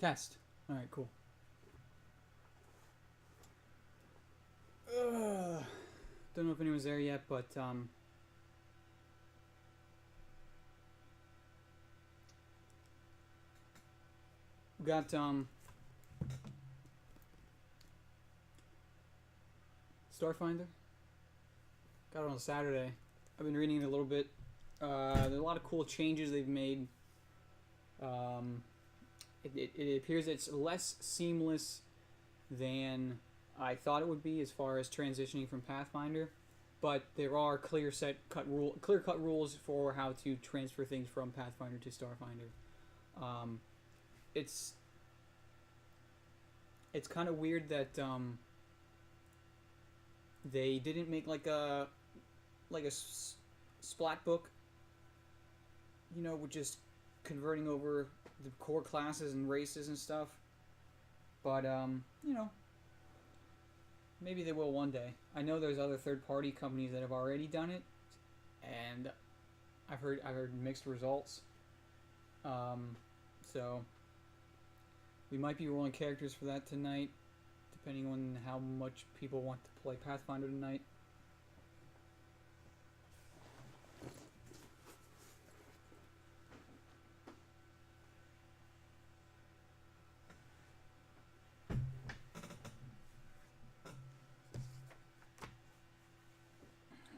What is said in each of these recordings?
Test. Alright, cool. Don't know if anyone's there yet, but we got Starfinder. Got it on Saturday. I've been reading it a little bit. There's a lot of cool changes they've made. It appears it's less seamless than I thought it would be as far as transitioning from Pathfinder, but there are clear-cut rules for how to transfer things from Pathfinder to Starfinder. It's kind of weird that they didn't make like a splat book, with just converting over the core classes and races and stuff. But maybe they will one day. I know there's other third-party companies that have already done it, and I've heard mixed results. So we might be rolling characters for that tonight, depending on how much people want to play Pathfinder tonight.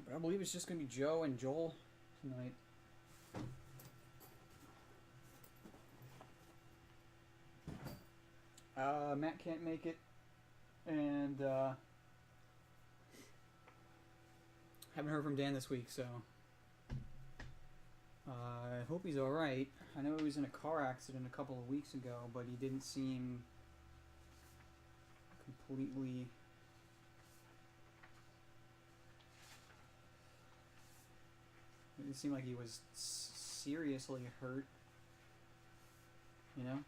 But I believe it's just going to be Joe and Joel tonight. Matt can't make it, and haven't heard from Dan this week, so I hope he's alright. I know he was in a car accident a couple of weeks ago, but he didn't seem completely... It didn't seem like he was seriously hurt, you know?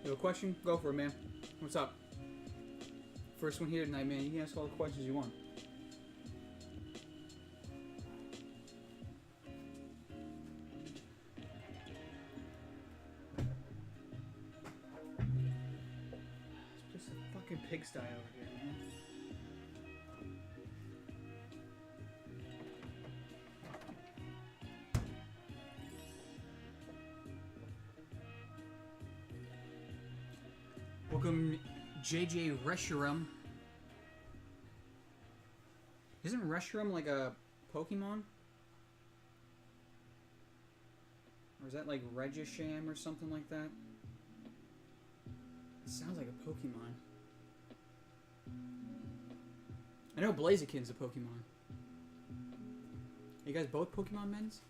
You have a question? Go for it, man. What's up? First one here tonight, man. You can ask all the questions you want. It's just a fucking pigsty over here, man. Welcome, JJ Reshiram. Isn't Reshiram like a Pokemon? Or is that like Regisham or something like that? It sounds like a Pokemon. I know Blaziken's a Pokemon. Are you guys both Pokemon men's?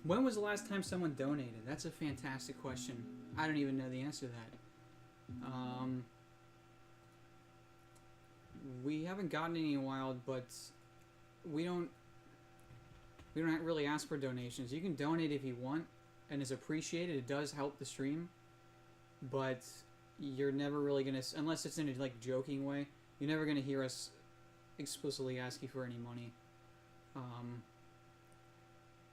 When was the last time someone donated? That's a fantastic question. I don't even know the answer to that. We haven't gotten any in a while, but we don't really ask for donations. You can donate if you want, and it's appreciated. It does help the stream, but you're never really gonna, unless it's in a like joking way, you're never gonna hear us explicitly ask you for any money.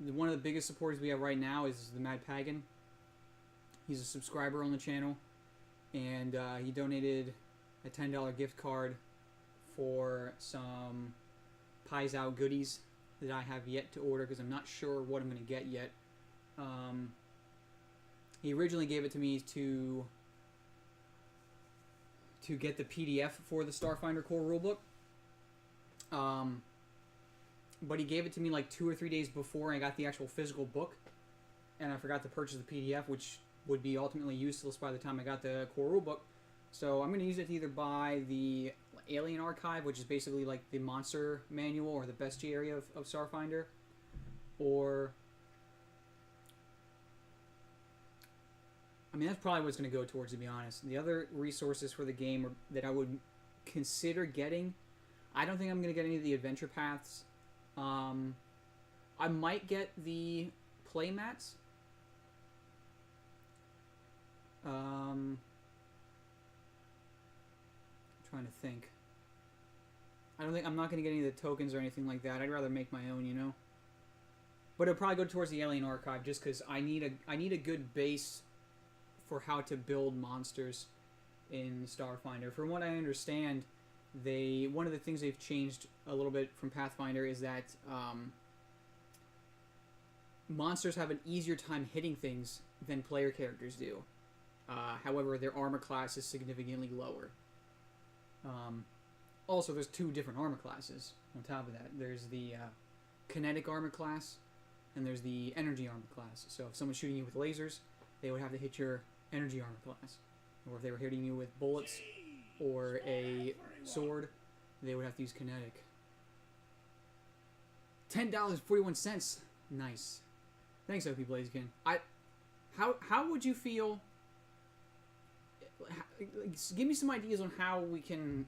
One of the biggest supporters we have right now is the Mad Pagan. He's a subscriber on the channel, and he donated a $10 gift card for some Pies Out goodies that I have yet to order because I'm not sure what I'm going to get yet. He originally gave it to me to get the PDF for the Starfinder core rulebook. But he gave it to me like 2 or 3 days before I got the actual physical book, and I forgot to purchase the PDF, which would be ultimately useless by the time I got the core rulebook. So I'm going to use it to either buy the Alien Archive, which is basically like the monster manual or the bestiary of Starfinder, or I mean that's probably what it's going to go towards, to be honest. The other resources for the game that I would consider getting, I don't think I'm going to get any of the adventure paths. I might get the playmats. I'm trying to think. I'm not going to get any of the tokens or anything like that. I'd rather make my own, you know. But it'll probably go towards the Alien Archive just because I need a good base for how to build monsters in Starfinder. From what I understand, one of the things they've changed a little bit from Pathfinder is that monsters have an easier time hitting things than player characters do. However, their armor class is significantly lower. Also, there's 2 different armor classes on top of that. There's the kinetic armor class, and there's the energy armor class. So if someone's shooting you with lasers, they would have to hit your energy armor class. Or if they were hitting you with bullets or a sword, they would have to use kinetic. $10.41. Nice. Thanks, OP Blaziken. How would you feel? Give me some ideas on how we can,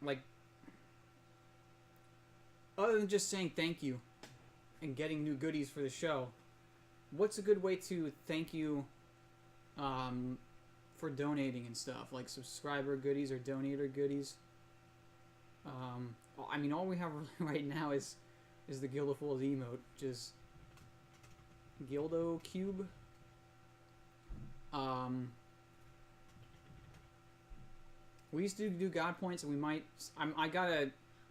like, other than just saying thank you and getting new goodies for the show. What's a good way to thank you, for donating and stuff, like subscriber goodies or donator goodies? I mean, all we have right now is the Guild of Fools emote, just Gildo Cube. We used to do God points, and we might. I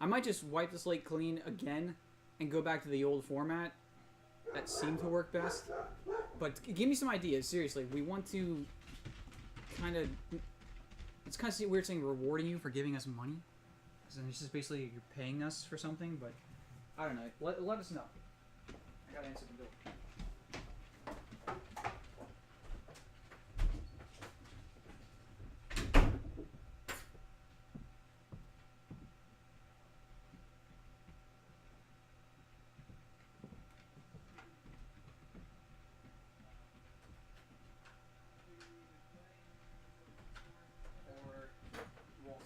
might just wipe the slate clean again and go back to the old format. That seemed to work best. But give me some ideas, seriously. We want to kind of. It's kind of weird saying rewarding you for giving us money. Because it's just basically you're paying us for something, but I don't know. Let us know. I gotta answer the bill.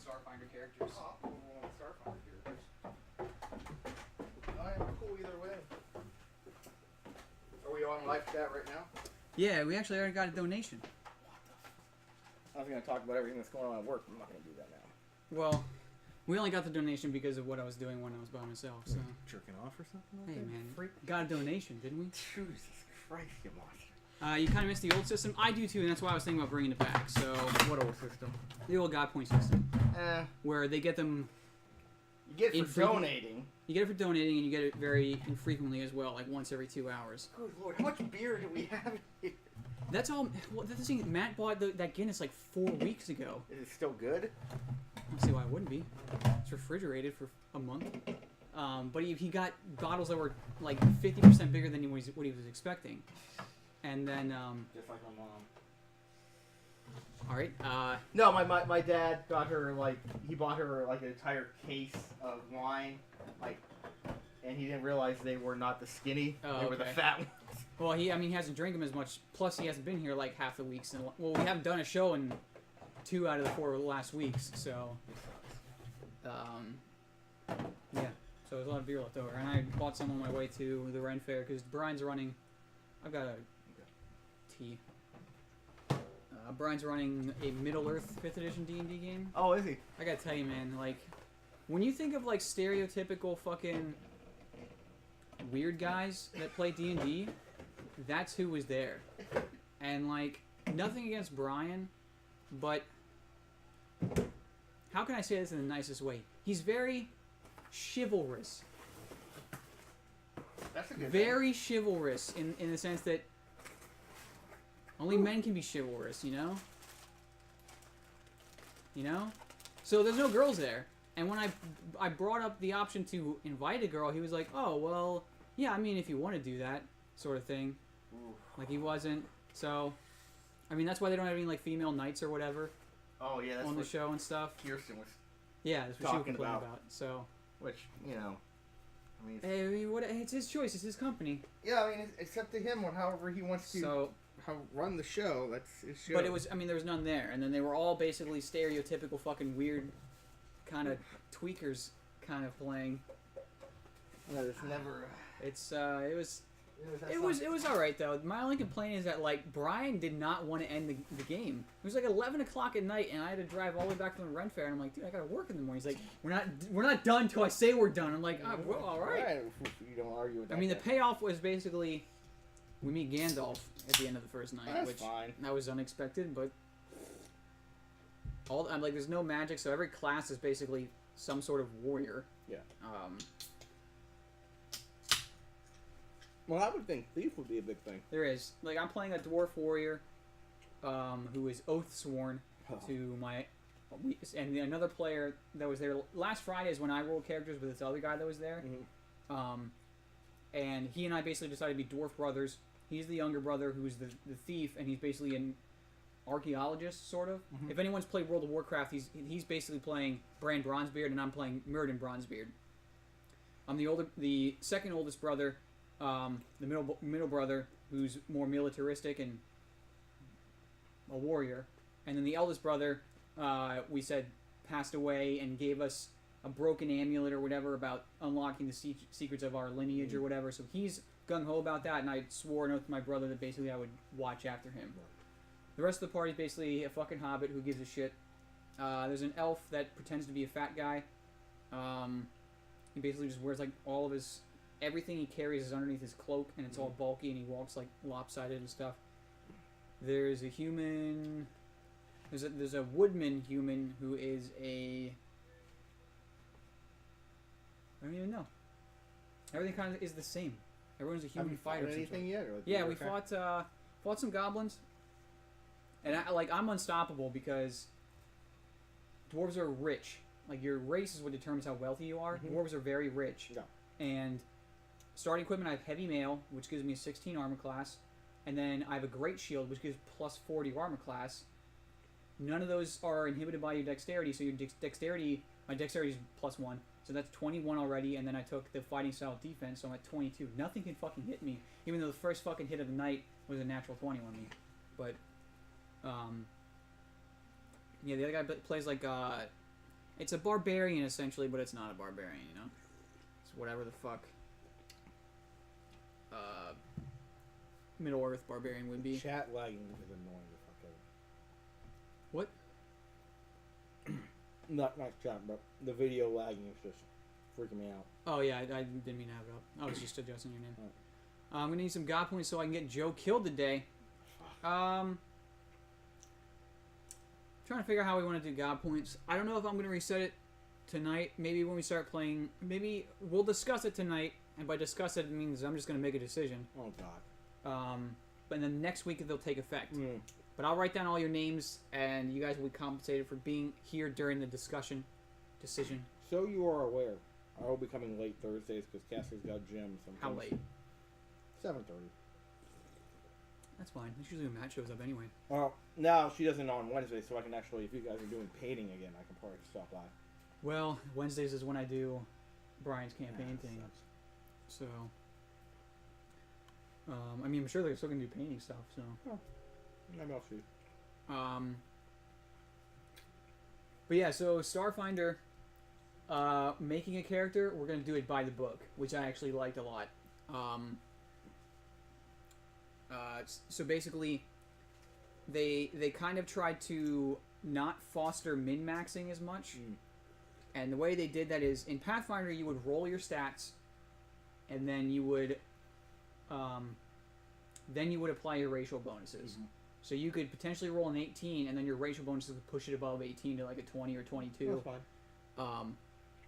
Starfinder characters. Oh, Starfinder characters. I am cool either way. Are we on live chat right now? Yeah, we actually already got a donation. I was going to talk about everything that's going on at work, but I'm not going to do that now. Well, we only got the donation because of what I was doing when I was by myself. So. Jerking off or something like Hey that? man, Freak. got a donation, didn't we? Jesus Christ, you monster. You kind of missed the old system. I do too, and that's why I was thinking about bringing it back. So What old system? the old God Point system, where they get them. You get it for Infrequent- donating. You get it for donating, and you get it very infrequently as well, like once every 2 hours. Good Lord, how much beer do we have here? That's all. Well, that's the thing. Matt bought that Guinness like 4 weeks ago. Is it still good? I don't see why it wouldn't be. It's refrigerated for a month. But he got bottles that were like 50% bigger than what he was expecting. And then, Just like my mom. all right. No, my dad got her he bought her like an entire case of wine, and he didn't realize they were not the skinny, they were the okay. fat ones. Well, he hasn't drank them as much. Plus, he hasn't been here like half the weeks. And well, we haven't done a show in 2 out of the 4 last weeks. So, yeah. So there's a lot of beer left over, and I bought some on my way to the Ren Fair because Brian's running. I've got a tea. Brian's running a Middle Earth 5th edition D&D game. Oh, is he? I gotta tell you, man, like, when you think of like stereotypical fucking weird guys that play D&D, that's who was there. And like, nothing against Brian, but how can I say this in the nicest way? He's very chivalrous. That's a good Very chivalrous in the sense that only men can be chivalrous, you know? You know? So there's no girls there. And when I brought up the option to invite a girl, he was like, oh, well, yeah, I mean, if you want to do that sort of thing. Oof. Like, he wasn't. So, I mean, that's why they don't have any, like, female knights or whatever Oh, yeah, that's on the what show and stuff. Kirsten was, Yeah, that's what she was talking complaining about. about. So, which, you know, I mean, hey, I mean, it's his choice. It's his company. yeah, I mean, it's up to him on however he wants to So, run the show. That's his show. but it was, I mean, there was none there. And then they were all basically stereotypical fucking weird kind of tweakers kind of playing. No, it's never. It was all right though. My only complaint is that like Brian did not want to end the game. It was like 11 o'clock at night, and I had to drive all the way back from the Ren Fair. And I'm like, dude, I gotta work in the morning. He's like, we're not done till I say we're done. I'm like, oh, well, all right. You don't argue with that. I mean, the guy. payoff was basically we meet Gandalf at the end of the first night, That's which fine. that was unexpected, but I'm like, there's no magic, so every class is basically some sort of warrior. Yeah. Well, I would think thief would be a big thing. There is. Like, I'm playing a dwarf warrior who is oath sworn to my... And another player that was there... Last Friday is when I rolled characters with this other guy that was there. Mm-hmm. And he and I basically decided to be dwarf brothers. He's the younger brother who's the thief, and he's basically an archaeologist, sort of. Mm-hmm. If anyone's played World of Warcraft, he's basically playing Bran Bronzebeard, and I'm playing Mirrodin Bronzebeard. I'm the second oldest brother... the middle brother, who's more militaristic and a warrior, and then the eldest brother, we said, passed away and gave us a broken amulet or whatever about unlocking the secrets of our lineage or whatever. So he's gung ho about that, and I swore an oath to my brother that basically I would watch after him. The rest of the party is basically a fucking hobbit who gives a shit. There's an elf that pretends to be a fat guy. He basically just wears like all of his. Everything he carries is underneath his cloak, and it's all bulky, and he walks like lopsided and stuff. There's a human. There's a woodman human who is a. I don't even know. Everything kind of is the same. Everyone's a human Have you fighter. fought anything yet? Or Yeah, we fought some goblins, and I'm unstoppable because dwarves are rich. Like, your race is what determines how wealthy you are. Mm-hmm. Dwarves are very rich. Yeah. And starting equipment, I have heavy mail, which gives me a 16 armor class, and then I have a great shield, which gives plus 40 armor class. None of those are inhibited by your dexterity, so your dexterity, my dexterity is plus 1, so that's 21 already, and then I took the fighting style defense, so I'm at 22. Nothing can fucking hit me, even though the first fucking hit of the night was a natural 20 on me. But, yeah, the other guy plays like, it's a barbarian essentially, but it's not a barbarian, you know? It's whatever the fuck Middle Earth barbarian would be. Chat lagging is annoying the fuck out of me. What? Not chat, but the video lagging is just freaking me out. Oh yeah, I didn't mean to have it up. I was just adjusting your name. I'm gonna need some God points so I can get Joe killed today. Trying to figure out how we want to do God points. I don't know if I'm gonna reset it tonight. Maybe when we start playing, maybe we'll discuss it tonight. And by discuss it means I'm just gonna make a decision. Oh god. But then next week they'll take effect. Mm. But I'll write down all your names, and you guys will be compensated for being here during the decision. So you are aware, I will be coming late Thursdays because Cassie's got gym. How late? 7:30. That's fine. That's usually when Matt shows up anyway. Well, now she doesn't on Wednesday, so I can actually, if you guys are doing painting again, I can probably stop by. Well, Wednesdays is when I do Brian's campaign thing. So, I mean, I'm sure they're still gonna do painting stuff. So, Maybe I'll see. But yeah, so Starfinder, making a character, we're gonna do it by the book, which I actually liked a lot. So basically, they kind of tried to not foster min-maxing as much. And the way they did that is, in Pathfinder, you would roll your stats, and then you would apply your racial bonuses. So you could potentially roll an 18, and then your racial bonuses would push it above 18 to like a 20 or 22. That's fine.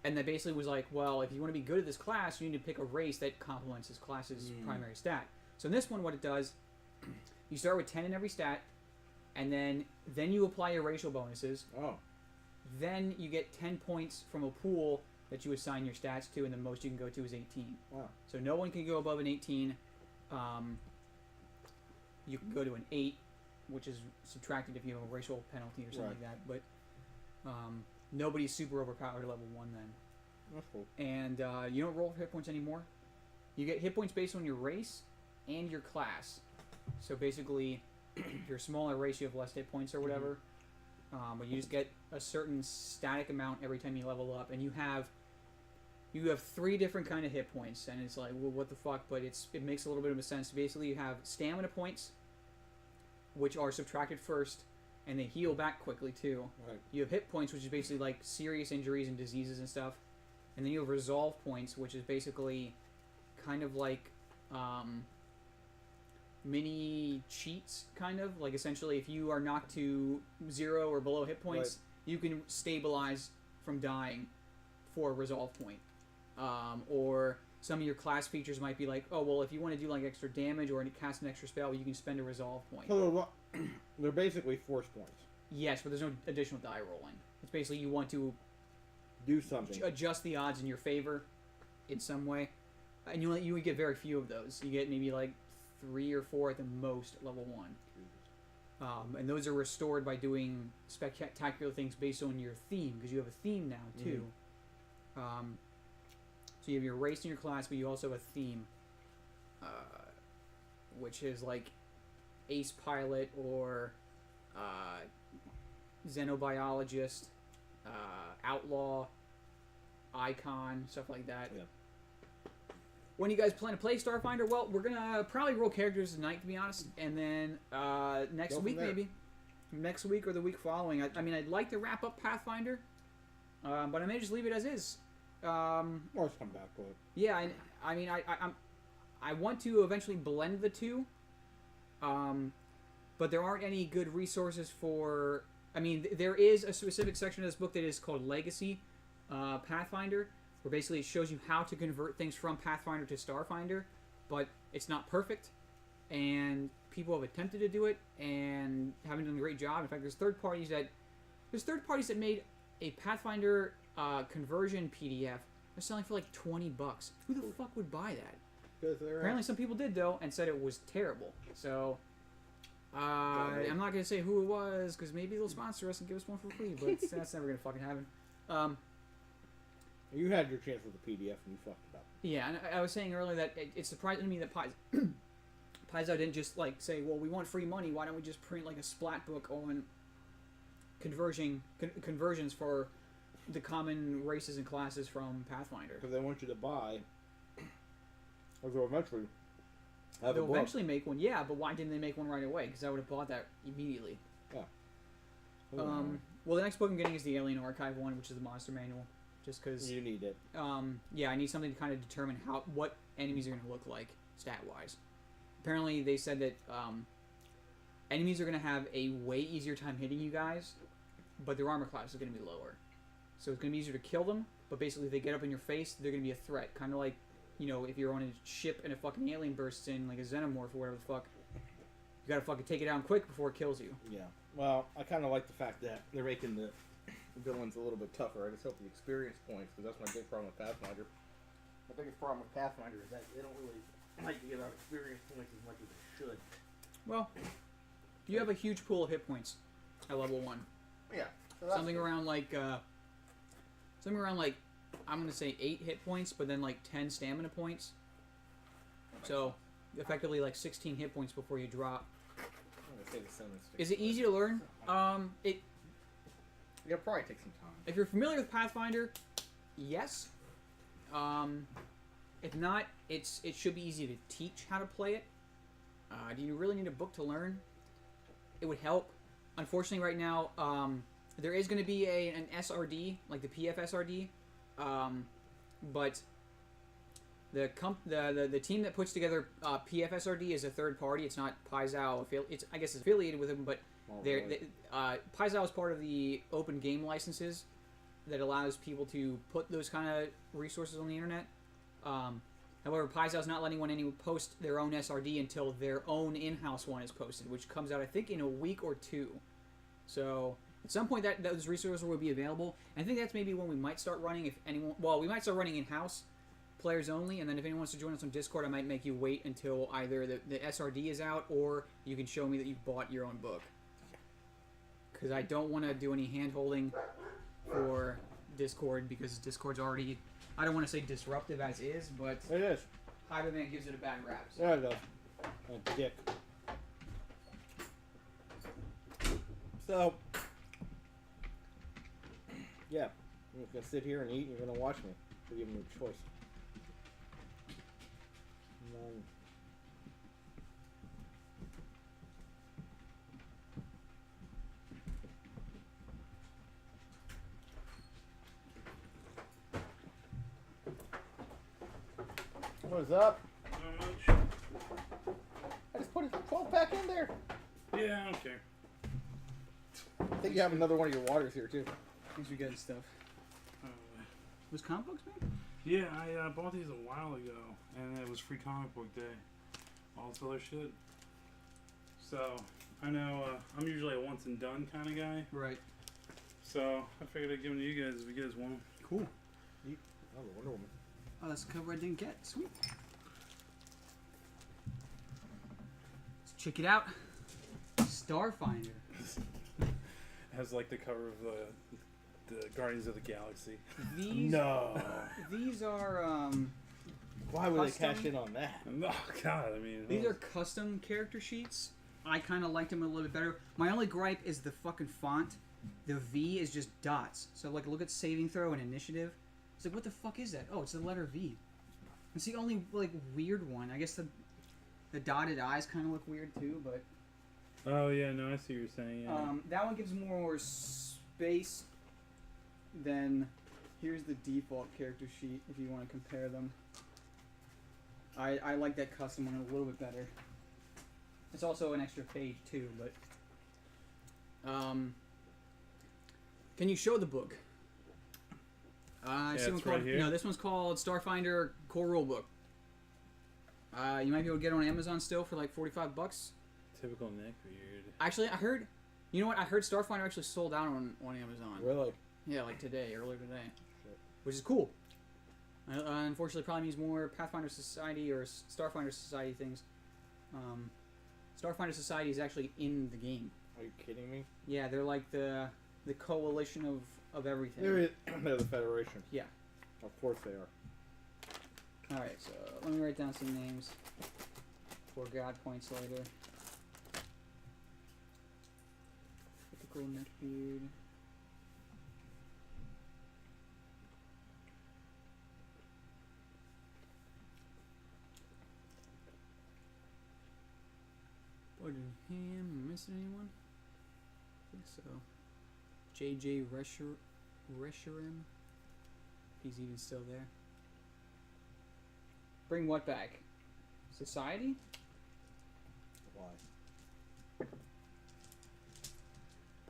And that basically was like, well, if you want to be good at this class, you need to pick a race that complements this class's primary stat. So in this one, what it does, you start with 10 in every stat, and then you apply your racial bonuses. Oh. Then you get 10 points from a pool that you assign your stats to, and the most you can go to is 18. Wow. So no one can go above an 18. You can go to an 8, which is subtracted if you have a racial penalty or something like that. But nobody's super overpowered at level 1 then. That's cool. And you don't roll for hit points anymore. You get hit points based on your race and your class. So basically, if you're a smaller race, you have less hit points or whatever. But you just get a certain static amount every time you level up, and you have 3 different kind of hit points, and it's like, well, what the fuck? But it makes a little bit of a sense. Basically, you have stamina points, which are subtracted first, and they heal back quickly too. Right. You have hit points, which is basically like serious injuries and diseases and stuff, and then you have resolve points, which is basically kind of like mini cheats, kind of like essentially if you are knocked to 0 or below hit points, you can stabilize from dying for a resolve point. Or some of your class features might be like, oh well, if you want to do like extra damage or cast an extra spell, you can spend a resolve point. So they're basically force points. Yes, but there's no additional die rolling. It's basically you want to Do something. adjust the odds in your favor in some way, and you would get very few of those. You get maybe like 3 or 4 at the most at level 1. And those are restored by doing spectacular things based on your theme, because you have a theme now too. So you have your race and your class, but you also have a theme, which is like ace pilot or xenobiologist, outlaw, icon, stuff like that. Yeah. When you guys plan to play Starfinder? Well, we're gonna probably roll characters tonight, to be honest, and then next week maybe, next week or the week following. I mean, I'd like to wrap up Pathfinder, but I may just leave it as is. Or just come back to it. Yeah, I mean, I want to eventually blend the two, but there aren't any good resources for. I mean, there is a specific section of this book that is called Legacy Pathfinder, where basically it shows you how to convert things from Pathfinder to Starfinder, but it's not perfect, and people have attempted to do it and haven't done a great job. In fact, there's third parties that made a Pathfinder conversion PDF. They're selling for like $20. Who the fuck would buy that? Apparently some people did though, and said it was terrible. So I'm not gonna say who it was, because maybe they'll sponsor us and give us one for free, but that's never gonna fucking happen. You had your chance with the PDF and you fucked it up. Yeah, and I was saying earlier that it's surprising to me that Paizo didn't just like say, well, we want free money, why don't we just print like a splat book on conversions for the common races and classes from Pathfinder? Because they want you to buy, or they'll eventually have They'll a book. eventually make one, yeah, but why didn't they make one right away? Because I would have bought that immediately. Yeah. Well, the next book I'm getting is the Alien Archive one, which is the monster manual. Just because, You need it. yeah, I need something to kind of determine what enemies are going to look like stat-wise. Apparently, they said that enemies are going to have a way easier time hitting you guys, but their armor class is going to be lower. So it's going to be easier to kill them, but basically if they get up in your face, they're going to be a threat. Kind of like, you know, if you're on a ship and a fucking alien bursts in, like a xenomorph or whatever the fuck, you got to fucking take it down quick before it kills you. Yeah. Well, I kind of like the fact that they're making the the villain's a little bit tougher. I just hope the experience points, because that's my big problem with Pathfinder. My biggest problem with Pathfinder is that they don't really like to give out experience points as much as they should. Well, you have a huge pool of hit points at level 1. Yeah. So Something around like I'm gonna say 8 hit points, but then like 10 stamina points. So effectively like 16 hit points before you drop. I'm gonna say the 7 sticks. Is it easy to learn? It'll probably take some time. If you're familiar with Pathfinder, yes. If not, it should be easy to teach how to play it. Do you really need a book to learn? It would help. Unfortunately, right now, there is going to be an SRD, like the PFSRD, but the team that puts together PFSRD is a third party. It's not Paizao. I guess it's affiliated with them, but Paizao is part of the open game licenses that allows people to put those kind of resources on the internet. However, Paizao is not letting anyone post their own SRD until their own in-house one is posted, which comes out, I think, in a week or 2. So at some point, those resources will be available. And I think that's maybe when we might start running. We might start running in-house players only, and then if anyone wants to join us on Discord, I might make you wait until either the SRD is out or you can show me that you've bought your own book. Because I don't want to do any hand-holding for Discord, because Discord's already, I don't want to say disruptive as is, but It is. Hyperman gives it a bad rap. So. Yeah, it does. A dick. So, yeah, I'm just gonna sit here and eat, and you're gonna watch me. So give me a choice. And then, what is up? Not much. I just put a 12 pack in there. Yeah, I don't care. I think you have another one of your waters here too. Thanks for getting stuff. Was comic books made? Yeah, I bought these a while ago, and it was free comic book day. All this other shit. So, I know I'm usually a once and done kind of guy. Right. So, I figured I'd give them to you guys if you guys want them. Cool. Oh, the Wonder Woman. Oh, that's the cover I didn't get. Sweet. Let's check it out. Starfinder. Has like the cover of the Guardians of the Galaxy. These These are Why would custom- they cash in on that? Oh God, I mean. these are custom character sheets. I kind of liked them a little bit better. My only gripe is the fucking font. The V is just dots. So like, look at saving throw and initiative. It's like, what the fuck is that? Oh, it's the letter V. It's the only like weird one. I guess the dotted eyes kind of look weird too, but. Oh yeah, no, I see what you're saying. Yeah. That one gives more space than. Here's the default character sheet if you want to compare them. I like that custom one a little bit better. It's also an extra page too, but. Can you show the book? I see one it's called, right here. No, this one's called Starfinder Core Rulebook. You might be able to get it on Amazon still for like $45. Typical Nick, weird. Actually, I heard. You know what? I heard Starfinder actually sold out on Amazon. Really? Yeah, like earlier today. Shit. Which is cool. Unfortunately, probably means more Pathfinder Society or Starfinder Society things. Starfinder Society is actually in the game. Are you kidding me? Yeah, they're like the coalition of everything. They're the Federation. Yeah. Of course they are. Alright, so let me write down some names for God points later. Typical neckbeard. Pardon him. Am I missing anyone? I think so. J.J. Reshiram. If he's even still there. Bring what back? Society? Why?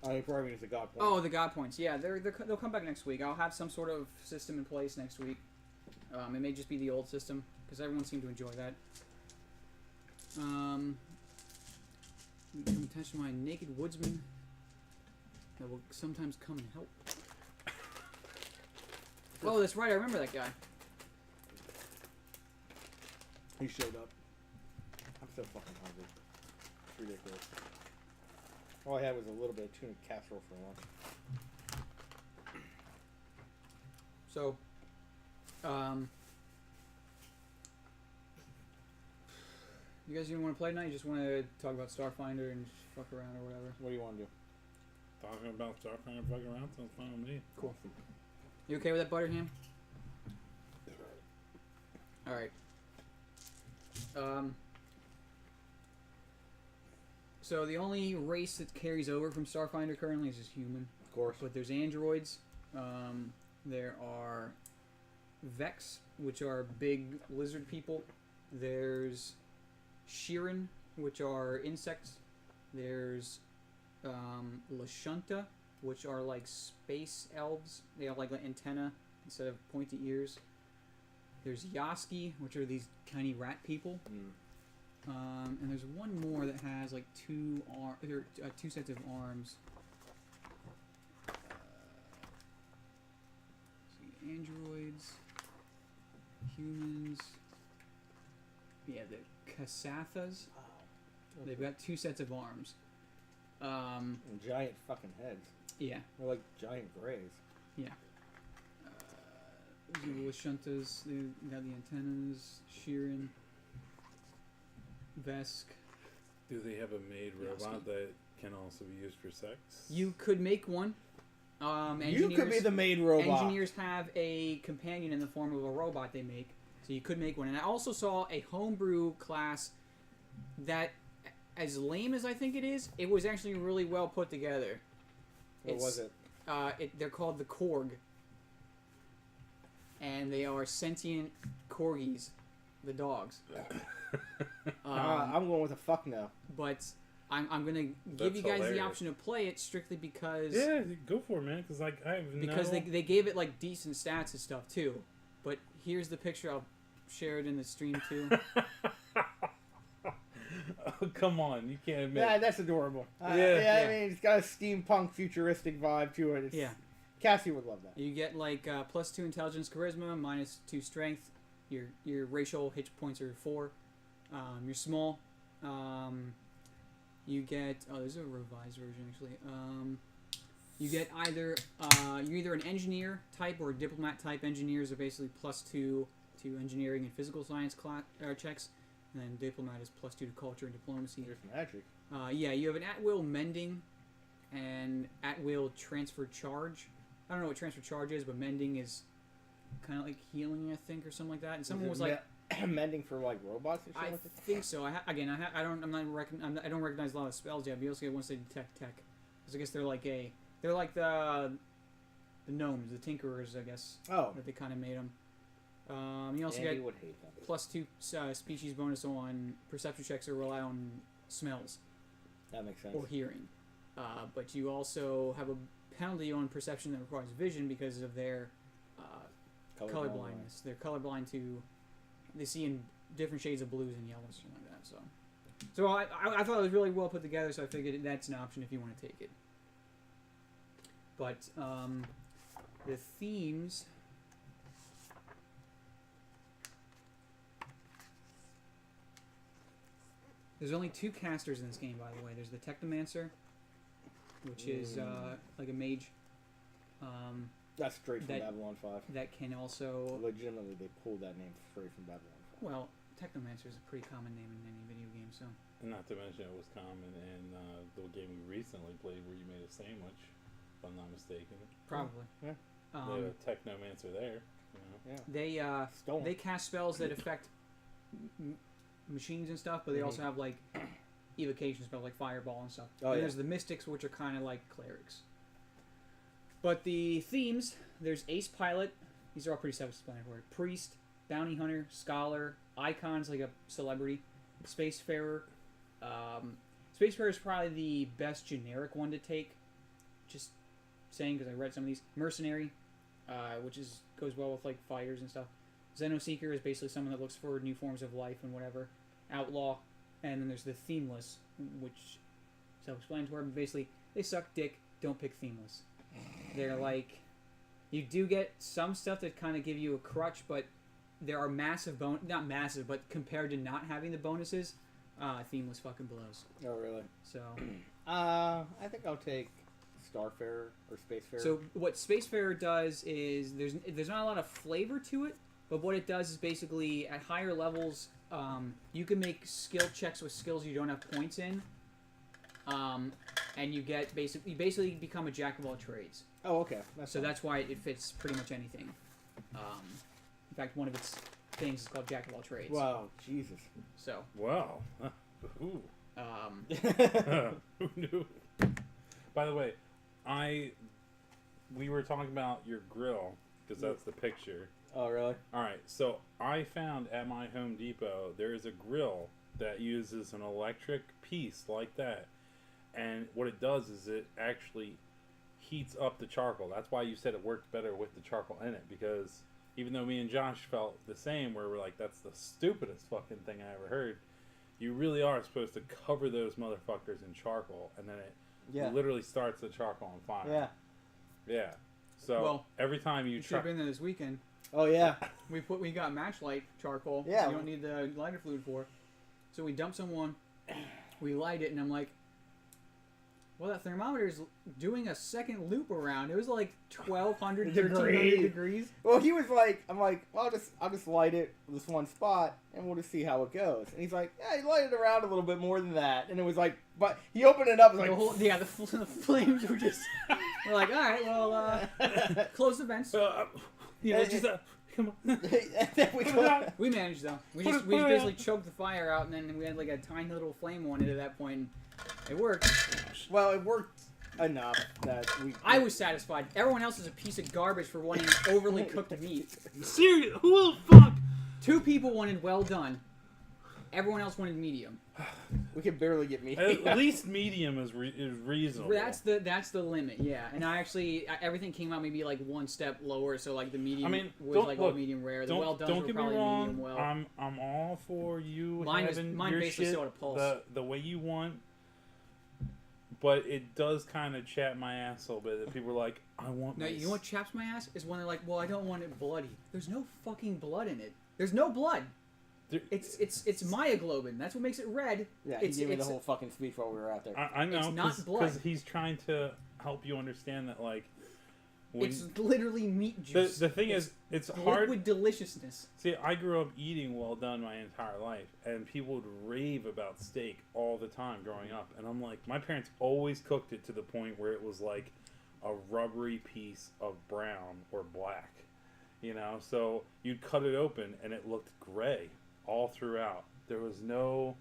I probably means the God point. Oh, the God points. Yeah, they'll come back next week. I'll have some sort of system in place next week. It may just be the old system, because everyone seemed to enjoy that. You can touch my naked woodsman that will sometimes come and help. Oh, that's right. I remember that guy. He showed up. I'm so fucking hungry. It's ridiculous. All I had was a little bit of tuna casserole for lunch. So, you guys even want to play tonight? You just want to talk about Starfinder and just fuck around or whatever? What do you want to do? Talking about Starfinder fucking around sounds fine with me. Cool. You okay with that, Butterham? Alright. So the only race that carries over from Starfinder currently is just human. Of course. But there's androids. There are Vex, which are big lizard people. There's Shirin, which are insects. There's Lashunta, which are like space elves. They have like an antenna instead of pointy ears. There's Yaski, which are these tiny rat people. And there's one more that has like two sets of arms. See, androids, humans. Yeah, the Kasathas. They've got two sets of arms. And giant fucking heads. Yeah. They're like giant grays. Yeah. Those are the Lashuntas. They got the antennas. Shirin. Vesk. Do they have a maid robot Yaski. that can also be used for sex? You could make one. You could be the maid robot. Engineers have a companion in the form of a robot they make, so you could make one. And I also saw a homebrew class that, as lame as I think it is, it was actually really well put together. What was it? They're called the Korg, and they are sentient corgis, the dogs. I'm going with a fuck no. But I'm gonna give That's you guys the hilarious. option to play it strictly because Yeah, go for it, man. Because like I have because no... they gave it like decent stats and stuff too. But here's the picture. I'll share it in the stream too. Oh, come on, you can't admit. Yeah, that's adorable. Yeah. I mean, it's got a steampunk, futuristic vibe to it. It's, Yeah. Cassie would love that. You get like +2 intelligence, charisma, -2 strength. Your racial hit points are 4. You're small. You get there's a revised version actually. You get either you're either an engineer type or a diplomat type. Engineers are basically +2 to engineering and physical science checks, and then diplomat is +2 to culture and diplomacy. There's magic. Yeah, you have an at-will mending and at-will transfer charge. I don't know what transfer charge is, but mending is kind of like healing, I think, or something like that. And someone was like, mending for like robots or something. I think so. I don't recognize a lot of spells yet. But you also get once they detect tech. So I guess they're like the gnomes, the tinkerers, I guess. Oh. That they kind of made them. You also Andy get would hate them. +2 species bonus on perception checks that rely on smells That makes sense. or hearing. But you also have a penalty on perception that requires vision because of their color blindness. They're colorblind to, they see in different shades of blues and yellows, something like that. So I thought it was really well put together. So I figured that's an option if you want to take it. But the themes. There's only 2 casters in this game, by the way. There's the Technomancer, which is like a mage. That's straight from that- Babylon 5. That can also... Legitimately, they pulled that name straight from Babylon 5. Well, Technomancer is a pretty common name in any video game, so... And not to mention it was common in the game we recently played where you made a sandwich, if I'm not mistaken. Probably. Yeah. They have a technomancer there. You know? Yeah. Stolen. They cast spells that affect machines and stuff, but they also have, like, evocation spells, like Fireball and stuff. Oh, and yeah. there's the Mystics, which are kind of like clerics. But the themes, there's Ace Pilot. These are all pretty self-explanatory. Priest, Bounty Hunter, Scholar, Icons, like a celebrity, Spacefarer. Spacefarer is probably the best generic one to take. Just saying, because I read some of these. Mercenary, which goes well with like fighters and stuff. Xenoseeker is basically someone that looks for new forms of life and whatever. Outlaw, and then there's the Themeless, which self-explanatory. But basically, they suck dick. Don't pick Themeless. They're like, You do get some stuff that kind of give you a crutch, but there are massive not massive, but compared to not having the bonuses, Themeless fucking blows. Oh, really? So, I think I'll take Starfarer or Spacefarer. so what Spacefarer does is there's not a lot of flavor to it, but what it does is basically at higher levels, you can make skill checks with skills you don't have points in, and you basically become a jack of all trades. Oh, okay. That's why it fits pretty much anything. In fact, one of its things is called Jack of all trades. Wow, Jesus. So. Wow. Ooh. Who knew? By the way, we were talking about your grill because that's the picture. Oh, really? All right. So I found at my Home Depot there is a grill that uses an electric piece like that, and what it does is it actually heats up the charcoal. That's why you said it worked better with the charcoal in it, because even though me and Josh felt the same, where we're like, that's the stupidest fucking thing I ever heard, you really are supposed to cover those motherfuckers in charcoal, and then it literally starts the charcoal on fire. Yeah. Yeah. So every time you should try... have been there this weekend. Oh, yeah. We got matchlight charcoal. Yeah. You don't need the lighter fluid for. So we dump some on, we light it, and I'm like, well, that thermometer is doing a second loop around. It was like 1,200, 1,300 degrees. Well, he was like, I'm like, well, I'll just light it this one spot, and we'll just see how it goes. And he's like, yeah, he lighted around a little bit more than that. And it was like, but he opened it up, and like, the flames were just, we're like, all right, well, close the vents. Come on. We managed, though. We just basically choked the fire out, and then we had like a tiny little flame on it at that point, and it worked. Well, it worked enough that I was satisfied. Everyone else is a piece of garbage for wanting overly cooked meat. Seriously, who the fuck? 2 people wanted well done. Everyone else wanted medium. We could barely get meat. At least medium is reasonable. That's the limit, yeah. And everything came out maybe like one step lower, so like the medium was like all medium rare. The well done were probably medium well. I'm all for you mine having mine your basically shit still had a pulse. the way you want. But it does kind of chap my ass a little bit that people are like, I want No, you know what chaps my ass? Is when they're like, well, I don't want it bloody. There's no fucking blood in it. There's no blood. It's myoglobin. That's what makes it red. Yeah, he gave me the whole fucking speech while we were out there. I know. It's not blood. Because he's trying to help you understand that, like... It's literally meat juice. The thing is, it's hard... Liquid deliciousness. See, I grew up eating well done my entire life, and people would rave about steak all the time growing up. And I'm like, my parents always cooked it to the point where it was like a rubbery piece of brown or black. You know? So you'd cut it open, and it looked gray all throughout. There was no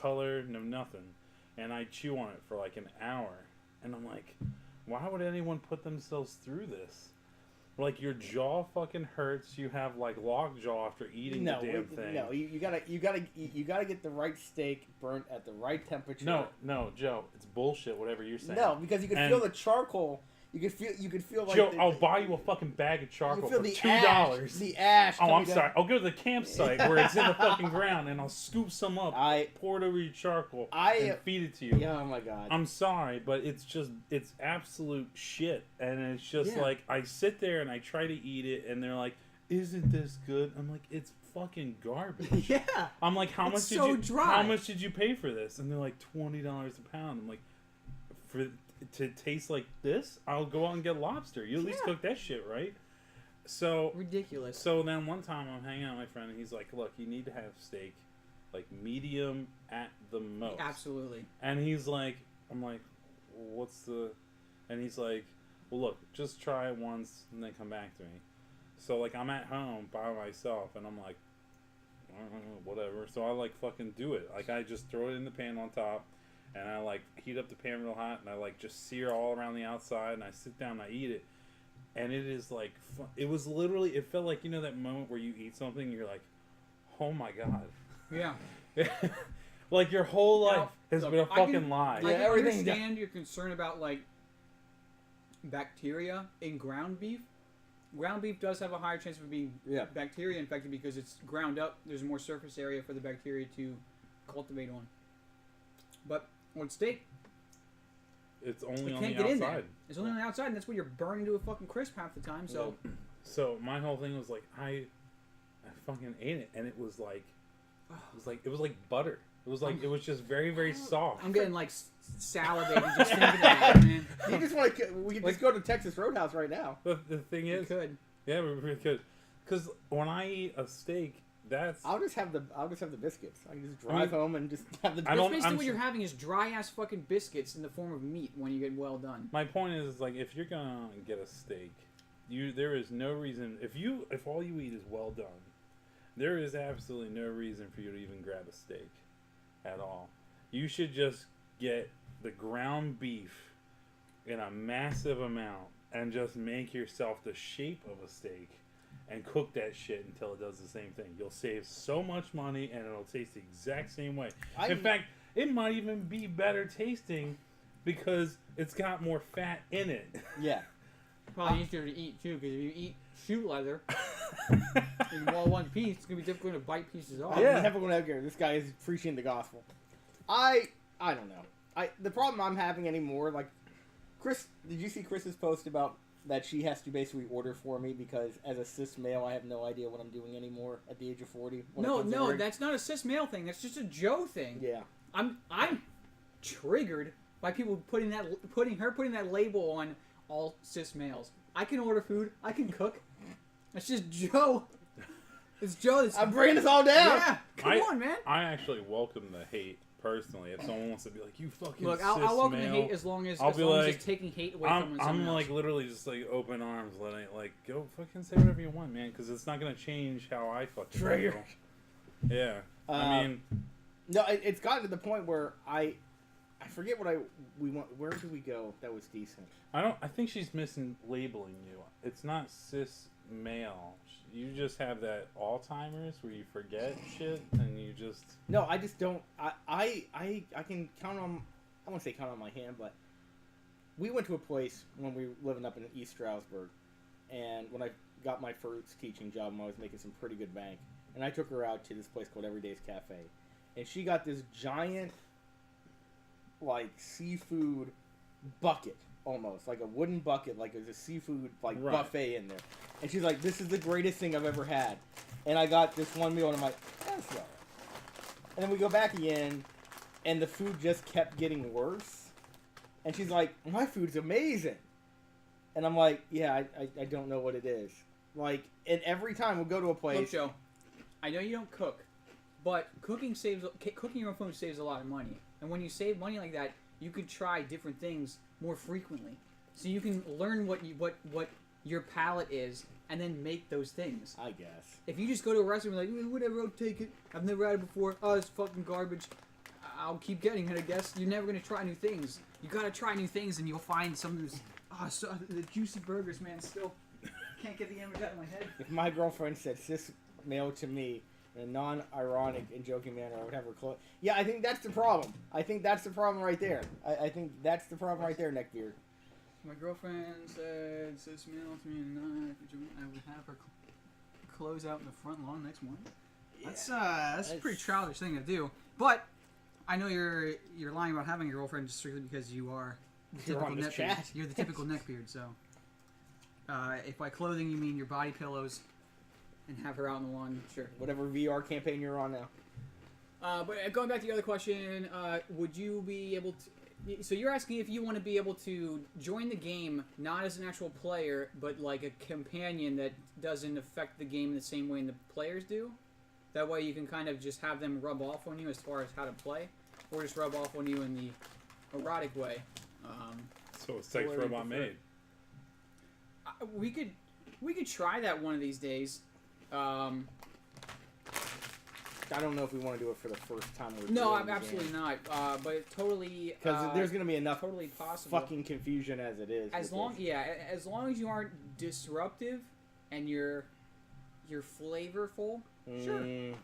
color, no nothing. And I'd chew on it for like an hour. And I'm like... why would anyone put themselves through this? Like, your jaw fucking hurts. You have like lockjaw after eating the damn thing. No, you gotta get the right steak burnt at the right temperature. No, Joe, it's bullshit. Whatever you're saying. No, because you can feel the charcoal. You could feel like Joe, I'll buy you a fucking bag of charcoal for $2. The ash. Oh, I'm sorry. I'll go to the campsite where it's in the fucking ground, and I'll scoop some up, pour it over your charcoal, and feed it to you. Yeah, oh my god. I'm sorry, but it's absolute shit, and it's just like I sit there and I try to eat it, and they're like, "Isn't this good?" I'm like, "It's fucking garbage." Yeah. I'm like, How much did you pay for this? And they're like, $20 a pound. I'm like, to taste like this, I'll go out and get lobster. You at least cook that shit, right? So ridiculous. So then one time I'm hanging out with my friend, and he's like, "Look, you need to have steak, like medium at the most." Absolutely. And he's like, I'm like, "What's the?" And he's like, "Well, look, just try it once, and then come back to me." So like I'm at home by myself, and I'm like, whatever. So I like fucking do it. Like I just throw it in the pan on top. And I like heat up the pan real hot, and I like just sear all around the outside, and I sit down and I eat it, and it is like it was literally, it felt like, you know, that moment where you eat something and you're like, oh my god, yeah, like your whole life has been a fucking lie. I can understand your concern about like bacteria in ground beef. Ground beef does have a higher chance of being bacteria infected because it's ground up. There's more surface area for the bacteria to cultivate on. But on steak, it's only It on can't the get in there. outside. It's only on the outside, and that's where you're burning to a fucking crisp half the time. So, So my whole thing was like, I fucking ate it, and it was like butter. It was like it was just very, very soft. I'm getting like salivating just thinking about it, man. You just want to? We could just go to Texas Roadhouse right now. The thing You is, could. yeah, we could, because when I eat a steak, that's I'll just have the biscuits. I can just drive home and just have the. I don't- Basically, I'm what s- you're having is dry ass fucking biscuits in the form of meat when you get well done. my point is like if you're gonna get a steak, there is no reason if all you eat is well done, there is absolutely no reason for you to even grab a steak at all. You should just get the ground beef in a massive amount and just make yourself the shape of a steak and cook that shit until it does the same thing. You'll save so much money and it'll taste the exact same way. In fact, it might even be better tasting because it's got more fat in it. Yeah. Probably easier to eat too, because if you eat shoe leather, in all one piece, it's gonna be difficult to bite pieces off. I'm never going to get. This guy is preaching the gospel. I don't know. The problem I'm having anymore, like Chris. Did you see Chris's post about that she has to basically order for me because as a cis male, I have no idea what I'm doing anymore at the age of 40. No, that's not a cis male thing. That's just a Joe thing. Yeah. I'm triggered by people putting that label on all cis males. I can order food. I can cook. It's just Joe. It's Joe. I'm bringing this all down. Yeah, come on, man. I actually welcome the hate personally. If someone wants to be like, you fucking Look, cis I'll welcome male, the hate as long as I'll as be long as like, it's taking hate away I'm from someone else. like literally just like open arms, letting it like go fucking say whatever you want, man, because it's not gonna change how I fucking Trigger. feel. Yeah, I mean, No, it's gotten to the point where I forget what we want. Where did we go? That was decent. I think she's missing labeling you. It's not cis male. You just have that Alzheimer's where you forget shit and you just. No, I just don't. I can count on. I won't say count on my hand, but we went to a place when we were living up in East Stroudsburg, and when I got my first teaching job, I was making some pretty good bank, and I took her out to this place called Everyday's Cafe, and she got this giant, like seafood bucket. Almost like a wooden bucket, like there's a seafood Right. buffet in there, and she's like, "This is the greatest thing I've ever had." And I got this one meal, and I'm like, "That's all right." And then we go back again, and the food just kept getting worse. And she's like, "My food's amazing," and I'm like, "Yeah, I don't know what it is." Like, and every time we'll go to a place. Look, Joe, I know you don't cook, but cooking your own food saves a lot of money. And when you save money like that, you could try different things more frequently, so you can learn what your palate is, and then make those things. I guess. If you just go to a restaurant and be like, whatever, I'll take it. I've never had it before. Oh, it's fucking garbage. I'll keep getting it, I guess. You're never gonna try new things. You gotta try new things, and you'll find something. So the juicy burgers, man. Still can't get the image out of my head. If my girlfriend said cis male to me in a non-ironic and joking manner, I would have her close. Yeah, I think that's the problem. I think that's the problem right there. I think that's the problem right there, Neckbeard. My girlfriend said cis male to me, and I would have her close out in the front lawn next morning. Yeah, That's a pretty childish thing to do. But I know you're lying about having a girlfriend just strictly because you are the You're typical on this neckbeard. chat. You're the typical neckbeard. So if by clothing you mean your body pillows and have her out on the lawn, sure. Whatever VR campaign you're on now. But going back to the other question, would you be able to... So you're asking if you want to be able to join the game, not as an actual player, but like a companion that doesn't affect the game in the same way the players do? That way you can kind of just have them rub off on you as far as how to play, or just rub off on you in the erotic way. So it's sex What do you robot prefer? made. We could try that one of these days. I don't know if we want to do it for the first time. No, I'm absolutely not. But it totally Because there's going to be enough totally possible. fucking confusion as it is. As long as you aren't disruptive and you're flavorful, sure.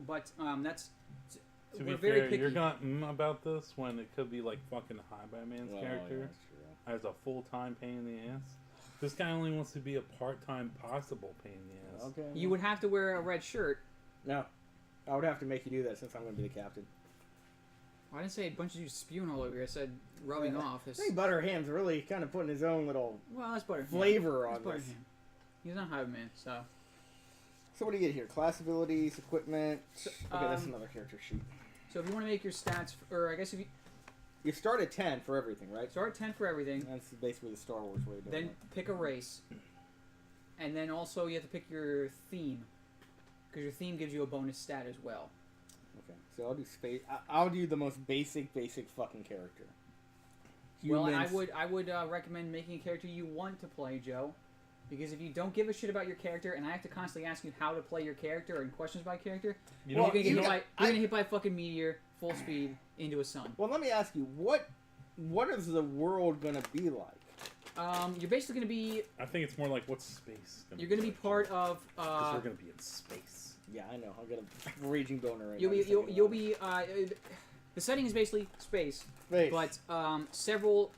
But that's To we're be very fair, picky. you're going about this when it could be like fucking High by Man's character Yeah, as a full-time pain in the ass. This guy only wants to be a part-time possible pain in the ass. okay. You would have to wear a red shirt. No. I would have to make you do that since I'm going to be the captain. I didn't say a bunch of you spewing all over you. I said rubbing off. I think Butterham's really kind of putting his own little Well, that's Butterham. flavor on That's this. Butterham. He's not Hive Man, so. So what do you get here? Class abilities, equipment. So, Okay, that's another character sheet. So if you want to make your stats, or I guess if you You start at 10 for everything, right? start at 10 for everything, That's basically the Star Wars way of doing then pick a race, and then also you have to pick your theme, because your theme gives you a bonus stat as well. it. Okay, so I'll do space. I'll do the most basic fucking character. Well, and Humans. I would recommend making a character you want to play, Joe, because if you don't give a shit about your character, and I have to constantly ask you how to play your character and questions about your character, You you're know, gonna get you hit know, by you're gonna hit by a fucking meteor full speed into a sun. Well, let me ask you, what is the world gonna be like? You're basically gonna be I think it's more like what's space. you're gonna be like? part of 'Cause we're gonna be in space. Yeah, I know. I'll get a raging boner right you'll now. be just you'll, thinking you'll about be the setting is basically space, it. Space. but several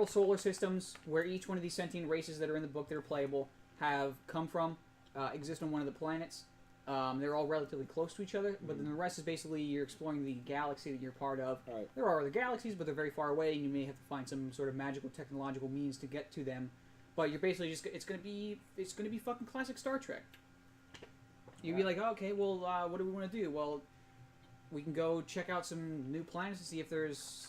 solar systems where each one of these sentient races that are in the book that are playable have come from exist on one of the planets. They're all relatively close to each other, but then the rest is basically you're exploring the galaxy that you're part of. Right. There are other galaxies, but they're very far away, and you may have to find some sort of magical technological means to get to them. But you're basically just it's gonna be fucking classic Star Trek. You'd be like, oh, okay, well, what do we want to do? Well, we can go check out some new planets to see if there's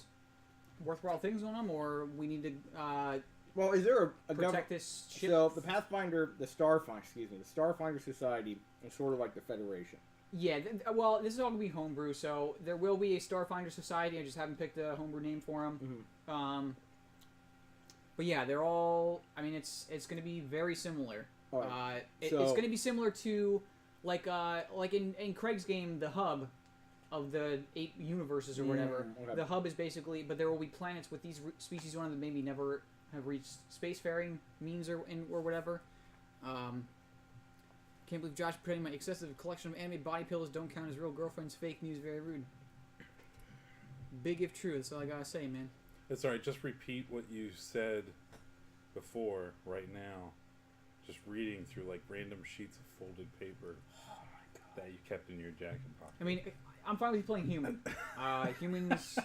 worthwhile things on them, or we need to Well, is there a government? protect this ship. So the Pathfinder, the Starfinder Society is sort of like the Federation. Yeah, well, this is all gonna be homebrew, so there will be a Starfinder Society. I just haven't picked a homebrew name for them. Mm-hmm. But yeah, they're all. I mean, it's gonna be very similar. All right. It's So- gonna be similar to like in Craig's game, the hub of the 8 universes or whatever. okay. The hub is basically, but there will be planets with these species on them that maybe never have reached spacefaring means or whatever. Can't believe Josh putting my excessive collection of anime body pillows don't count as real girlfriends. Fake news, very rude. Big if true. That's all I gotta say, man. It's alright. Just repeat what you said before right now. Just reading through like random sheets of folded paper that you kept in your jacket pocket. I mean, I'm fine with you playing human. Humans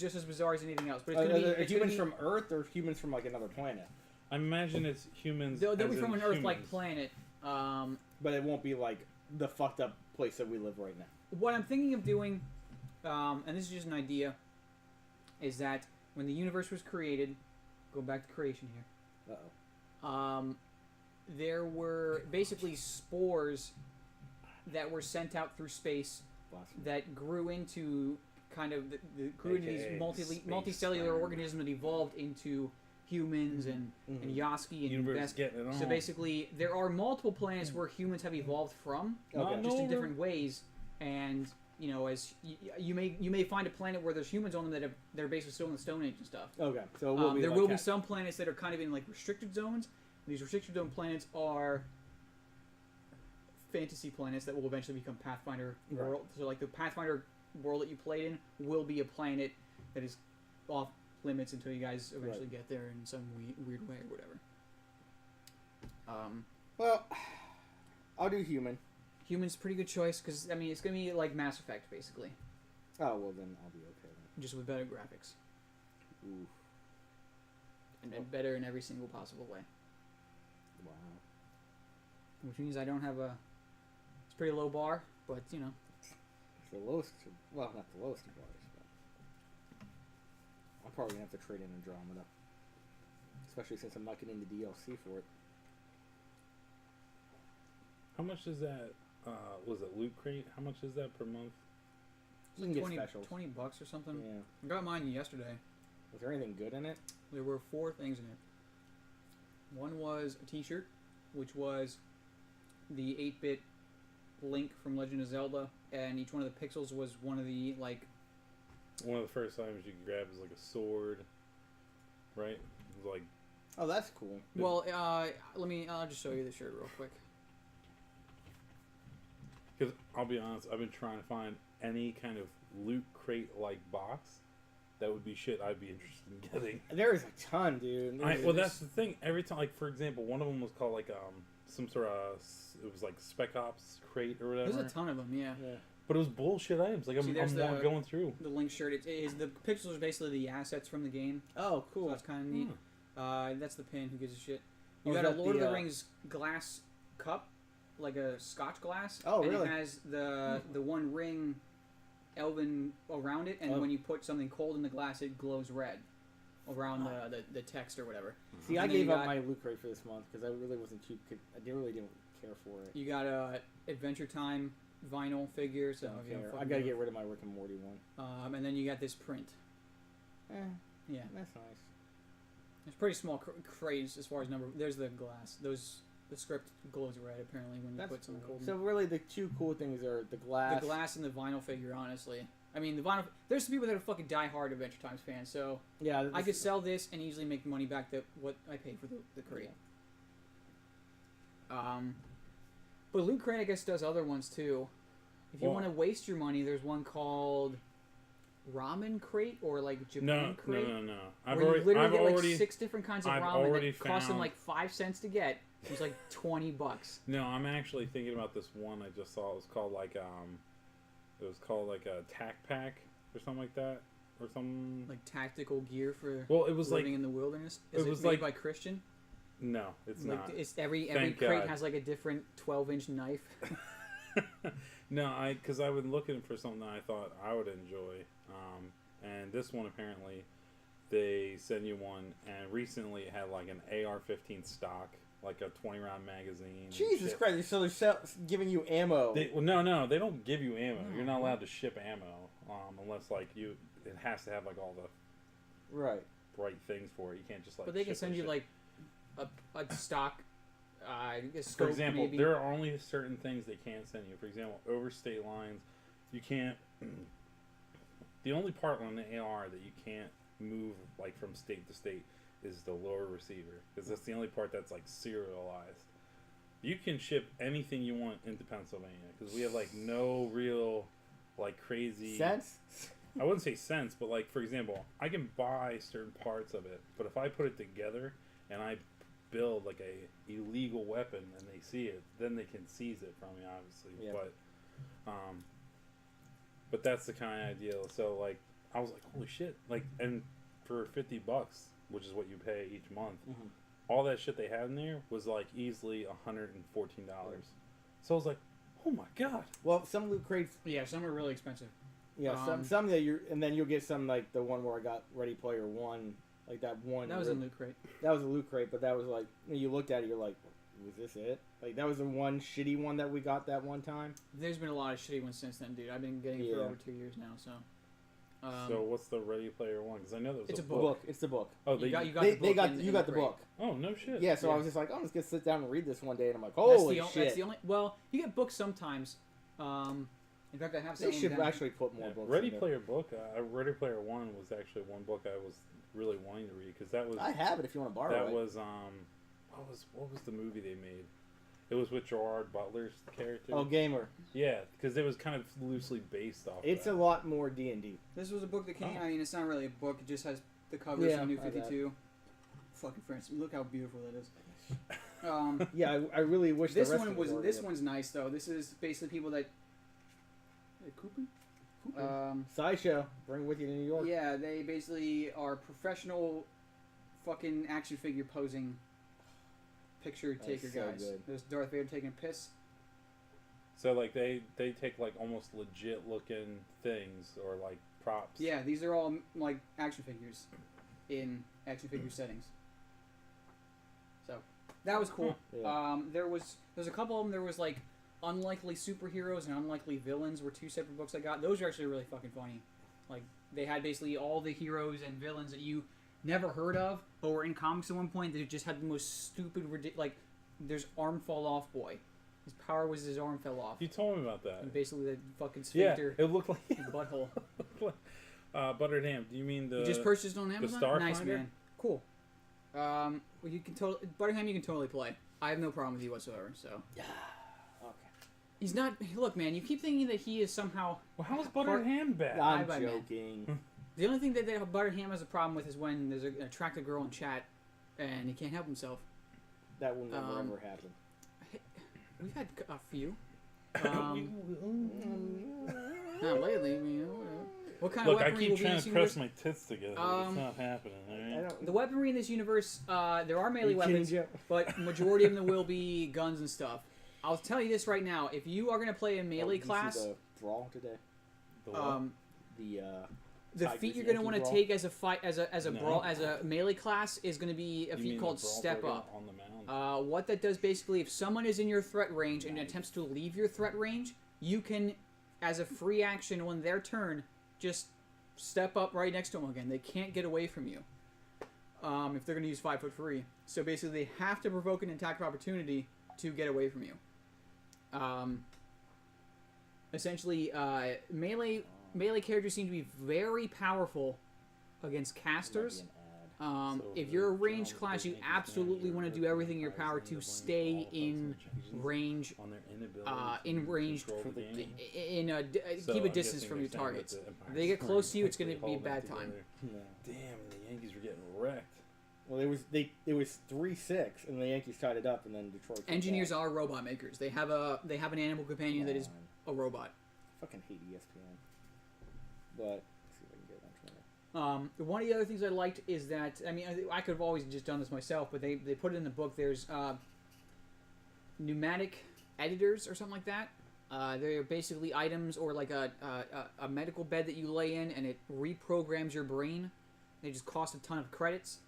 just as bizarre as anything else. But it's gonna be Are it's humans gonna be, from Earth or humans from like another planet? I imagine it's humans. They'll be as from in an Earth-like humans. planet. But it won't be like the fucked up place that we live right now. What I'm thinking of doing, and this is just an idea, is that when the universe was created, go back to creation here. Uh-oh. There were basically spores that were sent out through space Blasphemy. that grew into kind of grew into AKA these space multicellular sperm. organisms that evolved into humans and Mhm. Yaski and Universe Best. getting it on. So basically, there are multiple planets where humans have evolved from, Okay. just in over. different ways. And you know, as you may find a planet where there's humans on them that are basically still in the Stone Age and stuff. Okay, so it will be There like will be that. some planets that are kind of in like restricted zones. These restricted zone planets are fantasy planets that will eventually become Pathfinder Right. world. So like the Pathfinder world that you played in will be a planet that is off limits until you guys eventually get there in some weird way or whatever. Well, I'll do human. Human's a pretty good choice because I mean it's gonna be like Mass Effect basically, Oh well, then I'll be okay just with better graphics then. Oof. and better in every single possible way. Wow. Which means I don't have a. It's a pretty low bar, but you know. It's the lowest. Well, not the lowest of bars, but I'm probably gonna have to trade in Andromeda, especially since I'm not getting the DLC for it. How much is that? Was it Loot Crate? How much is that per month? You can get 20 specials. $20 or something. Yeah. I got mine yesterday. Was there anything good in it? There were 4 things in it. One was a T-shirt, which was the 8-bit Link from Legend of Zelda, and each one of the pixels was one of the like. One of the first items you could grab is like a sword, right? It was like Oh, that's cool. Well, I'll just show you the shirt real quick. because I'll be honest, I've been trying to find any kind of Loot Crate like box that would be shit I'd be interested in getting. There is a ton, dude. Well, that's the thing. Every time, like for example, one of them was called like some sort of it was like Spec Ops crate or whatever. There's a ton of them, yeah. Yeah. But it was bullshit items. Like, See, I'm there's more the- going through. The link shirt. It is the pixels are basically the assets from the game. Oh, So cool. that's kind of neat. That's the pin. Who gives a shit? Oh, You is got a that Lord of the, the Rings glass cup, like a Scotch glass. Oh, and really? it has the one ring, elven around it, and Oh. when you put something cold in the glass, it glows red, around the text or whatever. See, I And then gave you up got- my loot crate for this month because I really wasn't too. Really didn't care for it. You got a Adventure Time vinyl figure. So Don't if you don't care. fucking I gotta do get it. rid of my Rick and Morty one. And then you got this print. Yeah, That's nice. it's pretty small crates as far as number. There's the glass. The script glows red apparently when you That's put something cool. cold. in So really, the two cool things are the glass. the glass and the vinyl figure, honestly. I mean, the vinyl. There's some people that are fucking die-hard Adventure Times fans, so Yeah, I could sell this and easily make money back that what I paid for the crate. But Loot Crate, I guess, does other ones too. If you Well- want to waste your money, there's one called Ramen Crate or like Japan No, Crate. no. I've where you already, literally I've get like already, 6 different kinds of I've ramen already that cost them found- like 5 cents to get. It was like $20. No, I'm actually thinking about this one I just saw. It was called like a tack pack or something like that, or something. Like tactical gear for Well, it was living like in the wilderness. Is it it was made like- by Christian? no, it's Like, not. It's every Thank crate God. has like a different 12-inch knife. No, because I was looking for something that I thought I would enjoy, and this one apparently they send you one, and recently it had like an AR-15 stock, like a 20-round magazine. and Jesus shit. Christ! So they're giving you ammo. No, they don't give you ammo. No. You're not allowed to ship ammo unless like you. It has to have like all the Right. right things for it. You can't just like. But they can ship send that you shit. like a stock. A For scope, example, maybe. there are only certain things they can't send you. For example, over state lines, you can't. The only part on the AR that you can't move like from state to state is the lower receiver, because that's the only part that's like serialized. You can ship anything you want into Pennsylvania because we have like no real like crazy Sense. I wouldn't say sense, but like for example, I can buy certain parts of it, but if I put it together and I build like a illegal weapon and they see it, then they can seize it from me, obviously. Yeah. But that's the kind of ideal. So like I was like, holy shit! Like, and for $50, which is what you pay each month, Mhm. all that shit they had in there was like easily $114. So I was like, oh my god! Well, some loot crates. Yeah, some are really expensive. Yeah, some that you're, and then you'll get some like the one where I got Ready Player One, like that one. That was in Loot Crate. That was a loot crate, but that was like when you looked at it, you're like, was this it? Like that was the one shitty one that we got that one time. There's been a lot of shitty ones since then, dude. I've been getting it for Yeah. over 2 years now, so. So what's the Ready Player One? Because I know that was It's a a book. It's the book. Oh, you got They the book got in you got the crate. book. Oh no shit. Yeah, so I Yeah. was just like, I'm just gonna sit down and read this one day, and I'm like, That's holy the, shit! that's the only. Well, you get books sometimes. In fact, I have some. They should actually put more books. Ready in there. Player book. Ready Player One was actually one book I was really wanting to read because that was I have it if you want to borrow that it. was what was the movie they made? It was with Gerard Butler's character. Oh, Gamer. Yeah, because it was kind of loosely based off. It's that. a lot more D&D. This was a book that came. Oh. I mean, it's not really a book. It just has the covers Yeah, from New I bet. 52. Fucking French. Look how beautiful that is. Yeah, I really wish This the rest one of was. it were This good. one's nice though. This is basically people that. Hey, Cooper? Sideshow. Bring it with you to New York. Yeah, they basically are professional, fucking action figure posing. Picture That's taker so guys. good. There's Darth Vader taking a piss. So like they take like almost legit looking things or like props. Yeah, these are all like action figures in action figure settings. So that was cool. Yeah. There's a couple of them. There was like unlikely superheroes and unlikely villains were 2 separate books I got. Those are actually really fucking funny. Like they had basically all the heroes and villains that you never heard of, but were in comics at one point. They just had the most stupid, like there's arm fall off boy. His power was his arm fell off. You told me about that. And basically the fucking Yeah, sphincter it looked like butthole. buttered ham. Do you mean the? You just purchased on Amazon? Starfinder? Nice, man. Cool. Well, you can totally Butterham. You can totally play. I have no problem with you whatsoever. So Okay. he's not. Look, man. You keep thinking that he is somehow. Well, how's buttered ham bad? I'm Bye-bye, man. joking. The only thing that Butterham has a problem with is when there's an attractive girl in chat, and he can't help himself. That will never Um, ever happen. We've had a few. Not lately. What kind Look, of I weaponry keep will be in trying this to universe? press my tits together. But it's not happening. All I right? don't. The weaponry in this universe, there are melee You weapons, change it? but majority of them will be guns and stuff. I'll tell you this right now: if you are going to play a melee Did you see class, the brawl today. The what? The the Tigers feat you're going to Yankee want to brawl? take as a fight as a No. brawl as a melee class is going to be a You feat mean called the brawl Step breaker Up. on the mound? What that does basically, if someone is in your threat range and attempts to leave your threat range, you can, as a free action on their turn, just step up right next to them again. They can't get away from you if they're going to use 5 foot free. So basically, they have to provoke an attack of opportunity to get away from you. Essentially, melee characters seem to be very powerful against casters. If you're a ranged class, you absolutely want to do everything in your power to stay in range, on their inability in to range, control the game. keep a I'm distance guessing from you're your saying targets. that the If they get Empire's close to you, it's quickly going to be a holding bad it time. together. Damn, the Yankees were getting wrecked. Well, it was 3-6, and the Yankees tied it up, and then Detroit. came Engineers back. are robot makers. They have an animal companion that is a robot. I fucking hate ESPN. But let's see if I can get on Twitter. One of the other things I liked is that, I mean, I could have always just done this myself, but they put it in the book. There's pneumatic editors or something like that. They're basically items or like a medical bed that you lay in, and it reprograms your brain. They just cost a ton of credits.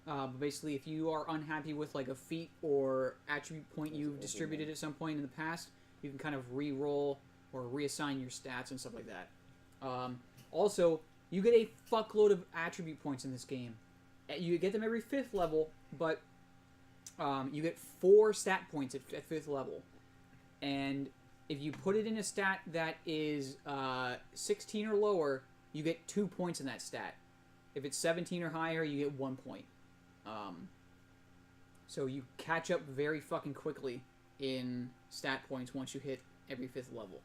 But basically, if you are unhappy with like a feat or attribute point you've distributed at some point in the past, you can kind of re-roll or reassign your stats and stuff like that. Also, you get a fuckload of attribute points in this game. You get them every 5th level, but you get 4 stat points at 5th level. And if you put it in a stat that is 16 or lower, you get 2 points in that stat. If it's 17 or higher, you get 1 point. So you catch up very fucking quickly in stat points once you hit every 5th level.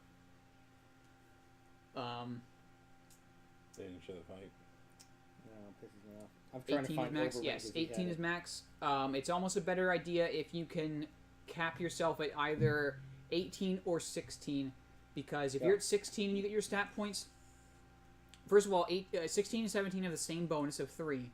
They didn't show the fight. No, it pisses me off. I'm trying 18 to find is max. Overwatch Yes, if he 18 had is it. max. It's almost a better idea if you can cap yourself at either 18 or 16, because if Yeah. you're at 16 and you get your stat points, first of all, 16 and 17 have the same bonus of 3,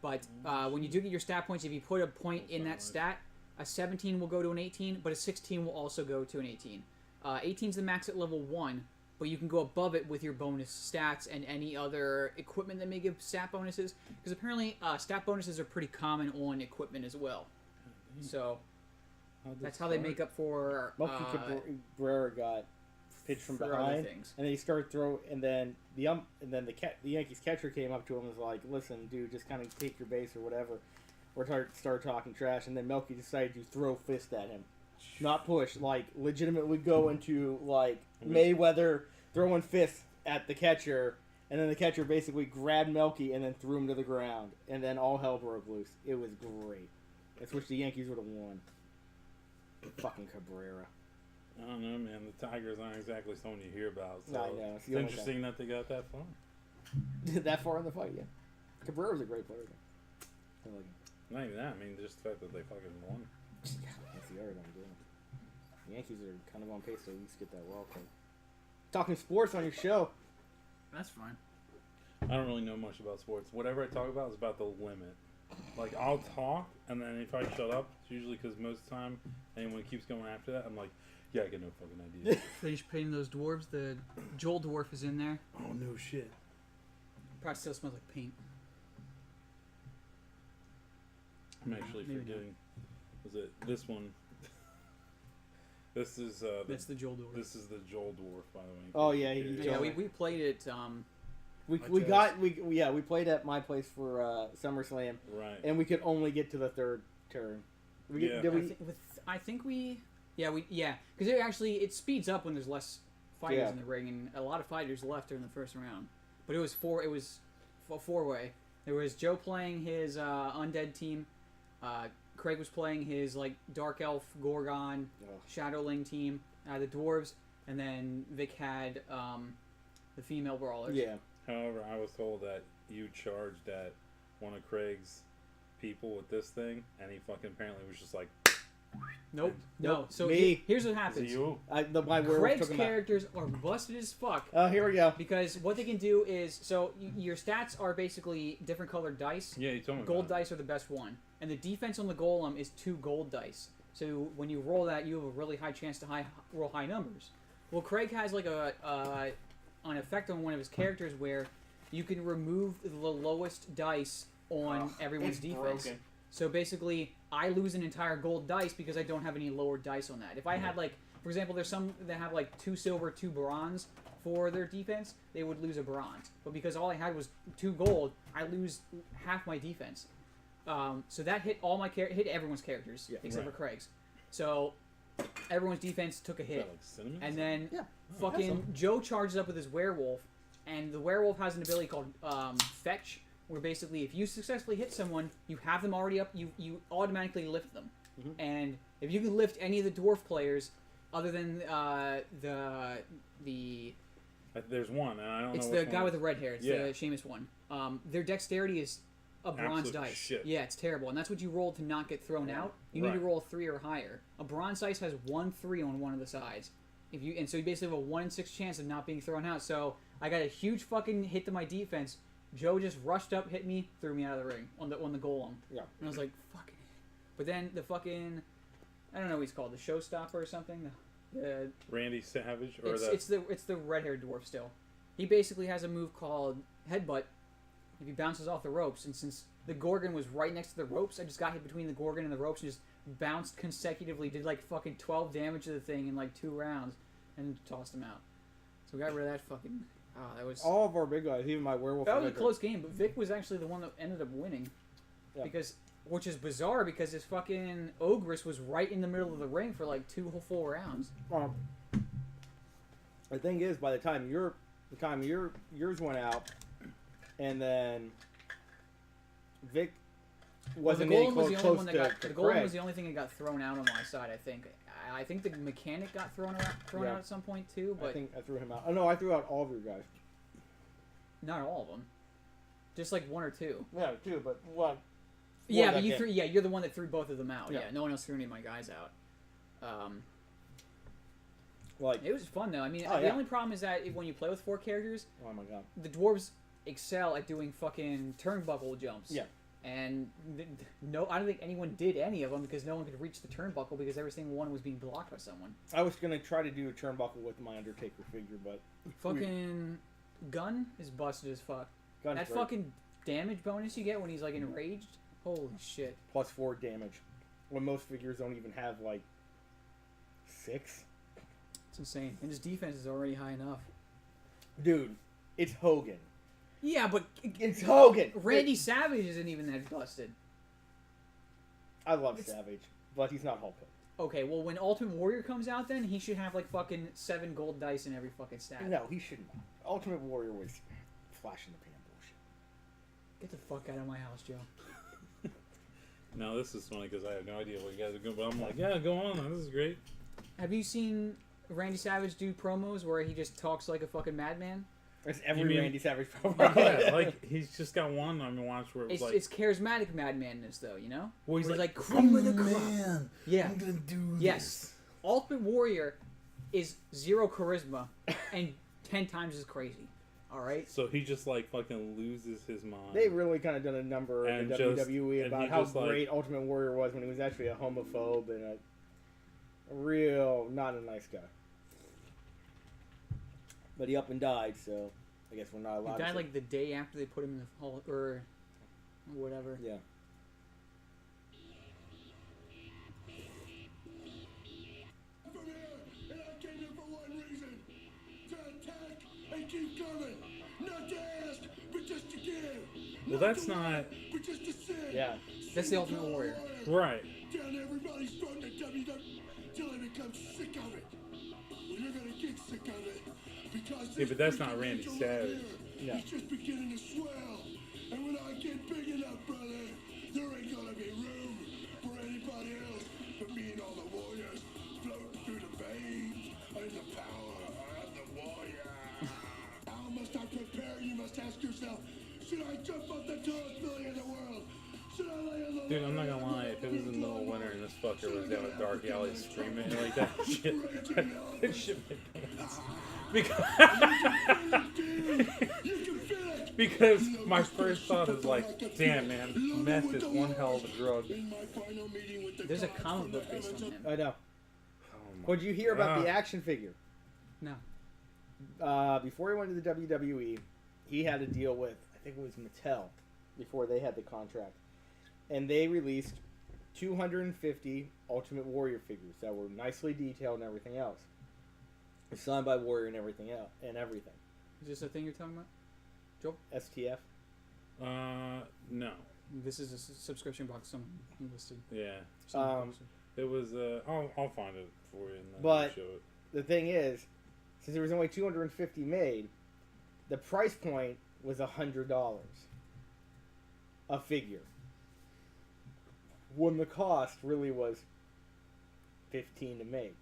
but when you do get your stat points, if you put a point in that stat, a 17 will go to an 18, but a 16 will also go to an 18. 18 is the max at level 1, but you can go above it with your bonus stats and any other equipment that may give stat bonuses, because apparently stat bonuses are pretty common on equipment as well. So that's how they make up for Melky Cabrera got pitched from for other behind, things. and then he started throw, and then the Yankees catcher came up to him and was like, "Listen, dude, just kind of take your base or whatever." Or start talking trash, and then Melky decided to throw fist at him, not push, like legitimately go into like Mayweather throwing fists at the catcher, and then the catcher basically grabbed Melky and then threw him to the ground, and then all hell broke loose. It was great. That's which the Yankees would have won. Fucking Cabrera. I don't know, man. The Tigers aren't exactly someone you hear about. So I know. it's interesting that they got that far. That far in the fight, yeah. Cabrera's a great player. Though. I like him. Not even that. I mean, just the fact that they fucking won. That's the other thing I'm doing. The Yankees are kind of on pace to at least get that wild card. Talking sports on your show. That's fine. I don't really know much about sports. Whatever I talk about is about the limit. Like, I'll talk, and then if I shut up, it's usually because most of the time anyone keeps going after that. I'm like, yeah, I got no fucking idea. Finish painting those dwarves. The Joel dwarf is in there. Oh, no shit. Probably still smells like paint. I'm actually Maybe forgetting. Was it this one? This is That's the Joel dwarf. this is the Joel dwarf, by the way. Oh, yeah, Yeah, we played it. We played at my place for SummerSlam, Right. and we could only get to the third turn. Yeah. I think we because it speeds up when there's less fighters Yeah. in the ring, and a lot of fighters left during the first round. But it was a 4-way. There was Joe playing his undead team. Craig was playing his like dark elf Gorgon Shadowling team. The dwarves, and then Vic had the female brawlers. Yeah. However, I was told that you charged at one of Craig's people with this thing, and he fucking apparently was just like, Nope. No. Nope. So Me. here's what Is it happens. you? My werewolf Craig's took him out. characters are busted as fuck. Oh, here we go. Because what they can do is, so your stats are basically different colored dice. Yeah, you told me. Gold about dice are the best one. And the defense on the golem is 2 gold dice. So when you roll that, you have a really high chance to roll high numbers. Well, Craig has like an effect on one of his characters where you can remove the lowest dice on everyone's it's defense. broken. So basically, I lose an entire gold dice because I don't have any lower dice on that. If I had like, for example, there's some that have like 2 silver, 2 bronze for their defense, they would lose a bronze. But because all I had was 2 gold, I lose half my defense. So that hit all my hit everyone's characters except for Craig's. So everyone's defense took a that. Is hit, that like cinnamon? and then Yeah. fucking Joe charges up with his werewolf, and the werewolf has an ability called fetch, where basically if you successfully hit someone, you have them already up, you automatically lift them. Mhm. And if you can lift any of the dwarf players, other than the There's one, and I don't know. it's which the guy one. with the red hair, it's Yeah. the Seamus one. Their dexterity is a bronze Absolute dice. shit. Yeah, it's terrible, and that's what you roll to not get thrown out. You need to Right. roll a 3 or higher. A bronze dice has 1 3 on one of the sides. So you basically have a 1 in 6 chance of not being thrown out. So I got a huge fucking hit to my defense. Joe just rushed up, hit me, threw me out of the ring on the golem. Yeah. And I was like, fucking. But then the fucking, I don't know what he's called, the showstopper or something. The Randy Savage or it's the red-haired dwarf still. He basically has a move called headbutt. If he bounces off the ropes, and since the Gorgon was right next to the ropes, I just got hit between the Gorgon and the ropes and just bounced consecutively, did like fucking 12 damage to the thing in like 2 rounds, and tossed him out. So we got rid of that fucking. That was. All of our big guys, even my werewolf. That was a Avenger. close game, but Vic was actually the one that ended up winning. Yeah. Which is bizarre because his fucking Ogress was right in the middle of the ring for like 2 whole full rounds. The thing is, by the time yours went out, and then Vic wasn't the any golem was the only close one that to, got. to The golem Craig. was the only thing that got thrown out on my side. I think. I think the mechanic got thrown out at some point too, I but think I threw him out. Oh no, I threw out all of your guys. not all of them. Just like 1 or 2. Yeah, two, but one. Yeah, that but you game. threw. Yeah, you're the one that threw both of them out. Yeah. Yeah, no one else threw any of my guys out. Like, It was fun though. I mean, Oh, the yeah. only problem is that when you play with 4 characters, oh my god. the dwarves excel at doing fucking turnbuckle jumps. Yeah. And I don't think anyone did any of them because no one could reach the turnbuckle because every single one was being blocked by someone. I was gonna try to do a turnbuckle with my Undertaker figure, but Fucking gun is busted as fuck. gun's That great. fucking damage bonus you get when he's like enraged. Holy shit. Plus 4 damage, when most figures don't even have like 6. It's insane. And his defense is already high enough. Dude, it's Hogan. Yeah, but It's Hogan. Randy Savage isn't even that busted. I love Savage, but he's not Hulk Hogan. Okay, well when Ultimate Warrior comes out then, he should have like fucking 7 gold dice in every fucking stat. No, he shouldn't. Ultimate Warrior was flash in the pan bullshit. Get the fuck out of my house, Joe. No, this is funny because I have no idea what you guys are doing, but I'm like, yeah, go on. This is great. Have you seen Randy Savage do promos where he just talks like a fucking madman? There's every You mean- Randy Savage promo. Yeah, like he's just got one I'm gonna watch where it was It's, like, it's charismatic madmanness though, you know? well, he's Where like, cream of the crop. man, Yeah. I'm gonna do Yes. Ultimate Warrior is 0 charisma and 10 times as crazy. Alright? So he just like fucking loses his mind. They really kind of done a number in And the just- WWE and about he how just, like- great Ultimate Warrior was when he was actually a homophobe and a real not a nice guy. But he up and died, so I guess we're not allowed. He to died say- like the day after they put him in the hall, or whatever. yeah. From here, and I came here for one reason: to attack and keep coming. Not to ask, but just to give. Well, that's not But just to sin. Yeah. That's the Ultimate Warrior. right. Down everybody's throat to WWE till they become sick of it. Well, you're gonna get sick of it because Yeah, but that's not Randy Savage. Yeah. It's just beginning to swell, and when I get big enough, brother, there ain't gonna be room for anybody else but me and all the warriors floating through the veins in the power of the warrior. How must I prepare? You must ask yourself. Should I jump off the tallest building in the world? Should I lay on the Dude, I'm not line? gonna lie, if it was in the middle of winter and this fucker was down a dark alley screaming like that shit, that shit my pants. Because my first thought is like, damn man, meth is one hell of a drug. In my final meeting with the There's a class, comic book based on him. I know. Oh my What'd you hear about the God. action figure? No. Before he went to the WWE, he had a deal with, I think it was Mattel, before they had the contract. And they released 250 Ultimate Warrior figures that were nicely detailed and everything else. Signed by Warrior and everything else. Is this a thing you're talking about? STF. No. This is a subscription box someone listed. Yeah. Um, It was, I'll find it for you and then But- show it. The thing is, since there was only 250 made, the price point was $100 a figure. When the cost really was $15 to make.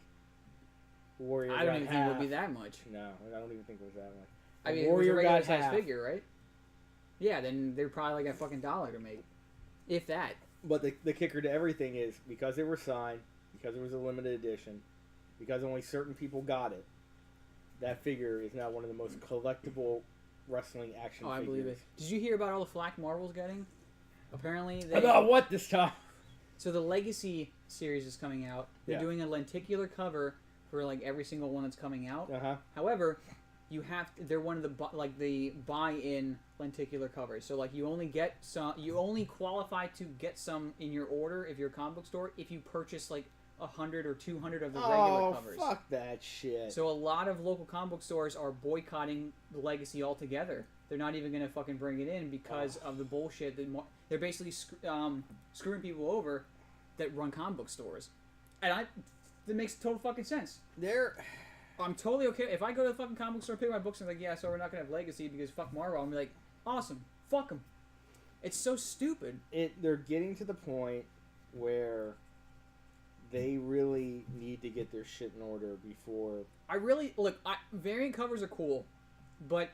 Warrior I don't got even think it would be half. that much. No, I don't even think it was that much. I The mean, it was a regular got size half. figure, right? Yeah, then they're probably like a fucking $1 to make. If that. But the kicker to everything is, because they were signed, because it was a limited edition, because only certain people got it, that figure is now one of the most collectible wrestling action Oh, I figures. believe it. Did you hear about all the flack Marvel's getting? Apparently, they... About what this time? So the Legacy series is coming out. They're Yeah. doing a lenticular cover for like every single one that's coming out. Uh-huh. However, you have to, they're one of the buy-in lenticular covers. So like you only get some, you only qualify to get some in your order if you're a comic book store if you purchase like 100 or 200 of the regular covers. Fuck that shit. So a lot of local comic book stores are boycotting the Legacy altogether. They're not even gonna fucking bring it in because of the bullshit. They're basically screwing people over that run comic book stores, and that makes total fucking sense. I'm totally okay if I go to the fucking comic book store, pick my books, and like, yeah, so we're not gonna have Legacy because fuck Marvel. I'm like, awesome, fuck them. It's so stupid. They're getting to the point where they really need to get their shit in order before. I really look. Variant covers are cool, but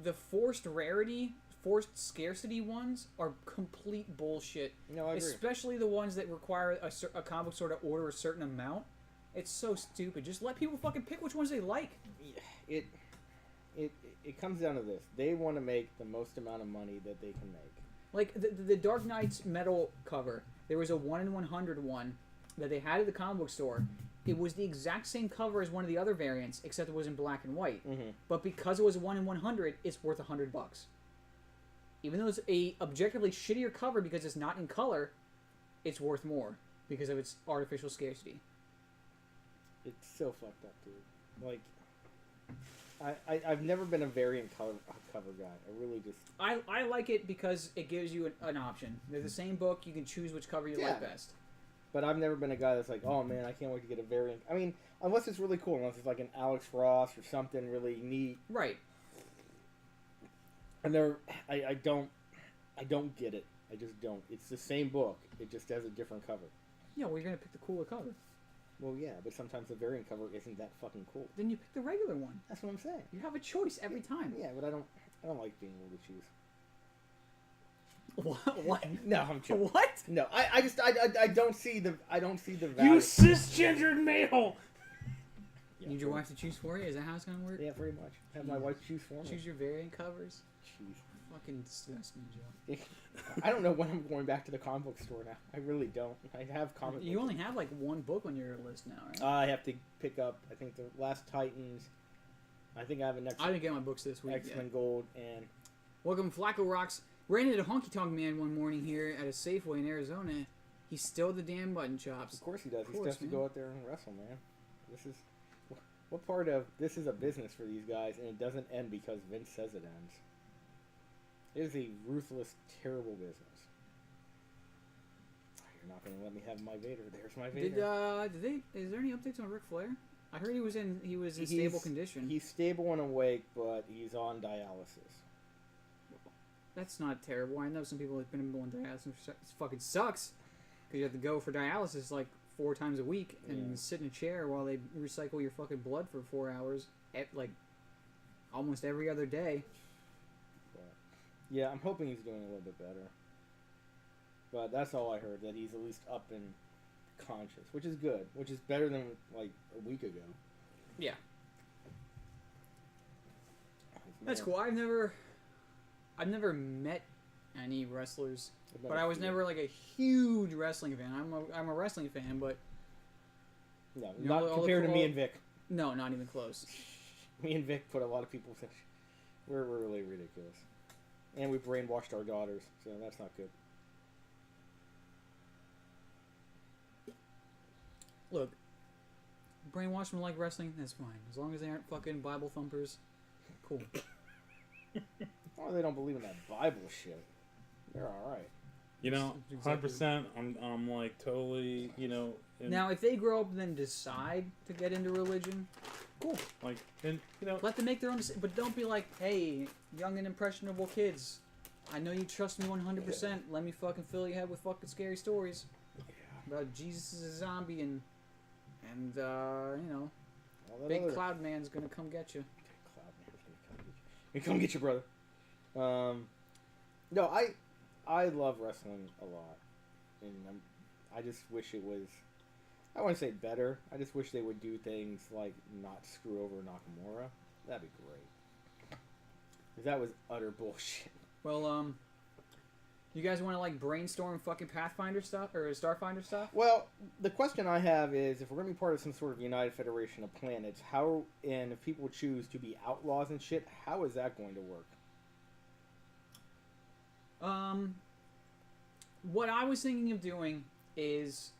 the forced rarity, forced scarcity ones are complete bullshit. No, I agree. Especially the ones that require a comic book store to order a certain amount. It's so stupid. Just let people fucking pick which ones they like. It comes down to this: they want to make the most amount of money that they can make. Like the Dark Knight's metal cover, there was a 1 in 100 one that they had at the comic book store. It was the exact same cover as one of the other variants, except it was in black and white. Mm-hmm. But because it was a 1 in 100, it's worth $100. Even though it's a objectively shittier cover because it's not in color, it's worth more because of its artificial scarcity. It's so fucked up, dude. Like, I've never been a variant cover guy. I really just. I like it because it gives you an option. They're the same book. You can choose which cover you like best. But I've never been a guy that's like, oh man, I can't wait to get a variant. I mean, unless it's really cool, unless it's like an Alex Ross or something really neat. Right. And I don't get it. I just don't. It's the same book. It just has a different cover. Yeah, well, you're going to pick the cooler cover. Well, yeah, but sometimes the variant cover isn't that fucking cool. Then you pick the regular one. That's what I'm saying. You have a choice every time. Yeah, but I don't like being able to choose. What? No, I'm joking. What? No, I just don't see the value. You cisgendered male! Yeah, Need your wife to choose for you? Is that how it's going to work? Yeah, pretty much. Have my wife choose for me. Choose your variant covers? Jeez. Fucking disgusting, Joe. I don't know when I'm going back to the comic book store now. I really don't. I have comic You books. only have like one book on your list now, right? I have to pick up, I think, the last Titans. I think I have an I didn't get my books this week X-Men yet. Gold, and Welcome, Flacco Rocks. Ran into Honky Tonk Man one morning here at a Safeway in Arizona. He stole the damn mutton chops. of course he does. Of He course, still has to man. go out there and wrestle, man. This is... What part of... This is a business for these guys, and it doesn't end because Vince says it ends. It is a ruthless, terrible business. You're not going to let me have my Vader. There's my Vader. Did they? Is there any updates on Ric Flair? I heard he was in He's- stable condition. He's stable and awake, but he's on dialysis. That's not terrible. I know some people have been on dialysis. It fucking sucks because you have to go for dialysis like 4 times a week and Yeah. sit in a chair while they recycle your fucking blood for 4 hours, like almost every other day. But, yeah, I'm hoping he's doing a little bit better. But that's all I heard, that he's at least up and conscious, which is good, which is better than like a week ago. Yeah. Man. That's cool. I've never met any wrestlers, but I was never like a huge wrestling fan. I'm a wrestling fan, but no, you know, not compared to me and Vic. no, not even close. Me and Vic put a lot of people. We're really ridiculous, and we brainwashed our daughters, so that's not good. Look, brainwash them like wrestling, that's fine. As long as they aren't fucking Bible thumpers, cool. Oh, they don't believe in that Bible shit. They're all right. You know, Exactly. 100%. I'm like totally, you know. Now, if they grow up and then decide to get into religion, cool. like, and you know, Let them make their own decision. But don't be like, hey, young and impressionable kids, I know you trust me 100%. Let me fucking fill your head with fucking scary stories about Jesus is a zombie and you know, All that Big other- Cloud Man's gonna come get you. Cloud Man's gonna come get you. Hey, come get your brother. No, I love wrestling a lot, and I just wish it was. I wouldn't say better. I just wish they would do things like not screw over Nakamura. That'd be great. 'Cause that was utter bullshit. Well, you guys want to like brainstorm fucking Pathfinder stuff or Starfinder stuff? Well, the question I have is, if we're gonna be part of some sort of United Federation of Planets, how, and if people choose to be outlaws and shit, how is that going to work? What I was thinking of doing is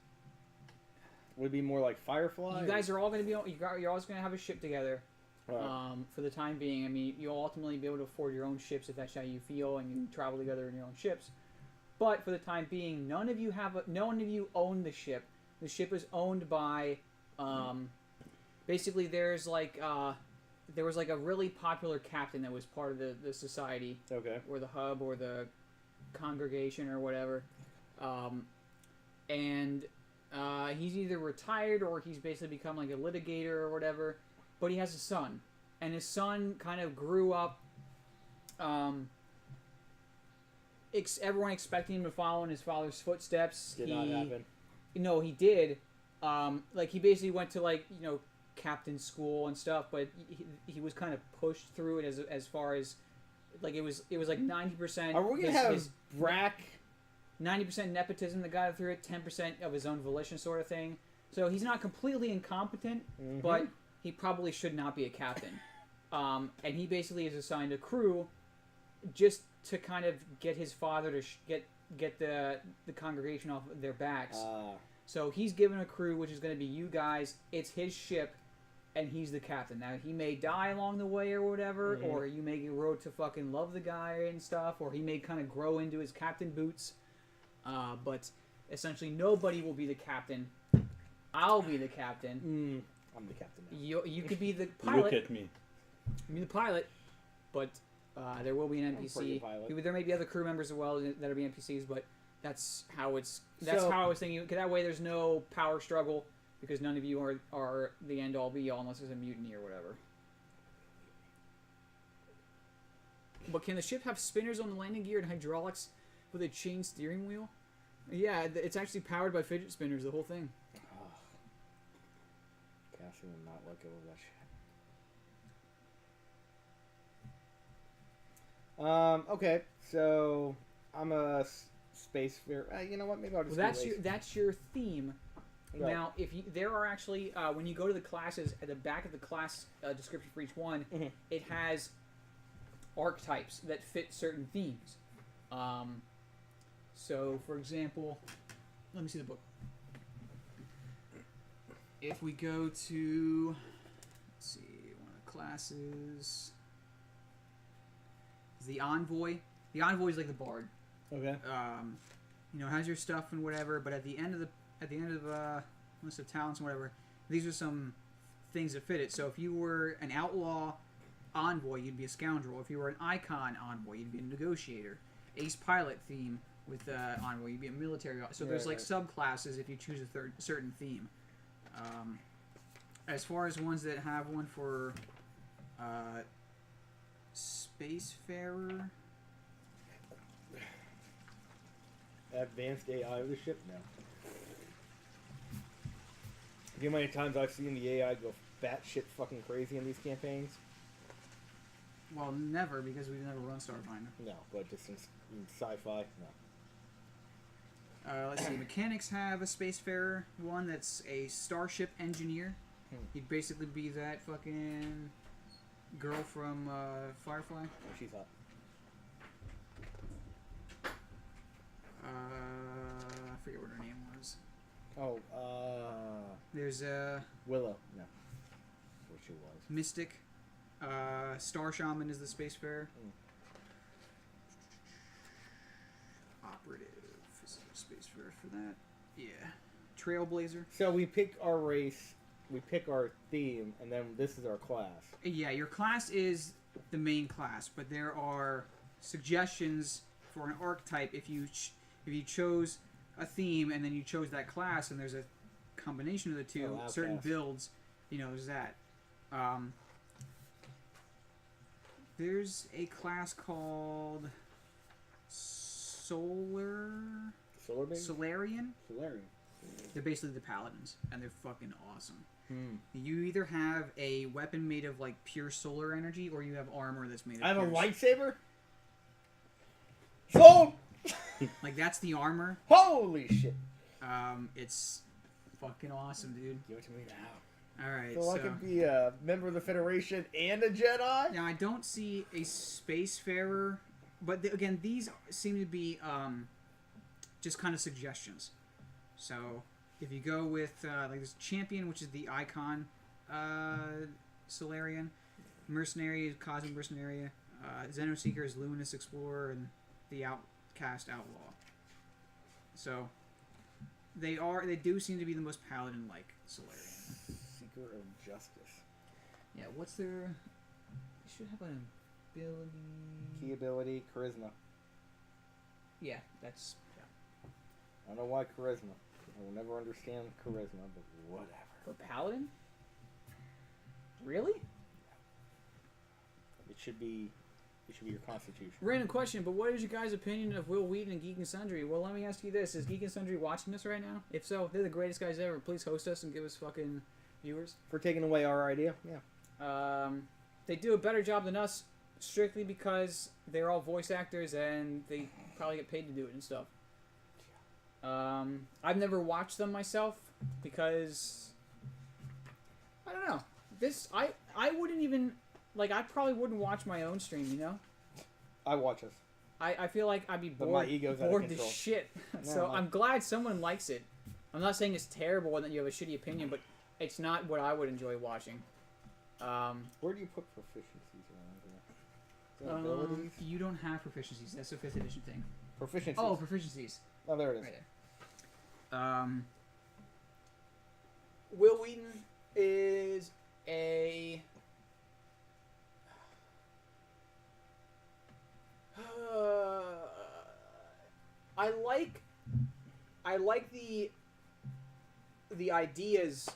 Would it be more like Firefly? you guys are all going to be you're always going to have a ship together. Right. For the time being, I mean, you'll ultimately be able to afford your own ships if that's how you feel, and you travel together in your own ships. But for the time being, none of you own the ship. The ship is owned by, basically, there was like a really popular captain that was part of the society, Okay. or the hub, or the congregation, or whatever, and he's either retired or he's basically become like a litigator or whatever. But he has a son, and his son kind of grew up. Everyone expecting him to follow in his father's footsteps. Did not happen. No, he did. Like he basically went to like captain school and stuff, but he was kind of pushed through it as far as like it was like 90%. Are we gonna have Brack? 90% nepotism that got him through it, 10% of his own volition, sort of thing. So he's not completely incompetent, but he probably should not be a captain. And he basically is assigned a crew just to kind of get his father to get the congregation off their backs. So he's given a crew, which is going to be you guys. It's his ship, and he's the captain. Now, he may die along the way or whatever, or you may get road to fucking love the guy and stuff, or he may kind of grow into his captain boots. But essentially, nobody will be the captain. I'll be the captain. I'm the captain now. You could be the pilot. look at me. You be the pilot, but there will be an I'm NPC. the pilot. There may be other crew members as well that'll be NPCs, but that's how I was thinking. Because that way, there's no power struggle because none of you are the end all be all unless there's a mutiny or whatever. But can the ship have spinners on the landing gear and hydraulics with a chain steering wheel? Yeah, it's actually powered by fidget spinners. The whole thing. Cassie will not let go of that shit. Okay, so I'm a space fair. You know what? Maybe I'll just. That's your theme. Right. Now, there are actually when you go to the classes at the back of the class description for each one, it has archetypes that fit certain themes. So, for example, let me see the book. If we go to, let's see, one of the classes, the envoy. The envoy is like the bard. Okay. Has your stuff and whatever, but at the end of list of talents and whatever, these are some things that fit it. So if you were an outlaw envoy, you'd be a scoundrel. If you were an icon envoy, you'd be a negotiator. Ace pilot theme with envoy, you'd be a military. So there's like subclasses if you choose a certain theme. As far as ones that have one for spacefarer. advanced AI of the ship? No. Do you know how many times I've seen the AI go batshit fucking crazy in these campaigns? Well, never, because we've never run Starfinder. No, but just in sci-fi, no. Let's see. Mechanics have a spacefarer one that's a starship engineer. He'd basically be that fucking girl from Firefly. Oh, she's hot. I forget what her name was. Oh, There's Willow. No. That's what she was. Mystic. Star Shaman is the spacefarer. Operative is the spacefarer for that. Yeah. Trailblazer. So we pick our race, we pick our theme, and then this is our class. Yeah, your class is the main class, but there are suggestions for an archetype if you chose a theme and then you chose that class, and there's a combination of the two. Certain builds, there's that. There's a class called Solarian. Solarian. They're basically the paladins, and they're fucking awesome. You either have a weapon made of like pure solar energy, or you have armor that's made of. I have a pure lightsaber. Sold. Like that's the armor. Holy shit! It's fucking awesome, dude. Give it to me now. All right, So I can be a member of the Federation and a Jedi? Now, I don't see a spacefarer, but again, these seem to be just kind of suggestions. So, if you go with, like this Champion, which is the Icon Solarian, Mercenary is Cosmic Mercenary, Xenoseeker is Luminous Explorer, and the Outcast Outlaw. So, they do seem to be the most Paladin-like Solarian. Seeker of Justice. Yeah, what's their... They should have an ability... Key ability, Charisma. Yeah, that's... Yeah. I don't know why Charisma. I will never understand Charisma, but whatever. For Paladin? Really? It should be your Constitution. Random question, but what is your guys' opinion of Will Wheaton and Geek and Sundry? Well, let me ask you this. Is Geek and Sundry watching this right now? If so, they're the greatest guys ever. Please host us and give us fucking viewers. For taking away our idea? Yeah. They do a better job than us strictly because they're all voice actors and they probably get paid to do it and stuff. I've never watched them myself because I don't know. I wouldn't even I probably wouldn't watch my own stream, I watch us. I feel like I'd be But my ego's out of bored to control. shit. No, So no. I'm glad someone likes it. I'm not saying it's terrible and that you have a shitty opinion, but it's not what I would enjoy watching. Where do you put proficiencies around here? Abilities? You don't have proficiencies. That's a 5th edition thing. Proficiencies. Oh, proficiencies. Oh, there it is. Right there. Will Wheaton is a... I like the ideas.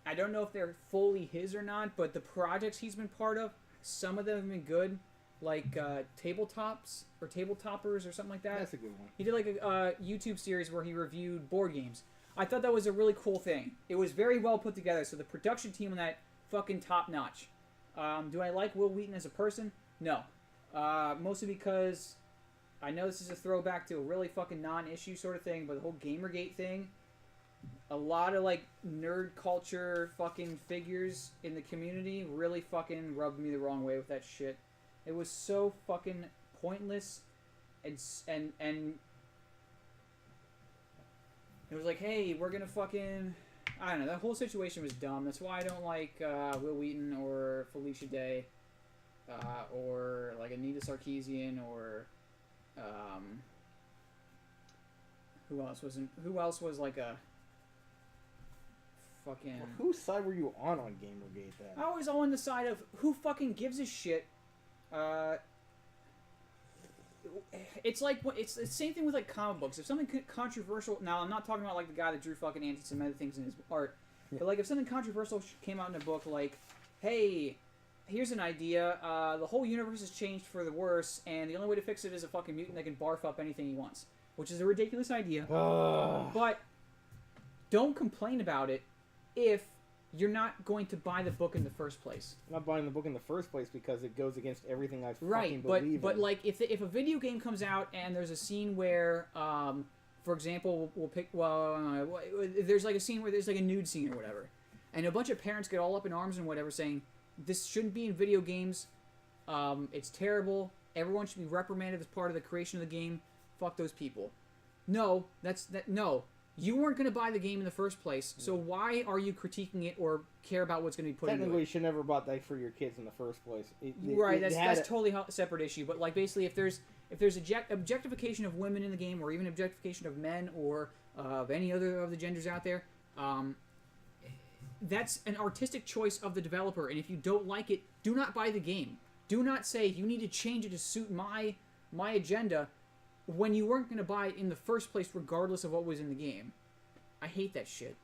I don't know if they're fully his or not, but the projects he's been part of, some of them have been good, like tabletops or tabletoppers or something like that. That's a good one. He did like a YouTube series where he reviewed board games. I thought that was a really cool thing. It was very well put together, so the production team on that fucking top notch. Do I like Will Wheaton as a person? No. Mostly because I know this is a throwback to a really fucking non-issue sort of thing, but the whole Gamergate thing, a lot of like nerd culture fucking figures in the community really fucking rubbed me the wrong way with that shit. It was so fucking pointless, and it was like, hey, we're gonna fucking... I don't know, that whole situation was dumb. That's why I don't like Will Wheaton or Felicia Day, or like Anita Sarkeesian, or who else was like a fucking... Well, whose side were you on Gamergate then? I was on the side of who fucking gives a shit. It's like it's the same thing with like comic books. If something controversial, now I'm not talking about like the guy that drew fucking anti-Semitic things in his art, but like if something controversial came out in a book, like, hey, here's an idea, the whole universe has changed for the worse, and the only way to fix it is a fucking mutant that can barf up anything he wants. which is a ridiculous idea. Ugh. But don't complain about it if you're not going to buy the book in the first place. I'm not buying the book in the first place because it goes against everything I fucking Right, believe but in. like if a video game comes out and there's a scene where, for example, we'll pick there's like a scene where there's like a nude scene or whatever, and a bunch of parents get all up in arms and whatever, saying this shouldn't be in video games. It's terrible. Everyone should be reprimanded as part of the creation of the game. Fuck those people. No, no. You weren't going to buy the game in the first place, so why are you critiquing it or care about what's going to be put into it? Technically, you should never bought that for your kids in the first place. Right, that's totally a separate issue. But like basically, if there's objectification of women in the game, or even objectification of men, or of any other of the genders out there, that's an artistic choice of the developer. And if you don't like it, do not buy the game. Do not say you need to change it to suit my agenda, when you weren't going to buy it in the first place, regardless of what was in the game. I hate that shit.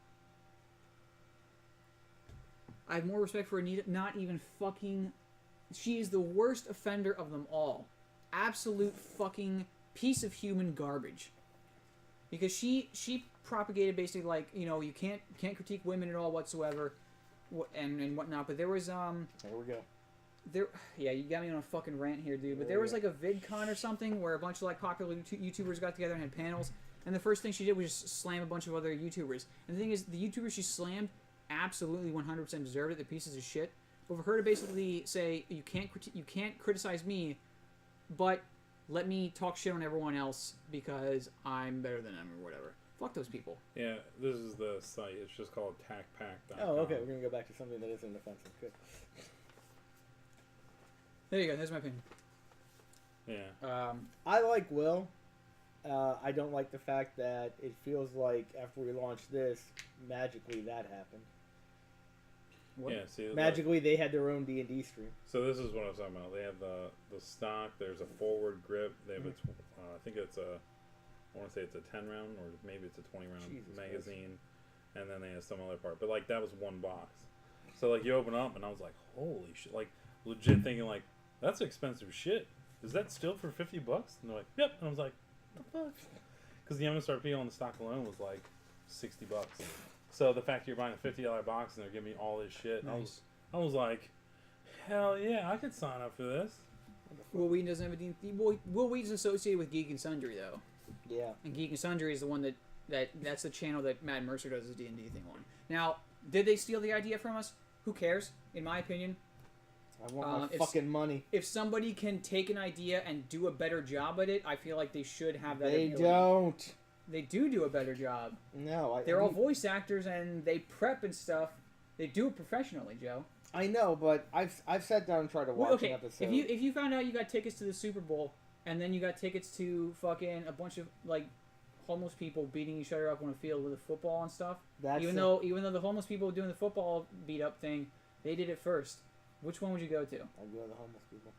I have more respect for Anita. Not even fucking... She is the worst offender of them all. Absolute fucking piece of human garbage. Because she propagated basically like, you know, you can't critique women at all whatsoever, and whatnot. But there was There we go. Yeah, you got me on a fucking rant here, dude. But there was like a VidCon or something where a bunch of like popular YouTubers got together and had panels, and the first thing she did was just slam a bunch of other YouTubers. And the thing is, the YouTubers she slammed absolutely 100% deserved it. They're pieces of shit. But for her to basically say you can't criticize me, but let me talk shit on everyone else because I'm better than them or whatever. Fuck those people. Yeah, this is the site. It's just called TacPack.com. Oh, okay. We're gonna go back to something that isn't offensive. Good. There you go. That's my opinion. Yeah. I like Will. I don't like the fact that it feels like after we launched this, magically that happened. What? Yeah, see, Magically, they had their own D&D stream. So this is what I was talking about. They have the stock. There's a forward grip. They have I think it's a, I want to say it's a 10 round or maybe it's a 20 round Jesus magazine, and then they have some other part. But like that was one box. So like you open up and I was like, holy shit! Like legit thinking like that's expensive shit. Is that still for $50? And they're like, yep. And I was like, what the fuck? Because the MSRP on the stock alone was like $60. So the fact that you're buying a $50 box and they're giving me all this shit, Nice. I was like, hell yeah, I could sign up for this. Will Wheaton doesn't have a D&D. Will Wheaton's associated with Geek and Sundry though, Yeah. and Geek and Sundry is the one that's the channel that Matt Mercer does his D&D thing on. Now, did they steal the idea from us? Who cares? In my opinion, I want my if- fucking money. if somebody can take an idea and do a better job at it, I feel like they should have that. They ability. don't. They do a better job. No. They're all voice actors and they prep and stuff. They do it professionally, Joe. I know, but I've sat down and tried to watch Okay, an episode. if you found out you got tickets to the Super Bowl and then you got tickets to fucking a bunch of like homeless people beating each other up on a field with a football and stuff, even though the homeless people doing the football beat up thing, they did it first. Which one would you go to? I'll go to the homeless people.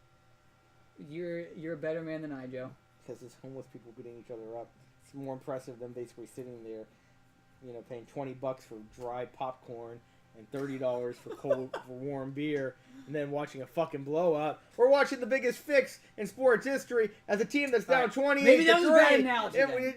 You're a better man than I, Joe. Because there's homeless people beating each other up. It's more impressive than basically sitting there, you know, paying $20 for dry popcorn and $30 for cold for warm beer, and then watching a fucking blowout, or watching the biggest fix in sports history as a team that's down Alright, 28 maybe that to was a bad 3. analogy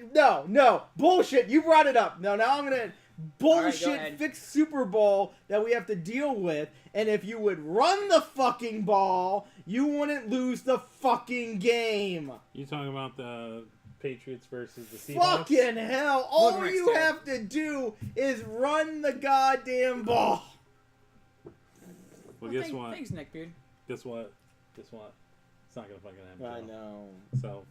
No, bullshit. You brought it up. No, now I'm gonna bullshit ahead. fix Super Bowl that we have to deal with. And if you would run the fucking ball, you wouldn't lose the fucking game. You talking about the Patriots versus the Seahawks? Fucking hell. All Look, you Rick, have to do is run the goddamn ball. Well, guess what? Thanks, Neckbeard. Guess what? It's not gonna fucking happen. I Joe. know. So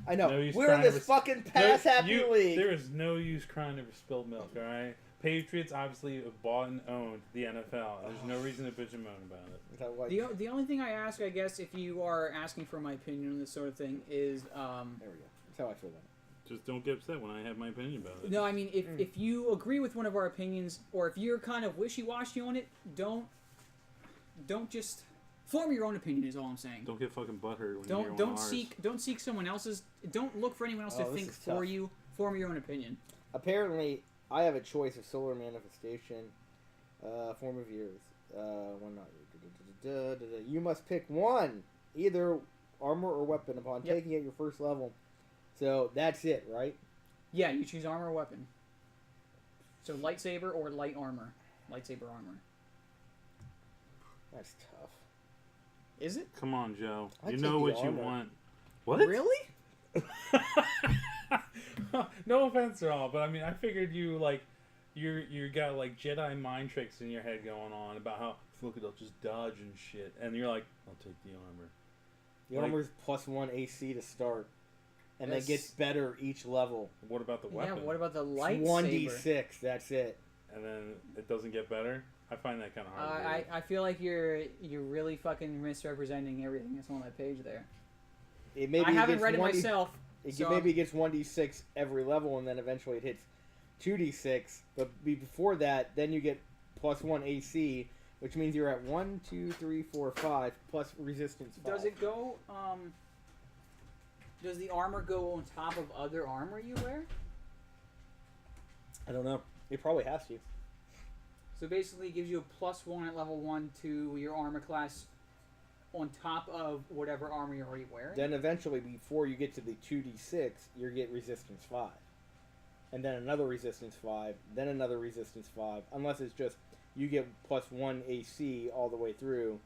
I know. No use We're in crying this over- fucking pass-happy league. there is no use crying over spilled milk. All right. Patriots obviously have bought and owned the NFL. There's no reason to bitch and moan about it. Is that what- The only thing I ask, I guess, if you are asking for my opinion on this sort of thing, is There we go. That's how I feel about it. Just don't get upset when I have my opinion about it. no. I mean, if you agree with one of our opinions, or if you're kind of wishy-washy on it, don't just form your own opinion. Is all I'm saying. Don't get fucking butthurt when you're on Don't ours. seek someone else's. Don't look for anyone else to Oh, this think is for tough. you. Form your own opinion. Apparently, I have a choice of solar manifestation, form of years. One not. You must pick one, either armor or weapon. Upon Yep. taking it your first level, So that's it, right? Yeah, you choose armor or weapon. So lightsaber or light armor. Lightsaber armor. That's tough. Is it? Come on, Joe. I'd You take know the what you armor. want. What? Really? No offense at all, but I mean, I figured you got like Jedi mind tricks in your head going on about how look at I'll just dodge and shit, and you're like, I'll take the armor. The Like- armor's +1 AC to start, and That's- then gets better each level. What about the weapon? Yeah, what about the It's lightsaber? 1d6. That's it. And then it doesn't get better. I find that kind of hard. to I, believe. I feel like you're really fucking misrepresenting everything that's on that page there. It maybe I haven't gets read it 1d myself. It So maybe gets 1d6 every level, and then eventually it hits 2d6. But before that, then you get +1 AC, which means you're at 1, 2, 3, 4, 5 plus resistance 5. Does it go? Does the armor go on top of other armor you wear? I don't know. It probably has to. So basically, it gives you a +1 at level 1 to your armor class, on top of whatever armor you're already wearing. Then eventually, before you get to the 2d6, you get resistance 5. And then another resistance 5, then another resistance 5. Unless it's just you get +1 AC all the way through,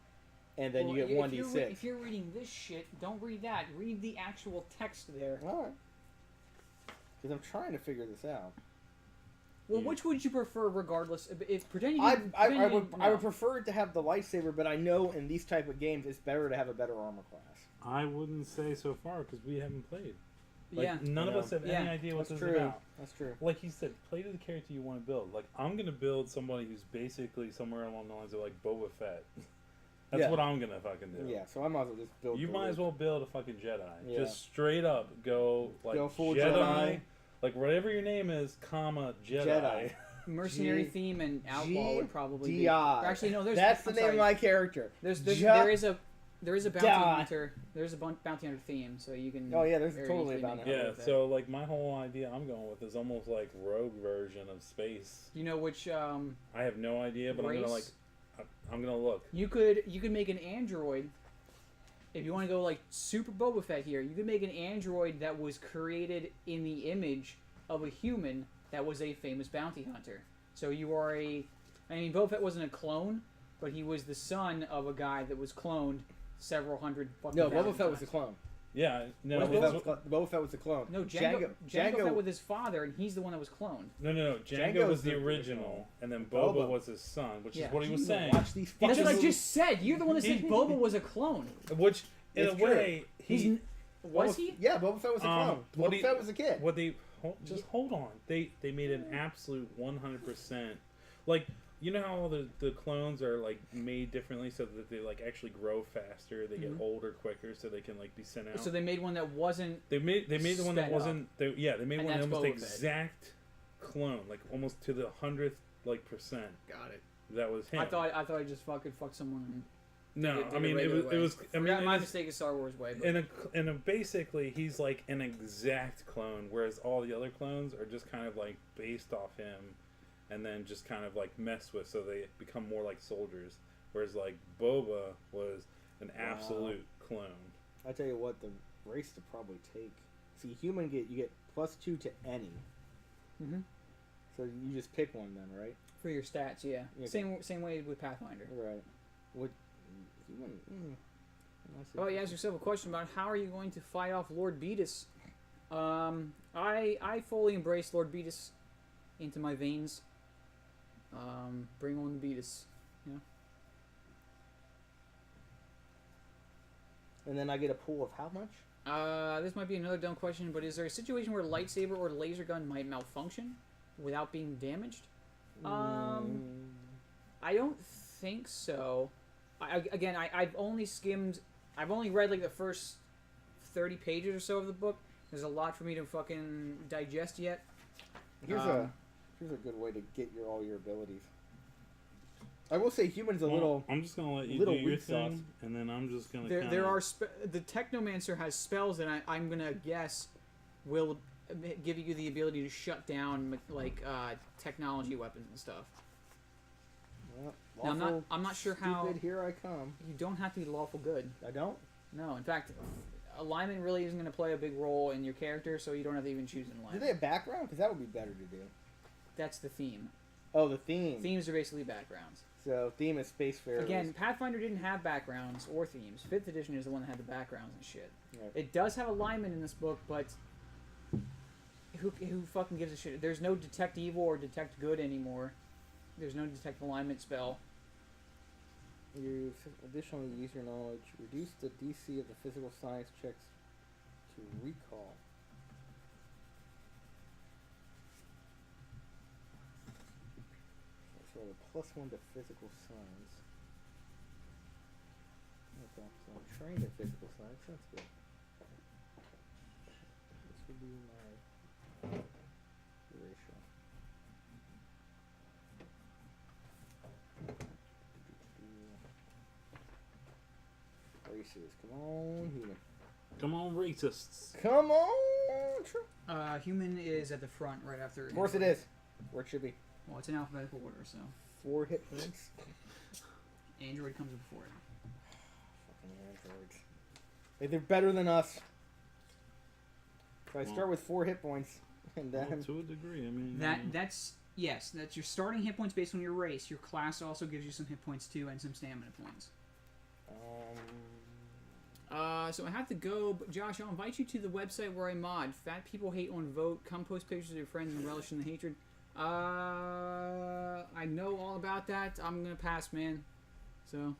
and then Well, you get if 1d6. If you're reading this shit, don't read that. Read the actual text there. Alright. Because I'm trying to figure this out. Well, Yeah. which would you prefer, regardless? If pretend you I pretend would you- I would no. prefer it to have the lightsaber, but I know in these type of games it's better to have a better armor class. I wouldn't say so far because we haven't played. Like, Yeah. none of Yeah. us have Yeah. any idea what That's this true. is about. That's true. Like you said, play to the character you want to build. Like I'm gonna build somebody who's basically somewhere along the lines of like Boba Fett. That's Yeah. what I'm gonna fucking do. Yeah, so I might as well just build. You the might as loop. well build a fucking Jedi. Yeah. Just straight up go like Go full Jedi, Jedi. like whatever your name is, comma Jedi. Jedi. mercenary G- theme and outlaw would probably be. GDI. Or actually, no. That's the I'm name sorry. of my character. There is a bounty Die. hunter. There's a bounty hunter theme, so you can. Oh, yeah, there's very totally a easily bounty make hunter. it Yeah, with it. so like my whole idea I'm going with is almost like rogue version of space. You know which I have no idea, but race? I'm gonna look. you could make an android. If you want to go like super Boba Fett here, you could make an android that was created in the image of a human that was a famous bounty hunter. So you are I mean, Boba Fett wasn't a clone, but he was the son of a guy that was cloned several hundred fucking No, thousand Boba Fett was the times. clone. Yeah, no, Boba, it's- Fett was the clone. No, Jango Fett with his father, and he's the one that was cloned. no. Django Django's was the the original, and then Boba Boba. was his son, which Yeah. is what he was You saying. Watch these That's fucking what I movies. just said. You're the one that said Boba was a clone. Which, in It's a true. way, Was Boba- he? Yeah, Boba Fett was a clone. what Boba he- Fett was a kid. What they hold on. They made an absolute 100%. Like you know how all the clones are like made differently so that they like actually grow faster, they get older quicker, so they can like be sent out. So they made one that wasn't. They made the one that sped wasn't. They made And one that's almost Boba Fett. exact clone, like almost to the 100th like percent. Got it. That was him. I thought I just fucking fucked someone. no, did I mean it regular was. way. I mean, Forgot my it was- mistake is Star Wars way. But in a basically he's like an exact clone, whereas all the other clones are just kind of like based off him, and then just kind of like messed with, so they become more like soldiers. Whereas like Boba was an absolute clone. I tell you what, the race to probably take. See, human you get +2 to any. Mhm. So you just pick one then, right? for your stats, yeah. Okay. Same way with Pathfinder. Right. What? Human. Oh, you ask yourself a question about how are you going to fight off Lord Beatus. I fully embrace Lord Beatus into my veins. Bring on the Beatus. And then I get a pool of how much? This might be another dumb question, but is there a situation where a lightsaber or laser gun might malfunction without being damaged? I don't think so. I've only skimmed. I've only read like the first 30 pages or so of the book. There's a lot for me to fucking digest yet. Here's a good way to get all your abilities. I will say humans a little. I'm just gonna let you do little your weak thing, sauce. and then I'm just gonna. There are the Technomancer has spells that I'm gonna guess will give you the ability to shut down like technology weapons and stuff. Well, Now, I'm not sure how Stupid, here I come. you don't have to be lawful good. I don't. No, in fact, alignment really isn't going to play a big role in your character, so you don't have to even choose an Do alignment. they have background? Because that would be better to do. That's the theme. Oh, the theme. Themes are basically backgrounds. So theme is Spacefarers. Again, Pathfinder didn't have backgrounds or themes. 5th edition is the one that had the backgrounds and shit. Right. It does have alignment in this book, but who fucking gives a shit? There's no detect evil or detect good anymore. There's no detect alignment spell. You additionally use your knowledge. Reduce the DC of the physical science checks to recall. So a +1 to physical science. Okay, so I'm trained in physical science. That's good. This would be my ratio. Races, come on, human. Come on, racists. Come on, true. Human is at the front right after. Of course it is. Where it should be. Well, it's in alphabetical order, so 4 hit points. Android comes before it. Fucking androids. They're better than us. So I start with 4 hit points, and then Well, to a degree, I mean. That's your starting hit points based on your race. Your class also gives you some hit points too, and some stamina points. So I have to go, but Josh, I'll invite you to the website where I mod. Fat people hate on Vote. Come post pictures of your friends and relish in the hatred. I know all about that. I'm gonna pass, man. So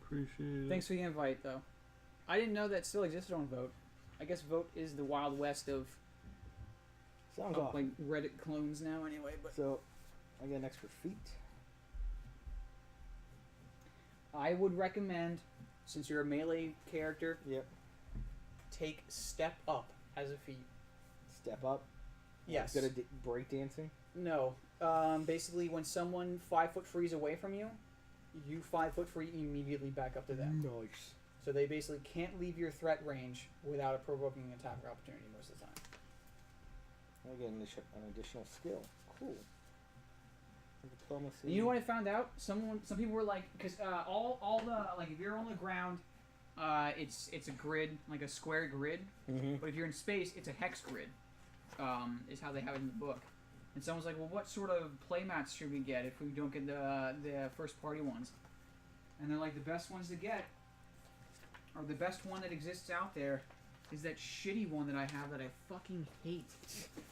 Appreciate it. thanks for the invite, though. I didn't know that still existed on Vote. I guess Vote is the Wild West of sounds off. like Reddit clones now, anyway. But So I get an extra feat. I would recommend, since you're a melee character, Yep. take Step Up as a feat. Step up. Yes. Good at break dancing. No. Basically, when someone 5 foot frees away from you, you 5 foot free immediately back up to them. Nice. So they basically can't leave your threat range without a provoking attack or opportunity most of the time. I get an additional skill. Cool. Diplomacy. And you know what I found out? Some people were like, because all the like if you're on the ground, it's a grid, like a square grid. Mm-hmm. But if you're in space, it's a hex grid. Is how they have it in the book. And someone's like, well, what sort of playmats should we get if we don't get the first party ones? And they're like, the best ones to get, or the best one that exists out there, is that shitty one that I have that I fucking hate.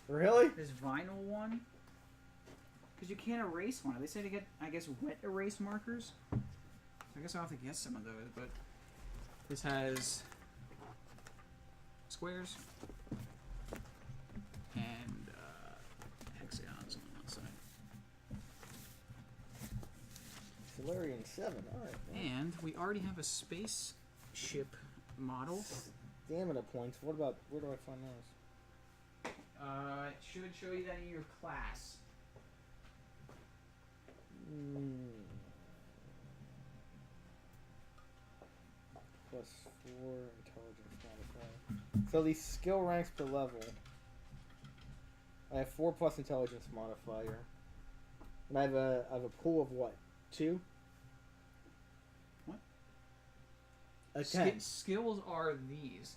Really? This vinyl one. Because you can't erase one. They say to get, I guess, wet erase markers. So I guess I'll have to get some of those, but this has squares and hexagons on one side. Solarian 7. Alright. And we already have a spaceship model. Stamina points. What about, where do I find those? It should show you that in your class. +4 intelligence modifier. So these skill ranks per level. I have 4 plus intelligence modifier. And I have a pool of what? 2? What? A 10. Skills are these.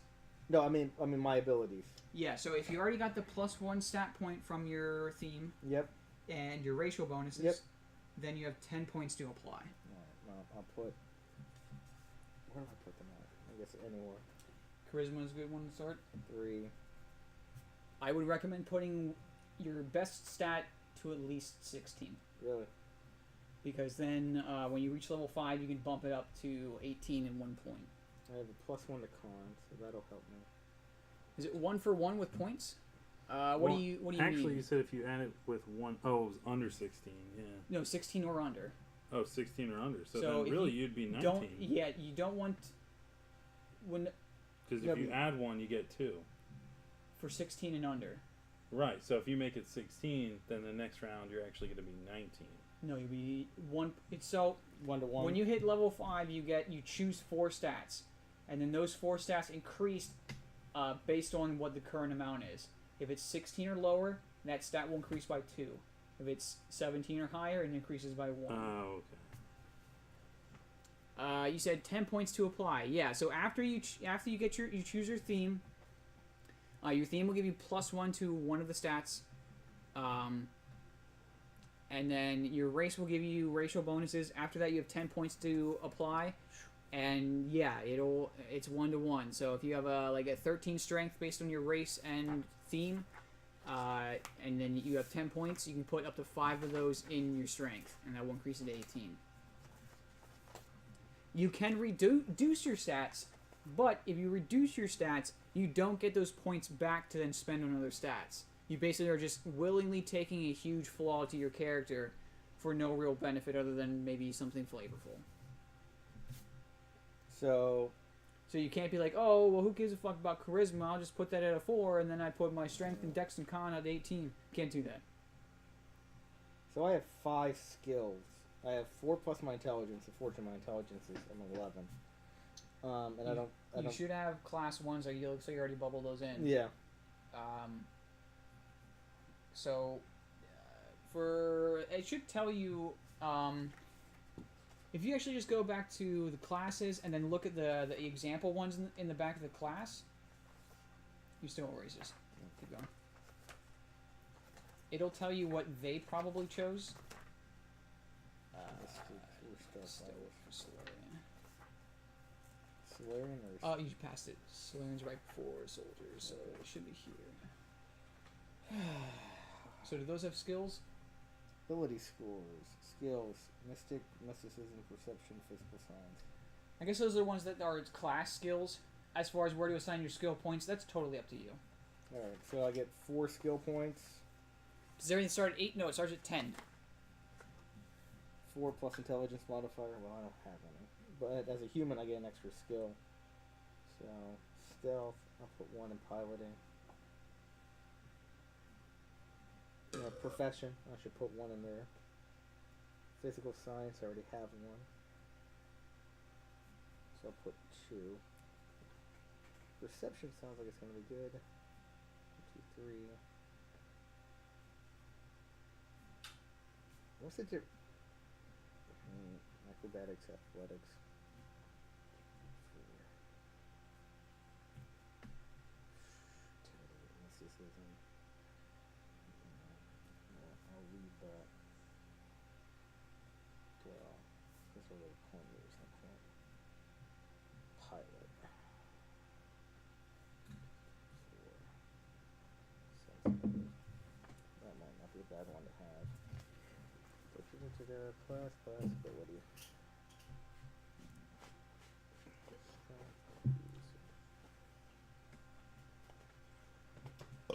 No, I mean my abilities. Yeah, so if you already got the +1 stat point from your theme Yep. and your racial bonuses, Yep. then you have 10 points to apply. Alright, well, I'll put. Where do I put them at? I guess anywhere. Charisma is a good one to start. 3. I would recommend putting your best stat to at least 16. Really? Because then when you reach level 5, you can bump it up to 18 in 1 point. I have a +1 to con, so that'll help me. Is it 1 for 1 with points? What do you Actually, mean? you said if you add it with 1... Oh, it was under 16, yeah. No, 16 or under. Oh, 16 or under. So So then if really you you'd be 19. You don't want... when Because No, if you but- add 1, you get 2. For 16 and under. Right, so if you make it 16, then the next round you're actually going to be 19. No, you'll be 1... It's so... 1 to 1. When you hit level 5, you choose 4 stats. And then those 4 stats increase based on what the current amount is. If it's 16 or lower, that stat will increase by 2. If it's 17 or higher, it increases by 1. Oh, okay. You said 10 points to apply. Yeah. So after you choose your theme. Your theme will give you +1 to one of the stats. And then your race will give you racial bonuses. After that, you have 10 points to apply. And yeah, it's 1-to-1. So if you have a 13 strength based on your race and theme, and then you have 10 points, you can put up to 5 of those in your strength, and that will increase it to 18. You can reduce your stats, but if you reduce your stats, you don't get those points back to then spend on other stats. You basically are just willingly taking a huge flaw to your character for no real benefit other than maybe something flavorful. So you can't be like, oh, well, who gives a fuck about charisma? I'll just put that at a 4, and then I put my strength and dex and con at 18. Can't do that. So I have 5 skills. I have 4 plus my intelligence. Unfortunately, my intelligence is an 11. And I don't. You should have class 1s. Like, looks like you already bubbled those in. Yeah. So, it should tell you, if you actually just go back to the classes and then look at the example ones in the back of the class, you still won't erase this. Keep going. It'll tell you what they probably chose. Solarian or... Oh, you passed it. Solarian's right before soldiers, so it should be here. So do those have skills? Ability scores, skills, mystic, mysticism, perception, physical science. I guess those are the ones that are class skills. As far as where to assign your skill points, that's totally up to you. Alright, so I get 4 skill points. Does everything start at 8? No, it starts at 10. 4 plus intelligence modifier. Well, I don't have any. But as a human, I get an extra skill. So, stealth, I'll put 1 in piloting. Profession, I should put 1 in there. Physical science, I already have 1. So I'll put 2. Perception sounds like it's going to be good. 1, 2, 3. What's the difference? Acrobatics, athletics. 4. Mysticism. I'll leave that. This will really point me or something. Pilot. 4. That might not be a bad one to have. Put you into the class ability.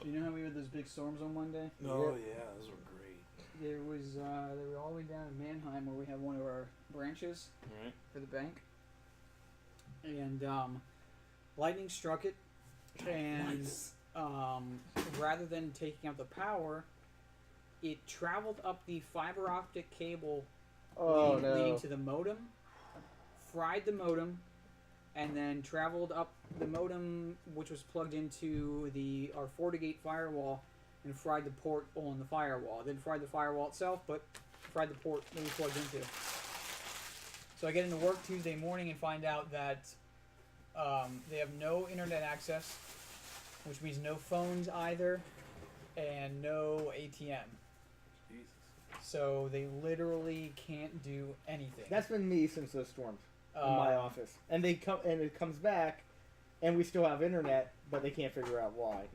Do you know how we had those big storms on Monday? Oh yeah, those were great. There was they were all the way down in Mannheim where we have one of our branches Right. for the bank, and lightning struck it, and Nice. Rather than taking out the power, it traveled up the fiber optic cable leading to the modem, fried the modem, and then traveled up the modem, which was plugged into our FortiGate firewall, and fried the port on the firewall. Then fried the firewall itself, but fried the port that we plugged into. So I get into work Tuesday morning and find out that they have no internet access, which means no phones either, and no ATM. Jesus. So they literally can't do anything. That's been me since those storms in my office, and it comes back, and we still have internet, but they can't figure out why.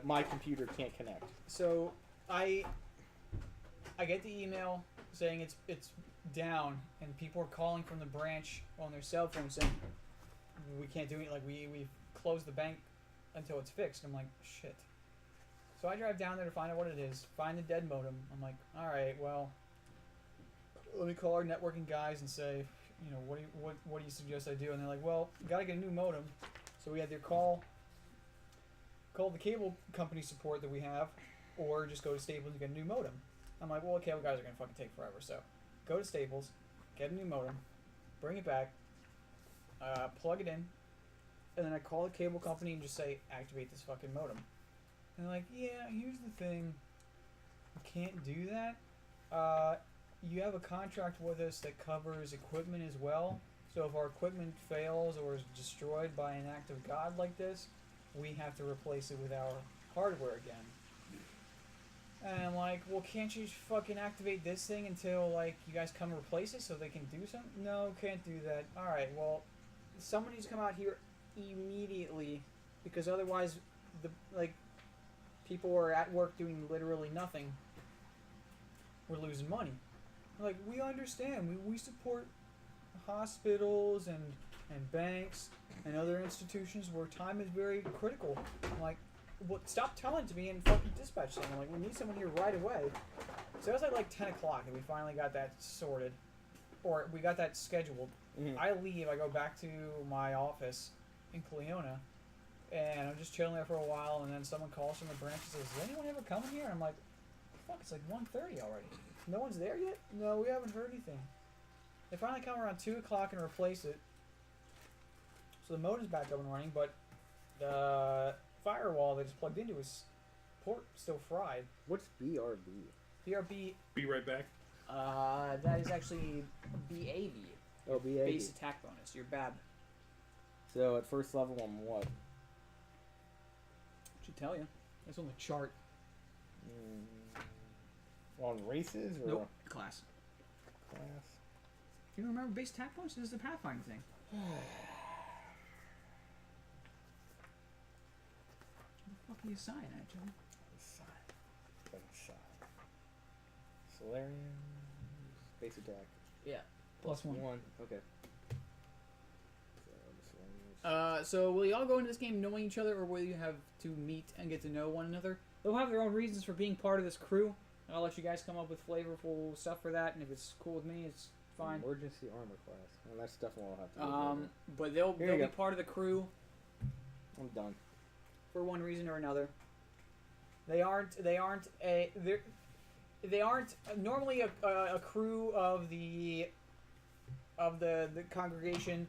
My computer can't connect. So I get the email saying it's down, and people are calling from the branch on their cell phone saying we can't do it. Like we've closed the bank until it's fixed. I'm like, shit. So I drive down there to find out what it is. Find the dead modem. I'm like, all right, well, let me call our networking guys and say, what do you suggest I do? And they're like, well, you gotta get a new modem. So we had to call the cable company support that we have, or just go to Staples and get a new modem. I'm like, well, cable guys are gonna fucking take forever. So go to Staples, get a new modem, bring it back, plug it in, and then I call the cable company and just say, activate this fucking modem. And they're like, yeah, here's the thing, you can't do that. You have a contract with us that covers equipment as well, So if our equipment fails or is destroyed by an act of God like this, we have to replace it with our hardware again. And I'm like, well, can't you fucking activate this thing until, like, you guys come replace it so they can do something? No, can't do that. Alright, well, someone needs to come out here immediately, because otherwise, people are at work doing literally nothing. We're losing money. Like, we understand. We support hospitals and banks and other institutions where time is very critical. I'm like, well, stop telling it to me and fucking dispatch someone. Like, we need someone here right away. So it was like 10 o'clock and we finally got that sorted. Or we got that scheduled. Mm-hmm. I leave, I go back to my office in Cleona, and I'm just chilling there for a while, and then someone calls from the branch and says, is anyone ever coming here? And I'm like, fuck, it's like 1:30 already. No one's there yet? No, we haven't heard anything. They finally come around 2 o'clock and replace it. So the modem's back up and running, but the firewall they just plugged into is port still fried. What's BRB? BRB, Be right back. that is actually BAB. Oh, BAB. Base attack bonus. Your BAB. So at first level on what? Should tell you. It's on the chart. On races or Nope. Class. class? You don't remember base attack bonus? This is the Pathfinder thing. What the fuck are you sighing at, Joe? Solarian. Base attack. Plus one. Okay. So will y'all go into this game knowing each other, or will you have to meet and get to know one another? They'll have their own reasons for being part of this crew. I'll let you guys come up with flavorful stuff for that, and if it's cool with me, it's fine. Emergency armor class. Well, that's stuff we'll have to do. But they'll be part of the crew I'm done. for one reason or another. They aren't normally a crew of the congregation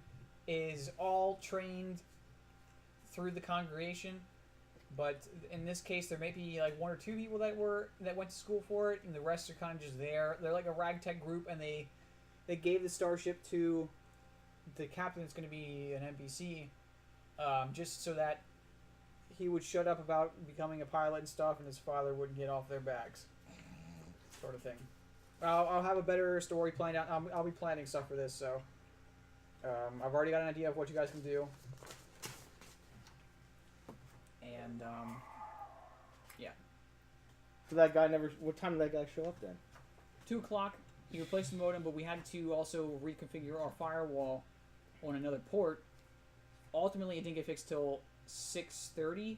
is all trained through the congregation, but in this case there may be like one or two people that went to school for it, and the rest are kind of just there. They're like a ragtag group, and they gave the starship to the captain that's going to be an NPC, just so that he would shut up about becoming a pilot and stuff, and his father wouldn't get off their backs, sort of thing. I'll have a better story planned out. I'll be planning stuff for this, so I've already got an idea of what you guys can do. And yeah. So that guy never. What time did that guy show up then? 2 o'clock. He replaced the modem, but we had to also reconfigure our firewall on another port. Ultimately, it didn't get fixed till 6:30.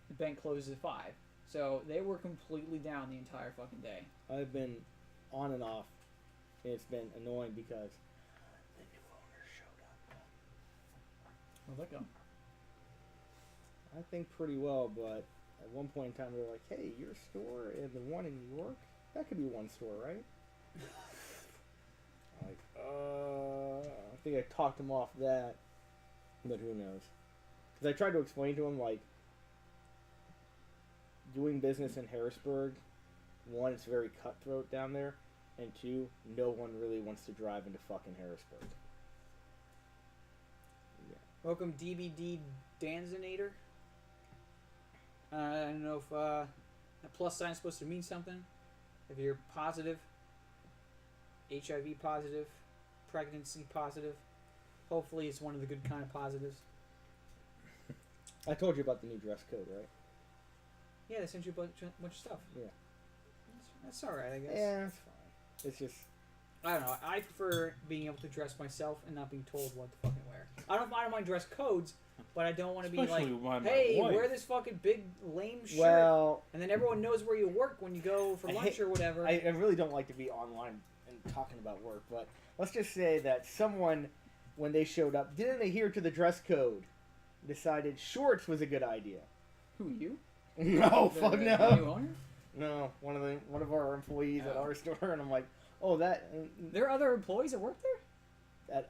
The bank closes at 5. So they were completely down the entire fucking day. I've been on and off. And it's been annoying because the new owner showed up. How'd that go? I think pretty well, but at one point in time they were like, "Hey, your store and the one in New York, that could be one store, right?" I'm like, I think I talked him off that, but who knows? Because I tried to explain to him, like, doing business in Harrisburg, one, it's very cutthroat down there, and two, no one really wants to drive into fucking Harrisburg. Yeah. Welcome, DBD Danzinator. I don't know if a plus sign is supposed to mean something. If you're positive, HIV positive, pregnancy positive, hopefully it's one of the good kind of positives. I told you about the new dress code, right? Yeah, they sent you a bunch of stuff. Yeah. That's alright, I guess. Yeah, it's fine. It's just... I don't know. I prefer being able to dress myself and not being told what to fucking wear. I don't mind dress codes, but I don't want to be Especially like, my hey, wife. wear this fucking big lame shirt. Well, And then everyone knows where you work when you go for lunch or whatever. I really don't like to be online and talking about work, but let's just say that someone, when they showed up, didn't adhere to the dress code, decided shorts was a good idea. Who, you? No, fuck The new no. owner? No, one of our employees at Oh. our store, and I'm like, oh, that There are other employees that work there? at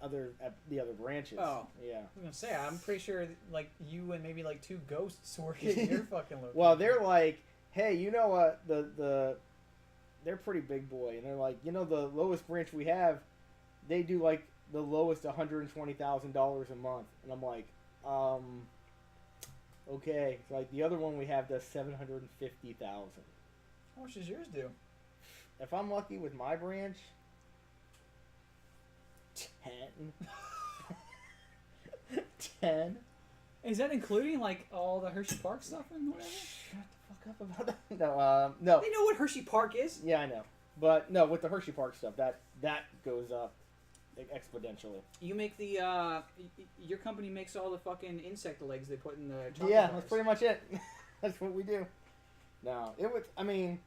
the other branches. Oh. Yeah. I was gonna say, I'm pretty sure like you and maybe like 2 ghosts work in your fucking location. Well, they're like, hey, you know what? They're pretty big boy, and they're like, you know, the lowest branch we have, they do like the lowest $120,000 a month, and I'm like, okay. It's like the other one we have does $750,000. How much does yours do? If I'm lucky with my branch, 10. 10. Is that including like all the Hershey Park stuff and whatever? Shut the fuck up about that. No. They know what Hershey Park is. Yeah, I know. But no, with the Hershey Park stuff, that goes up exponentially. You make the your company makes all the fucking insect legs they put in the chocolate Yeah, bars. that's pretty much it. That's what we do. No, it was. I mean,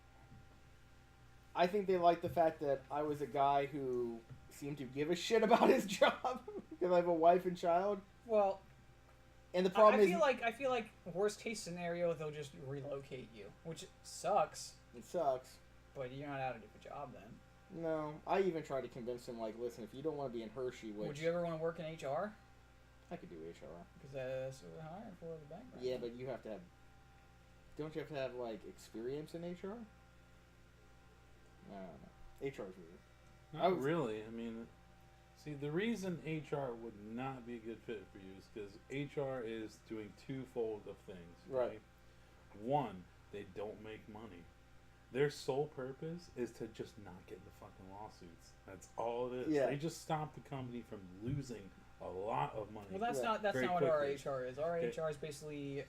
I think they liked the fact that I was a guy who seemed to give a shit about his job because I have a wife and child. Well, And the problem I is, feel like worst case scenario they'll just relocate you, which sucks. it sucks. But you're not out of a job then. No, I even tried to convince him, like, listen, if you don't want to be in Hershey, which Would you ever want to work in HR? I could do HR. Because that's what we're hiring for the bank. Right Yeah, now. but you have to have. Don't you have to have like experience in HR? I don't know. HR's weird. Not really. I mean, see, the reason HR would not be a good fit for you is because HR is doing twofold of things. Right. One, they don't make money. Their sole purpose is to just not get into fucking lawsuits. That's all it is. Yeah. They just stop the company from losing a lot of money. Well, that's Right. not Very what our quickly. HR is. Our Okay. HR is basically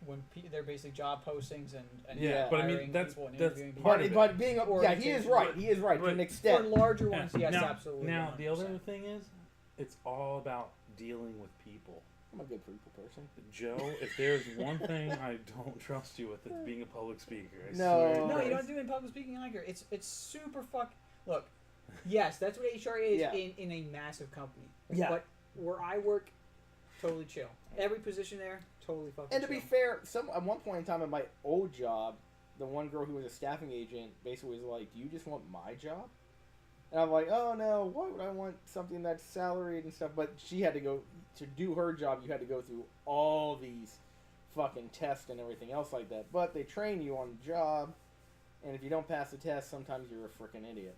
when they're basically job postings and Yeah, but I mean, hiring that's- people and that's interviewing people. part of it. But being Or yeah, he is right. He is right to But- an For extent. larger ones, yes, now, absolutely. Now, the other 100%. thing is, it's all about dealing with people. I'm a good people person. Joe, if there's one thing I don't trust you with, it's being a public speaker. I No. swear to No, you Christ. don't do it in public speaking either. It's super fuck. Look, yes, that's what HR is Yeah. in a massive company. Yeah. But where I work, totally chill. Every position there, totally fucking And to chill. be fair, at one point in time in my old job, the one girl who was a staffing agent basically was like, "Do you just want my job?" And I'm like, "Oh no, why would I want something that's salaried and stuff?" But she had to go to do her job. You had to go through all these fucking tests and everything else like that. But they train you on the job, and if you don't pass the test, sometimes you're a freaking idiot.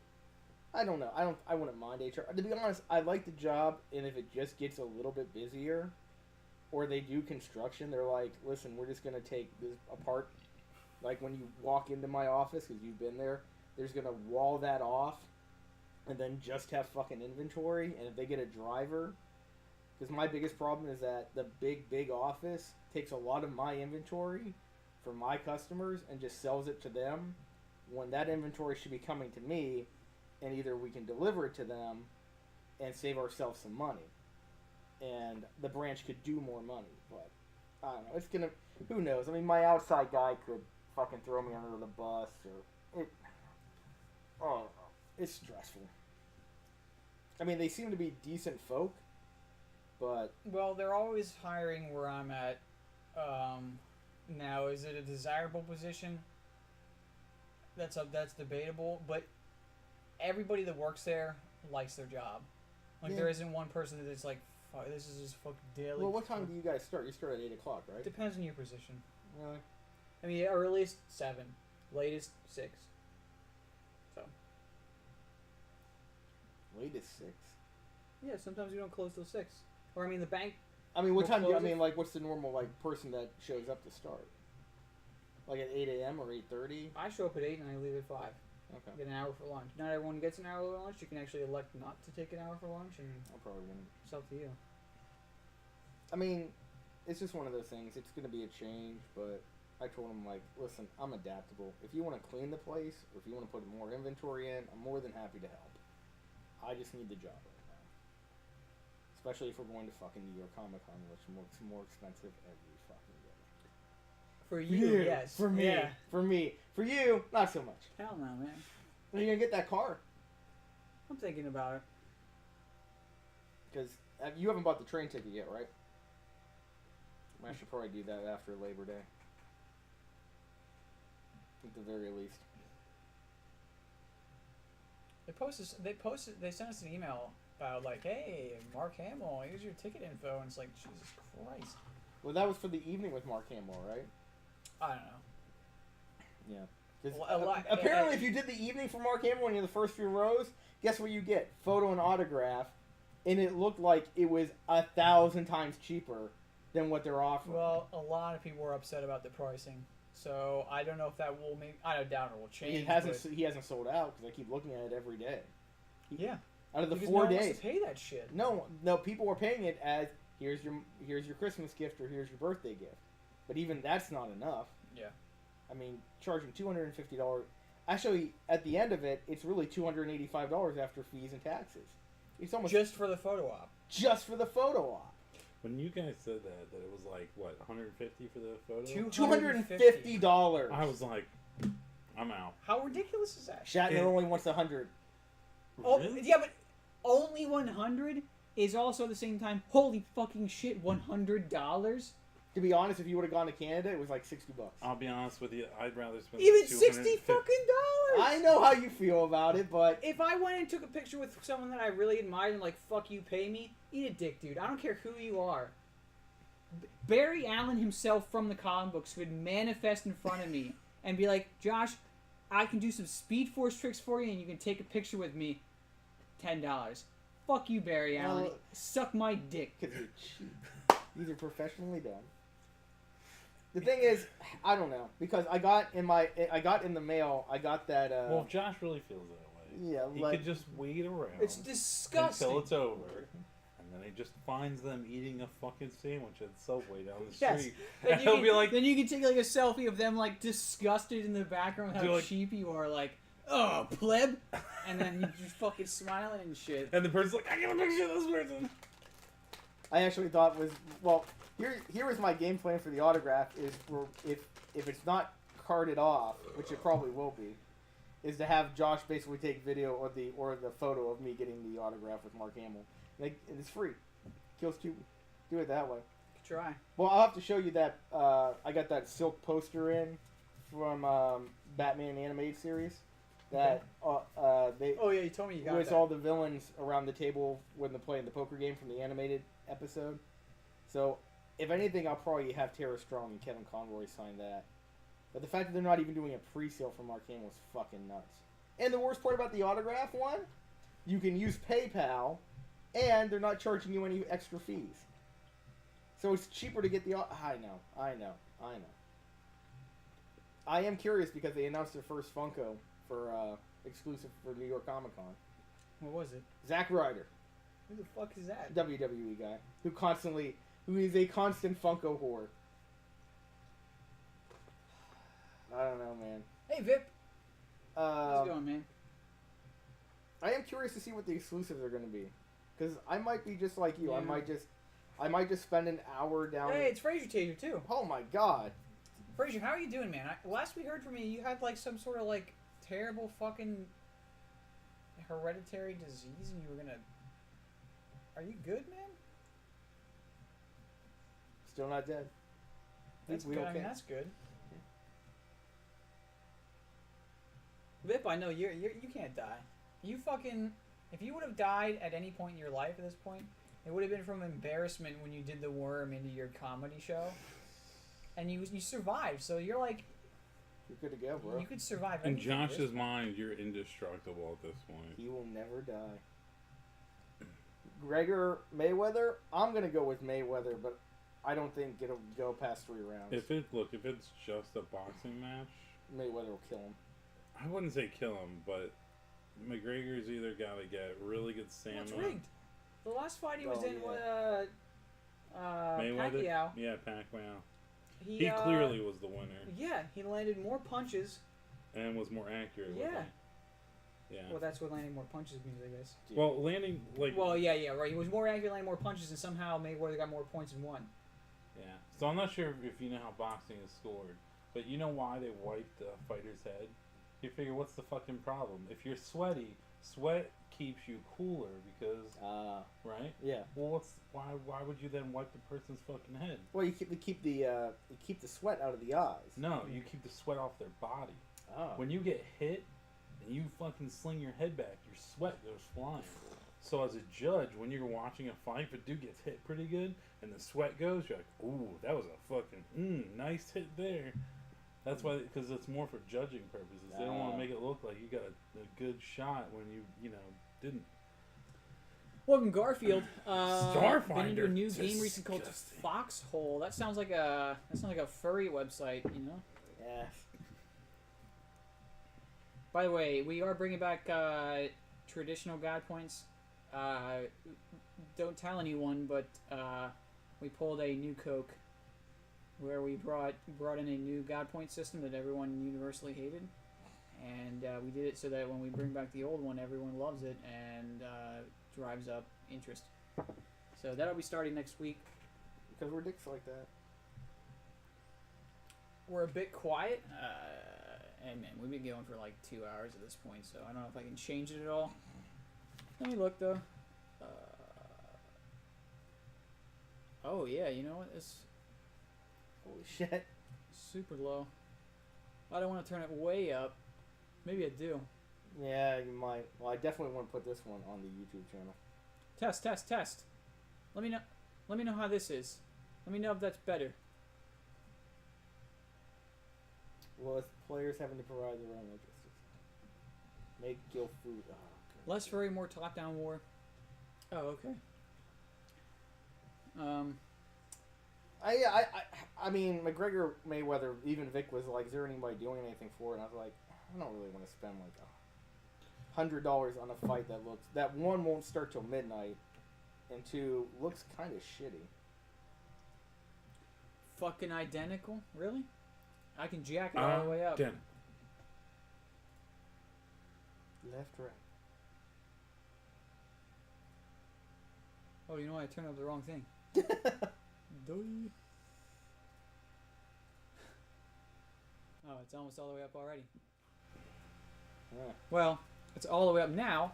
I don't know. I wouldn't mind HR. To be honest, I like the job, and if it just gets a little bit busier, or they do construction, they're like, "Listen, we're just gonna take this apart." Like when you walk into my office, because you've been there, there's gonna wall that off, and then just have fucking inventory. And if they get a driver, because my biggest problem is that the big office takes a lot of my inventory for my customers and just sells it to them, when that inventory should be coming to me, and either we can deliver it to them and save ourselves some money, and the branch could do more money. But I don't know. It's gonna. Who knows? I mean, my outside guy could fucking throw me under the bus, or it. Oh, it's stressful. I mean, they seem to be decent folk, but Well, they're always hiring where I'm at. Now, is it a desirable position? That's debatable, but everybody that works there likes their job. Like, Yeah. there isn't one person that's like, fuck, this is just fucking daily. well, what time do you guys start? You start at 8:00, right? Depends on your position. Really? I mean, earliest 7, latest 6. So Latest 6. yeah, sometimes we don't close till 6. Or I mean, the bank. I mean, what We'll time? close I it. mean, like, what's the normal person that shows up to start? Like at 8 a.m. or 8:30? I show up at 8 and I leave at 5. Okay. Get an hour for lunch. Not everyone gets an hour for lunch. You can actually elect not to take an hour for lunch, and I'm probably gonna. it's up to you. I mean, it's just one of those things. It's gonna be a change, but I told him, like, listen, I'm adaptable. If you want to clean the place, or if you want to put more inventory in, I'm more than happy to help. I just need the job right now. Especially if we're going to fucking New York Comic Con, which is more expensive every fucking day. For you, yes. For me. Yeah. For me. For you, not so much. Hell no, man. When are you gonna get that car? I'm thinking about it. Because you haven't bought the train ticket yet, right? I should probably do that after Labor Day. At the very least. They sent us an email about like, hey, Mark Hamill, here's your ticket info, and it's like, Jesus Christ. Well, that was for the evening with Mark Hamill, right? I don't know. Yeah. 'Cause Apparently, if you did the evening for Mark Hamill and you're in the first few rows, guess what you get? Photo and autograph. and it looked like it was 1,000 times cheaper than what they're offering. Well, a lot of people were upset about the pricing, so I don't know if that will make. I doubt it will change. He hasn't sold out because I keep looking at it every day. Yeah. Out of the Because 4 no one days, wants to pay that shit. no, people were paying it as here's your Christmas gift or here's your birthday gift, but even that's not enough. Yeah. I mean, charging $250. Actually, at the end of it, it's really $285 after fees and taxes. It's almost Just for the photo op. just for the photo op. When you guys said that it was like what 150 for the photo. $250. I was like, I'm out. How ridiculous is that? Shatner only wants 100. Oh, Really? yeah, but only 100 is also at the same time. Holy fucking shit! $100. To be honest, if you would have gone to Canada, it was like $60. I'll be honest with you. I'd rather spend Even the 60 $250 fucking dollars. I know how you feel about it, but If I went and took a picture with someone that I really admired and like, fuck you, pay me, eat a dick, dude. I don't care who you are. Barry Allen himself from the comic books could manifest in front of me and be like, Josh, I can do some Speed Force tricks for you and you can take a picture with me. $10. Fuck you, Barry Allen. Well- Suck my dick. because you're cheap. These are professionally done. The thing is, I don't know, because I got in the mail. I got that. Well, if Josh really feels that way, Yeah, he like- could just wait around It's disgusting. until it's over, and then he just finds them eating a fucking sandwich at Subway down the Yes. street. Then And you, he'll can, be like, then you can take like a selfie of them like disgusted in the background with Do how like- cheap you are, like, oh, pleb, and then you just fucking smiling and shit. and the person's like, I got a picture of this person. I actually thought was well. Here was my game plan for the autograph. Is for if it's not carded off, which it probably will be, is to have Josh basically take video or the photo of me getting the autograph with Mark Hamill. Like, and it's free. Kills two. Do it that way. Try. Well, I'll have to show you that. I got that silk poster in from Batman animated series. That they Oh yeah, you told me you got was that. all the villains around the table when they're playing the poker game from the animated episode. So, if anything, I'll probably have Tara Strong and Kevin Conroy sign that. But the fact that they're not even doing a pre-sale for Mark Hamill is fucking nuts. And the worst part about the autograph one, you can use PayPal, and they're not charging you any extra fees. So it's cheaper to get the. I know. I am curious because they announced their first Funko for exclusive for New York Comic Con. What was it? Zack Ryder, Who the fuck is that? WWE guy, who is a constant Funko whore. I don't know, man. Hey Vip, how's it going, man? I am curious to see what the exclusives are going to be, because I might be just like you. Yeah. I might just spend an hour down. Hey, it's Fraser Taser too. Oh my god! Fraser, how are you doing, man? Last we heard from you, you had like some sort of like terrible fucking hereditary disease, and you were gonna. Are you good, man? Still not dead. That's We good. I okay. mean, that's good. Vip, I know you can't die. You fucking. If you would have died at any point in your life at this point, it would have been from embarrassment when you did the worm into your comedy show, and you survived. So you're like, You're good to go, bro. you could survive. In anything at this Josh's mind, you're indestructible at this point. He will never die. Gregor Mayweather, I'm gonna go with Mayweather, but I don't think it'll go past 3 rounds. If it's just a boxing match, Mayweather will kill him. I wouldn't say kill him, but McGregor's either got to get really good Well, stamina. it's rigged. The last fight he was Oh, in yeah. with Mayweather, Pacquiao. yeah, Pacquiao. He, He clearly was the winner Yeah, he landed more punches. and was more accurate. Yeah. With it. Yeah. Well, that's what landing more punches means, I guess. Well, landing like Well, yeah, right. He was more accurate, landing more punches, and somehow Mayweather got more points and won. yeah. So I'm not sure if you know how boxing is scored, but you know why they wiped the fighter's head? You figure, what's the fucking problem? If you're sweaty, sweat keeps you cooler because, right? Yeah. Well, why would you then wipe the person's fucking head? Well, you keep the sweat out of the eyes. No, you keep the sweat off their body. Oh. When you get hit and you fucking sling your head back, your sweat goes flying. So as a judge, when you're watching a fight, if a dude gets hit pretty good and the sweat goes, you're like, ooh, that was a fucking nice hit there. That's why, because it's more for judging purposes. They don't want to make it look like you got a good shot when you didn't. Welcome, Garfield. Been into a new Starfinder. game recently called Disgusting. Foxhole. That sounds like a furry website, you know. Yeah. By the way, we are bringing back traditional guide points. Don't tell anyone, but we pulled a new Coke where we brought in a new guide point system that everyone universally hated, and we did it so that when we bring back the old one, everyone loves it and drives up interest. So that'll be starting next week. Because we're dicks like that. We're a bit quiet, and man, we've been going for like 2 hours at this point, so I don't know if I can change it at all. Let me look though. Oh yeah, you know what? It's Holy shit. super low. I don't want to turn it way up. Maybe I do. Yeah, you might. Well, I definitely want to put this one on the YouTube channel. Test. Let me know. Let me know how this is. Let me know if that's better. Well, it's players having to provide their own logistics. Make guild food. Oh, okay. Less furry, more top-down war. Oh, okay. I mean, McGregor, Mayweather, even Vic was like, is there anybody doing anything for it? And I was like, I don't really want to spend like $100 on a fight that one won't start till midnight, and two looks kind of shitty. Fucking identical? Really? I can jack it all the way up. Damn. Left, right. Oh, you know what? I turned up the wrong thing. Doy. Oh, it's almost all the way up already. Yeah. Well, it's all the way up now.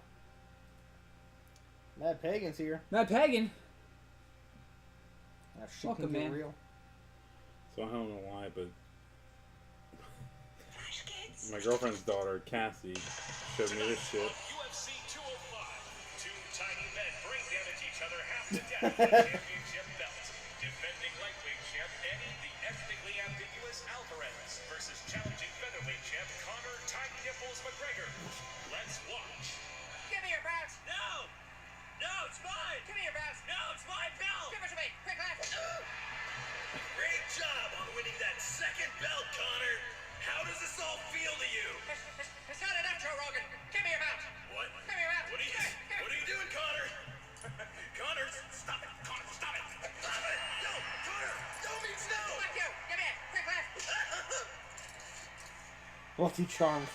Mad Pagan's here. Mad Pagan. Now shit Welcome, can get man. real. So I don't know why, but my girlfriend's daughter, Cassie, showed me this shit. UFC 205. Two tiny men bring damage each other half to death for the championship belt. Defending lightweight champ Eddie the ethnically ambiguous Alvarez versus challenging featherweight champ Conor Tight Nipples McGregor. Let's watch. Give me your belt! No! No, it's mine! Give me your belt! No, it's my belt! Give it to me! Quick, left! Great job on winning that second belt, Conor. How does this all feel to you? It's not enough, Joe Rogan! Give me your belt! What? Give me your belt! What are you doing, Conor? Connor, stop it! Connor, stop it! Stop it! No! Connor! No means no! Fuck you! Give me it! Quick, left! Lucky Charms.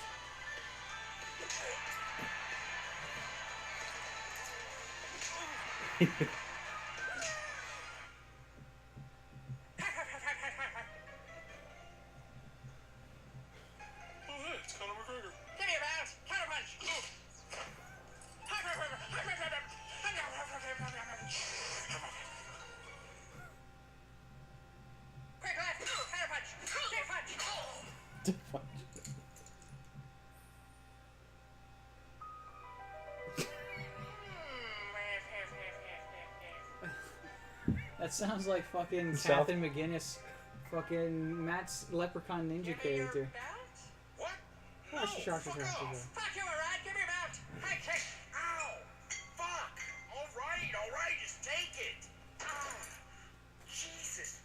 Oh, hey, it's Conor McGregor. Give me your belt! Counter punch! Quick, left! Counter punch! Deep punch! That sounds like fucking South- Catherine McGinnis, fucking Matt's Leprechaun Ninja Give me your character. belt? What? Oh, No, sure. fuck off. Fuck you, alright? Give me your belt! Hey, kick! Ow! Fuck! All right, just take it. Ow. Jesus.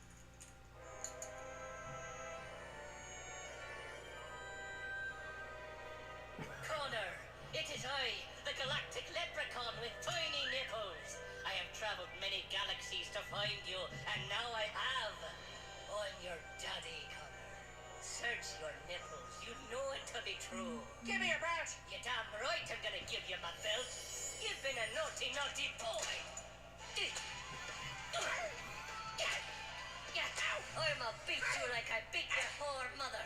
Connor, it is I, the galactic leprechaun with tiny nipples. I have traveled many galaxies to find you, and now I have. I'm your daddy, Connor. Search your nipples. You know it to be true. Give me your belt! You damn right I'm gonna give you my belt. You've been a naughty, naughty boy. I'ma beat you like I beat your poor mother.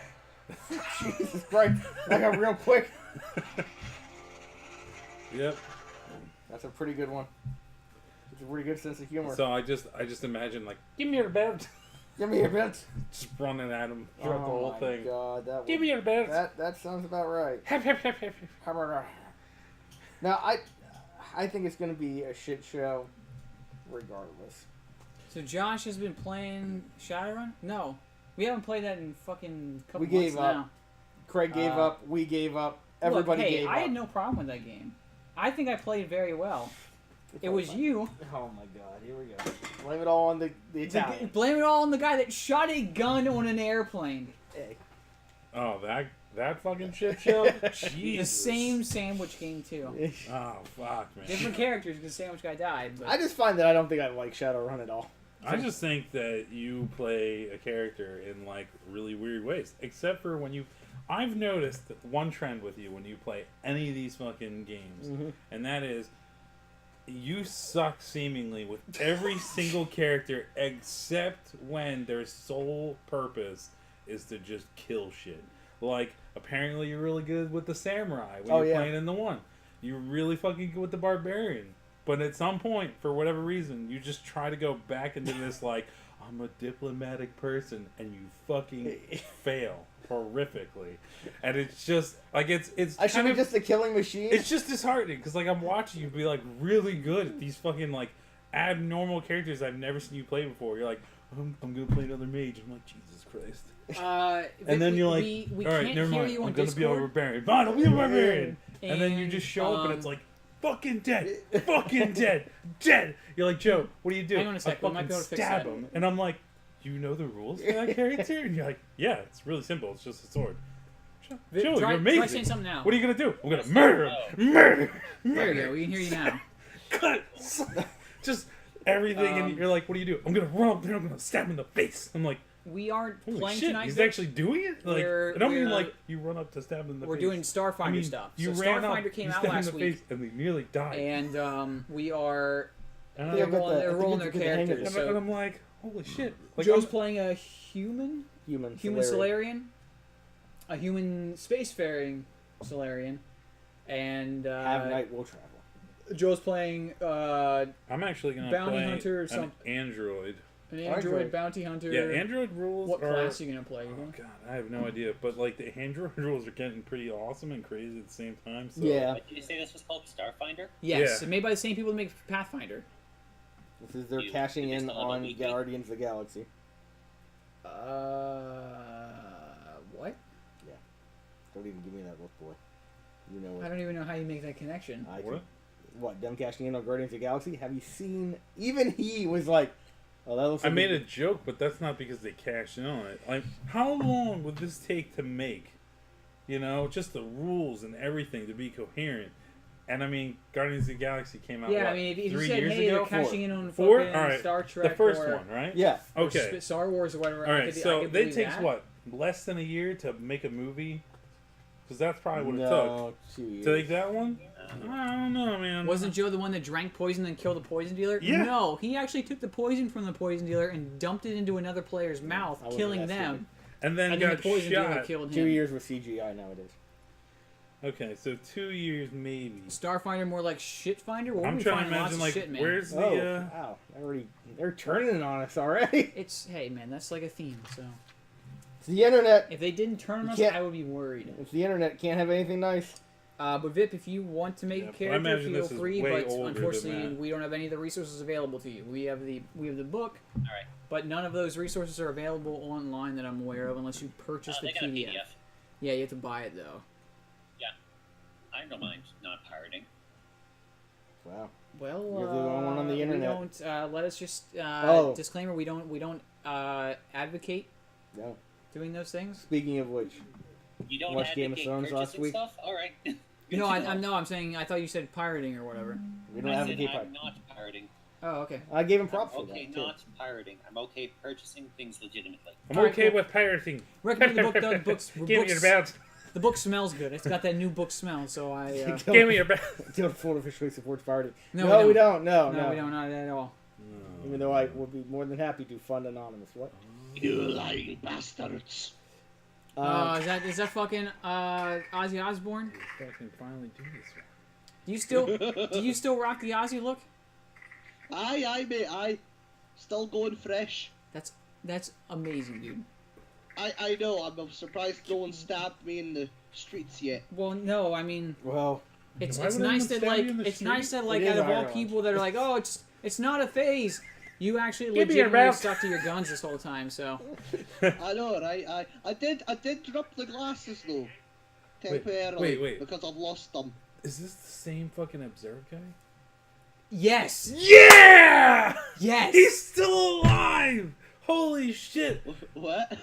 Jesus Christ. That got real quick. Yep. That's a pretty good one. It's a pretty good sense of humor. So I just imagine like, give me your belt. Give me your belt. Just running at him throughout the Oh whole my thing. God, that Give would- me your belt. that sounds about right. Hep, hep, hep, hep. Now I think it's gonna be a shit show, regardless. So Josh has been playing Shadowrun? No, we haven't played that in fucking couple We gave months up. now. Craig gave up. We gave up. Everybody Look, hey, gave I up. had no problem with that game. I think I played very well. It was you. Oh my god, here we go. Blame it all on the Italian. Blame it all on the guy that shot a gun on an airplane. Hey. Oh, that fucking shit show. The Jesus. same sandwich game too. Oh fuck, man. Different characters because the sandwich guy died. But I just find that I don't think I like Shadowrun at all. I just think that you play a character in like really weird ways. Except for when you, I've noticed that one trend with you when you play any of these fucking games, and that is, you suck seemingly with every single character except when their sole purpose is to just kill shit. Like, apparently you're really good with the samurai when you're playing in the one. You're really fucking good with the barbarian. But at some point, for whatever reason, you just try to go back into this, like, I'm a diplomatic person, and you fucking fail horrifically. And it's just, like, it's I should be just a killing machine. it's just disheartening, because, like, I'm watching you be, like, really good at these fucking, like, abnormal characters I've never seen you play before. You're like, I'm going to play another mage. I'm like, Jesus Christ. And then you're like, we all right, can't never hear mind. you on I'm going to be a Discord. barbarian. Fine, I'll be a barbarian. And then you just show up, and it's um, like, fucking dead. Fucking dead. Dead. You're like, Joe, what do you do? Hang on a sec, we I might fucking be able to fix stab that. him. And I'm like, do you know the rules for that character? And you're like, yeah, it's really simple. It's just a sword. Joe, Try you're amazing. saying something now. What are you going to do? I'm going to murder him. Murder him. There we go. We can hear you now. Cut. Just everything. And you're like, what do you do? I'm going to run up there. I'm going to stab him in the face. I'm like, We aren't holy playing shit, tonight. he's though. actually doing it? Like, We're- I don't mean we're- like you run up to stab him in the We're face. doing Starfinder I mean, stuff. You So ran Starfinder up, came you out stabbed him last in the week, face, and they nearly died. and we are And they're I'm, but rolling, the- they're I think rolling it's their a good hang of characters. it. and So I'm like, holy shit. Like, Joe's I'm- playing a human Human Solarian, a human spacefaring Solarian, and Have night will travel. Joe's playing I'm actually going to Bounty play Hunter or an something. android. an android Android. bounty hunter. Yeah, android rules What are... class are you gonna play? Oh, God, I have no idea. But, like, the android rules are getting pretty awesome and crazy at the same time. So. Yeah. What did you say this was called? Starfinder? Yes, Yeah. made by the same people that make Pathfinder. This is their You- cashing you in just don't have a on weekly? Guardians of the Galaxy. What? Don't even give me that look, boy. You know I what? don't even know how you make that connection. I What? What? Them cashing in on Guardians of the Galaxy? Have you seen? Even he was like, "Oh, that looks." I like made a joke, but that's not because they cashed in on it. Like, how long would this take to make? You know, just the rules and everything to be coherent. And I mean, Guardians of the Galaxy came out. Yeah, what, I mean, if you 3 said, years "Hey, ago? they're cashing in on Four? fucking All right. Star Trek," The first or, one, right? Yeah. or Okay. Star Wars or whatever. All I right. could, I So could they believe takes that. what, less than a year to make a movie? Because that's probably what it No, 2 years. took to make that one. I don't know, man. Wasn't Joe the one that drank poison and killed the poison dealer? Yeah. No, he actually took the poison from the poison dealer and dumped it into another player's mouth, I wasn't killing that them. And then And then got the poison dealer shot. killed 2 him. years with CGI nowadays. Okay, so 2 years maybe. Starfinder more like Shitfinder? Well, I'm we trying to find lots imagine, of like, shit, man. where's the... Oh, wow! They're turning it on us already. It's, hey, man, that's like a theme, so. It's the internet. If they didn't turn on You us, can't- I would be worried. It's the internet. Can't have anything nice. But Vip, if you want to make Yeah, a but I character, imagine feel this is free. way But older than unfortunately, that. we don't have any of the resources available to you. We have the book, Alright. but none of those resources are available online that I'm aware of unless you purchase the They got a PDF. PDF. Yeah, you have to buy it though. I don't mind not pirating. Wow. Well, You're the only one on the internet. We don't. Let us just Oh. disclaimer: we don't advocate No. doing those things. Speaking of which, You don't Watched Game of advocate Thrones last purchasing week? stuff? Alright. No, I'm saying I thought you said pirating or whatever. we don't I have a said gay I'm not pirating. Oh, okay. I gave him I'm props for okay that too. not pirating. I'm okay purchasing things legitimately. I'm Alright, okay cool. with pirating. Recommend the book. Though. The books. Give me your books bounce. the book smells good. It's got that new book smell. So I. Give me your bounce. Until Florida officially supports pirating. No, we don't. No, No, we don't. Not at all. Even though I would be more than happy to fund Anonymous. What? You lying bastards. Is that fucking Ozzy Osbourne? Fucking finally do this. Do you still rock the Ozzy look? Aye, mate, aye. Still going fresh. That's amazing, dude. I know, I'm surprised no one stabbed me in the streets yet. Well, no, I mean, Well, it's Why it's would nice anyone that stab like you in the it's nice street? that like It out is of all Ireland. people that are like, oh, it's not a phase. You actually Give me your legitimately mouth. stuck to your guns this whole time. So I know, right? I did drop the glasses though. Temporarily. wait. Because I've lost them. Is this the same fucking Observe guy? Yes. Yeah! Yes. He's still alive! Holy shit! What?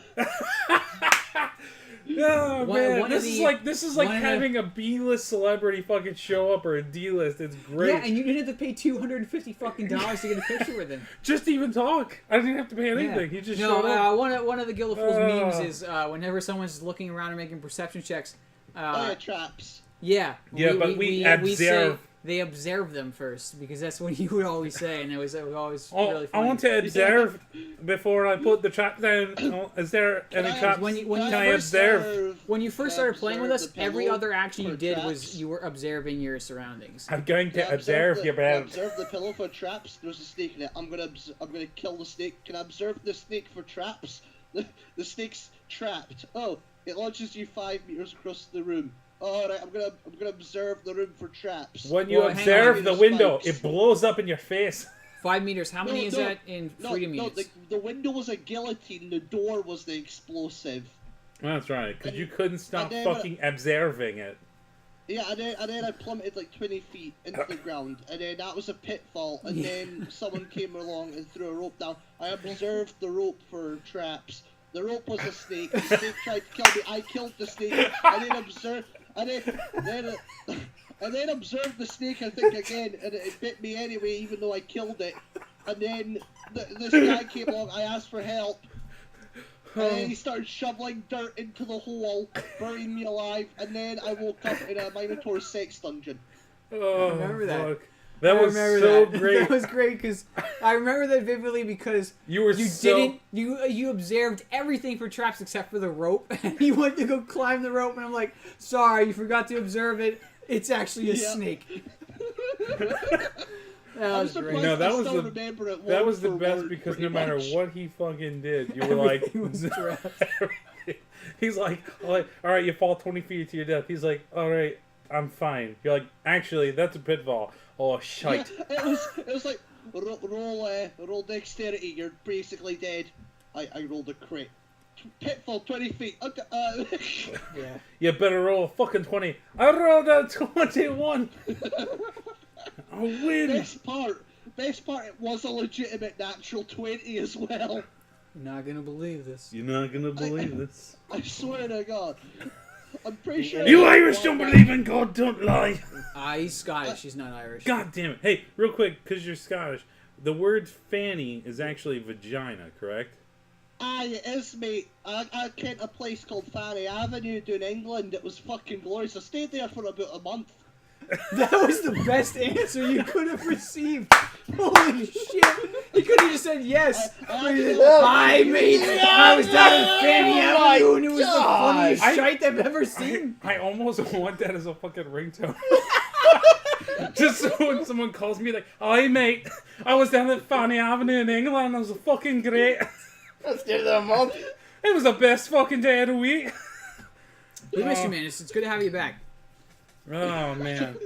Oh man, one of this the- is like one of the- having a B-list celebrity fucking show up or a D-list. It's great. Yeah, and you didn't have to pay $250 fucking dollars to get a picture with him. Just even talk. I didn't have to pay anything. He just no, showed up. one of the Guild of Fools memes is whenever someone's looking around and making perception checks. Oh yeah, traps. Yeah. Yeah, but we observe. say they observe them first because that's what you would always say, and it was always Oh, really I funny. want to observe before I put the trap down. Oh, is there any traps? When you Can I first observe? When you first started playing with us, Observe the every pillow other action you for did traps. was you were observing your surroundings. I'm going Can to I observe your bed. Observe the pillow for traps. There's a snake in it. I'm gonna kill the snake. Can I observe the snake for traps? The snake's trapped. Oh, it launches you 5 meters across the room. All right, I'm gonna observe the room for traps. When you Well, hang observe on. the window, Spikes. it blows up in your face. 5 meters. How many No, is no, that in freedom units? the window was a guillotine. The door was the explosive. That's right, because you couldn't stop then- fucking observing it. Yeah, and then I plummeted like 20 feet into the ground, and then that was a pitfall, and then someone came along and threw a rope down. I observed the rope for traps. The rope was a snake. The snake tried to kill me. I killed the snake, and then observed, and then observed the snake, I think, again, and it bit me anyway, even though I killed it. And then this guy came along. I asked for help. And then he started shoveling dirt into the hole, burying me alive, and then I woke up in a Minotaur sex dungeon. Oh, remember that. fuck. That I was remember so that. great. That was great because I remember that vividly because You didn't you observed everything for traps except for the rope, and you went to go climb the rope, and I'm like, sorry, you forgot to observe it. It's actually a Yeah. snake. I'm That was surprised great. No, that I was still the- remember it That word was the for best word, because pretty no matter much. what he fucking did, you were like, Everything was trapped. he's like, all right, you fall 20 feet to your death. He's like, all right, I'm fine. You're like, actually, that's a pitfall. Oh, shite. Yeah, it was like roll dexterity. You're basically dead. I rolled a crit. Pitfall 20 feet. Okay, Yeah. You better roll a fucking 20. I rolled a 21. I win. Best part, it was a legitimate natural 20 as well. Not gonna believe this. You're not gonna believe this. I swear to God. I'm pretty sure. You Irish don't believe in God, don't lie. He's Scottish. He's not Irish. God damn it. Hey, real quick, because you're Scottish, the word fanny is actually vagina, correct? Aye, it is, mate. I kent a place called Fanny Avenue down England. It was fucking glorious. I stayed there for about a month. That was the best answer you could have received. Holy shit! You could have just said yes. Hi, mate. I was down in Fanny Avenue, and it was the funniest shite I've ever seen. I almost want that as a fucking ringtone. Just so when someone calls me like, "Hi mate, I was down at Fanny Avenue in England. It was fucking great. Let's give it a month. It was the best fucking day of the week." We miss you, man. It's good to have you back. Oh man,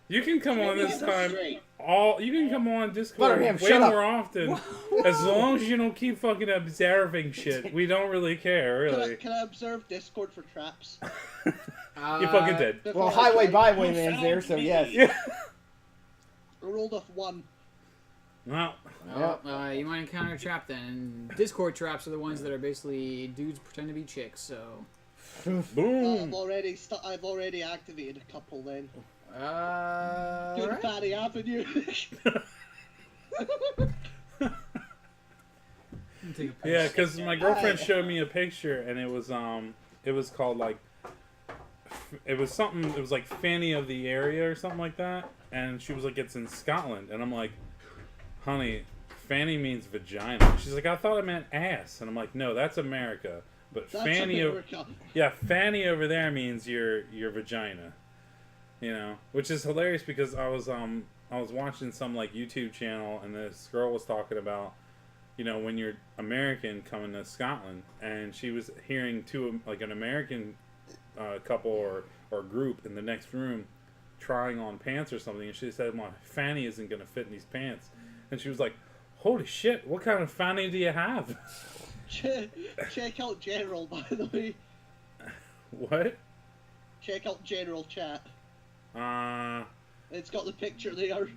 you can come on this time. Great. You can come on Discord Butterham, way shut up. more often, as long as you don't keep fucking observing shit. We don't really care, really. Can I observe Discord for traps? You fucking did. Before Well, I Highway try- Bywayman's there, so yes. Yeah. I rolled off 1. Well, Well, you might encounter a trap then. Discord traps are the ones that are basically dudes pretend to be chicks. So. boom. I've already activated a couple then. Doing Alright. Fanny Avenue. Yeah, because my girlfriend showed me a picture, and it was called like, it was like Fanny of the area or something like that, and she was like, it's in Scotland, and I'm like, honey, Fanny means vagina. She's like, I thought it meant ass, and I'm like, no, that's America, but That's Fanny, America. yeah, Fanny over there means your vagina, you know, which is hilarious because I was watching some like YouTube channel, and this girl was talking about, you know, when you're American coming to Scotland, and she was hearing like an American couple or group in the next room trying on pants or something, and she said, my fanny isn't going to fit in these pants. And she was like, holy shit, what kind of fanny do you have? Check out General, by the way. What? Check out General chat. Uh, It's got the picture there.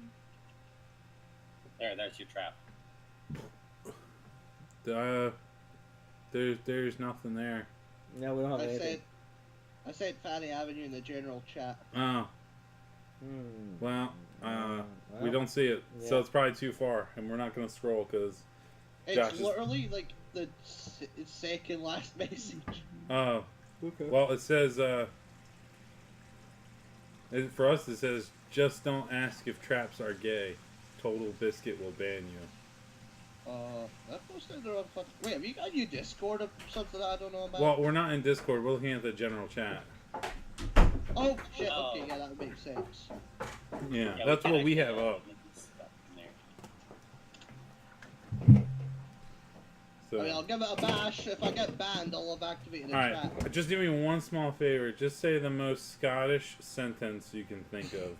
There's your trap. There's nothing there. No, we don't have anything. I said Fanny Avenue in the general chat. Oh. Well, we don't see it, Yeah. so it's probably too far, and we're not gonna scroll because. It's Josh is- literally like the second last message. Oh. Okay. Well, it says. For us, it says just don't ask if traps are gay. Total Biscuit will ban you. That posted there on wait, have you got a new Discord or something that I don't know about? Well, we're not in Discord. We're looking at the general chat. Oh shit! Okay, yeah, that would make sense. Yeah, that's what we have up. So. I mean, I'll give it a bash. If I get banned, I'll have activated the chat. Alright, just do me one small favor. Just say the most Scottish sentence you can think of.